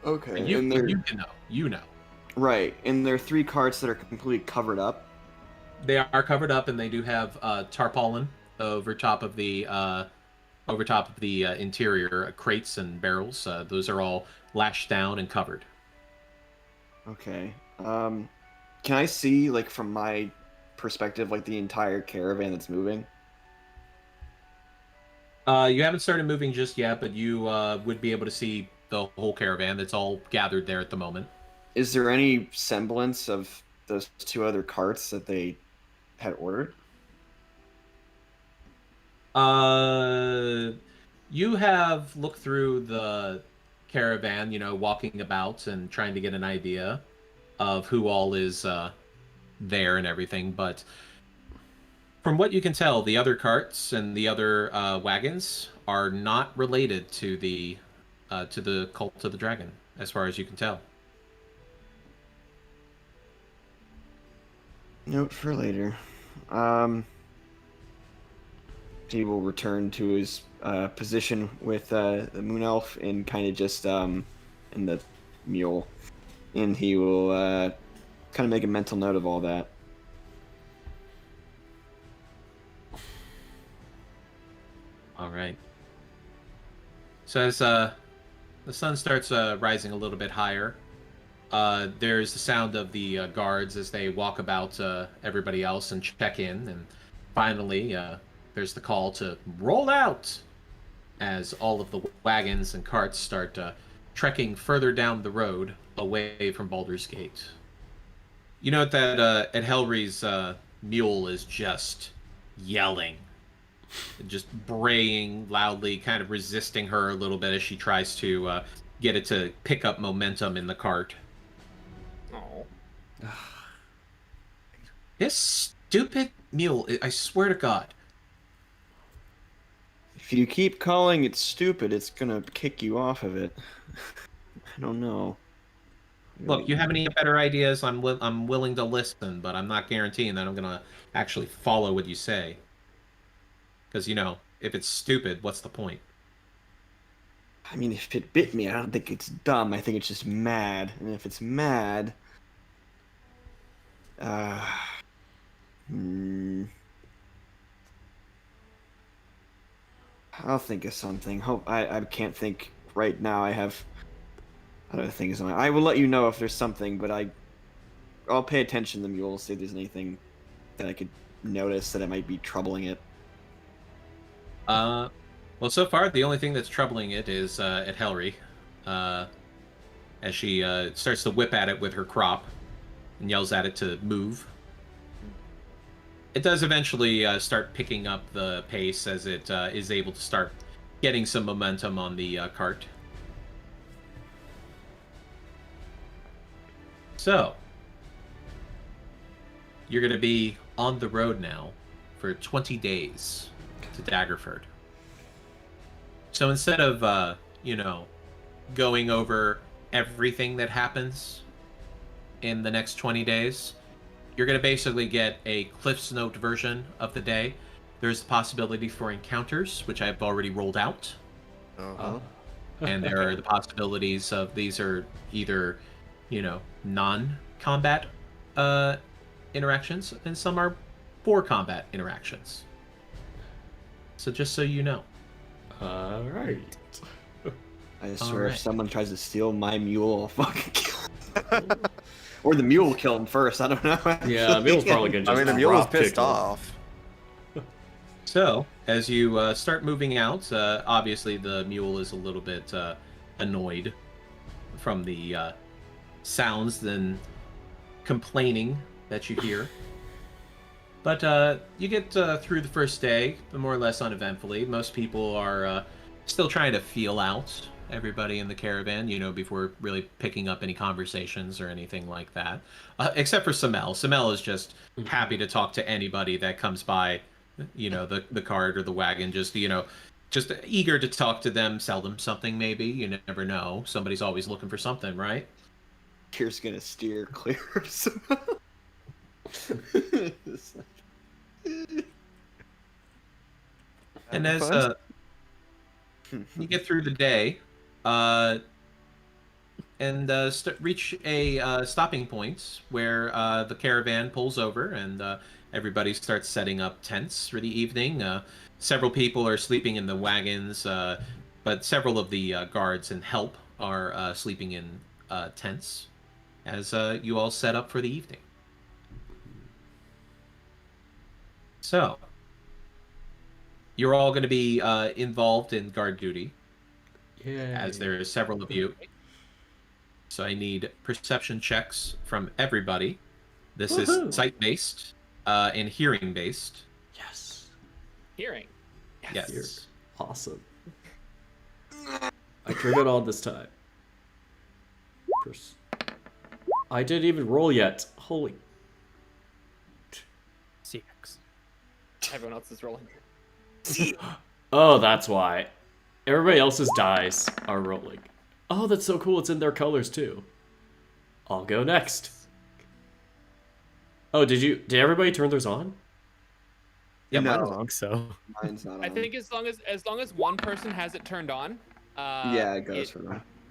Okay. And you know. Right, and there are 3 cards that are completely covered up. They are covered up, and they do have tarpaulin over top of the interior crates and barrels. Those are all lashed down and covered. Okay. Can I see, like, from my perspective, like, the entire caravan that's moving? You haven't started moving just yet, but you would be able to see the whole caravan that's all gathered there at the moment. Is there any semblance of those 2 other carts that they had ordered? You have looked through the caravan, walking about and trying to get an idea of who all is there and everything, but from what you can tell, the other carts and the other wagons are not related to the cult of the dragon, as far as you can tell. Note for later. He will return to his position with the moon elf and kind of just in the mule, and he will kind of make a mental note of all that. All right. So as the sun starts rising a little bit higher, there's the sound of the guards as they walk about everybody else and check in, and finally there's the call to roll out as all of the wagons and carts start trekking further down the road away from Baldur's Gate. You note that Edhelri's mule is just yelling, just braying loudly, kind of resisting her a little bit as she tries to get it to pick up momentum in the cart. Oh. This stupid mule, I swear to God. If you keep calling it stupid, it's gonna kick you off of it. I don't know. Look, you have any better ideas? I'm willing to listen, but I'm not guaranteeing that I'm gonna actually follow what you say. Because, if it's stupid, what's the point? I mean, if it bit me, I don't think it's dumb. I think it's just mad. And if it's mad... I'll think of something. I can't think right now. I have other things in mind. I will let you know if there's something, but I'll pay attention to the mule, see if there's anything that I could notice that it might be troubling it. Well, so far, the only thing that's troubling it is Edhelri, as she starts to whip at it with her crop and yells at it to move. It does eventually start picking up the pace as it is able to start getting some momentum on the cart. So, you're going to be on the road now for 20 days to Daggerford. So instead of, going over everything that happens in the next 20 days, you're going to basically get a Cliff's Note version of the day. There's the possibility for encounters, which I've already rolled out. Uh-huh. And there are the possibilities of these are either, non-combat interactions, and some are for combat interactions. So just so you know. All right. I swear, Alright. if someone tries to steal my mule, I'll fucking kill him. Or the mule will kill him first. I don't know. Yeah, Mule's probably gonna I just mean, the mule was drop kick pissed him. off. So, as you start moving out, obviously the mule is a little bit annoyed from the sounds and complaining that you hear. But you get through the first day, more or less uneventfully. Most people are still trying to feel out everybody in the caravan, before really picking up any conversations or anything like that. Except for Samel. Samel is just happy to talk to anybody that comes by, the cart or the wagon, just eager to talk to them, sell them something maybe. You never know. Somebody's always looking for something, right? Kier's gonna steer clear of some. And as Fun. you get through the day, and reach a stopping point where the caravan pulls over and everybody starts setting up tents for the evening. Several people are sleeping in the wagons, but several of the guards and help are sleeping in tents as you all set up for the evening. So, you're all going to be involved in guard duty, Yeah. as there are several of you. So I need perception checks from everybody. This Woohoo! is sight-based and hearing-based. Yes. Hearing. Yes. Hear. Awesome. I turned it on this time. I didn't even roll yet. Holy. CX. Everyone else is rolling. Oh, that's why. Everybody else's dice are rolling. Oh, that's so cool. It's in their colors too. I'll go next. Oh, did everybody turn theirs on? Yeah, I no, don't think so. mine's not on. I think as long as one person has it turned on. Yeah, it goes for them.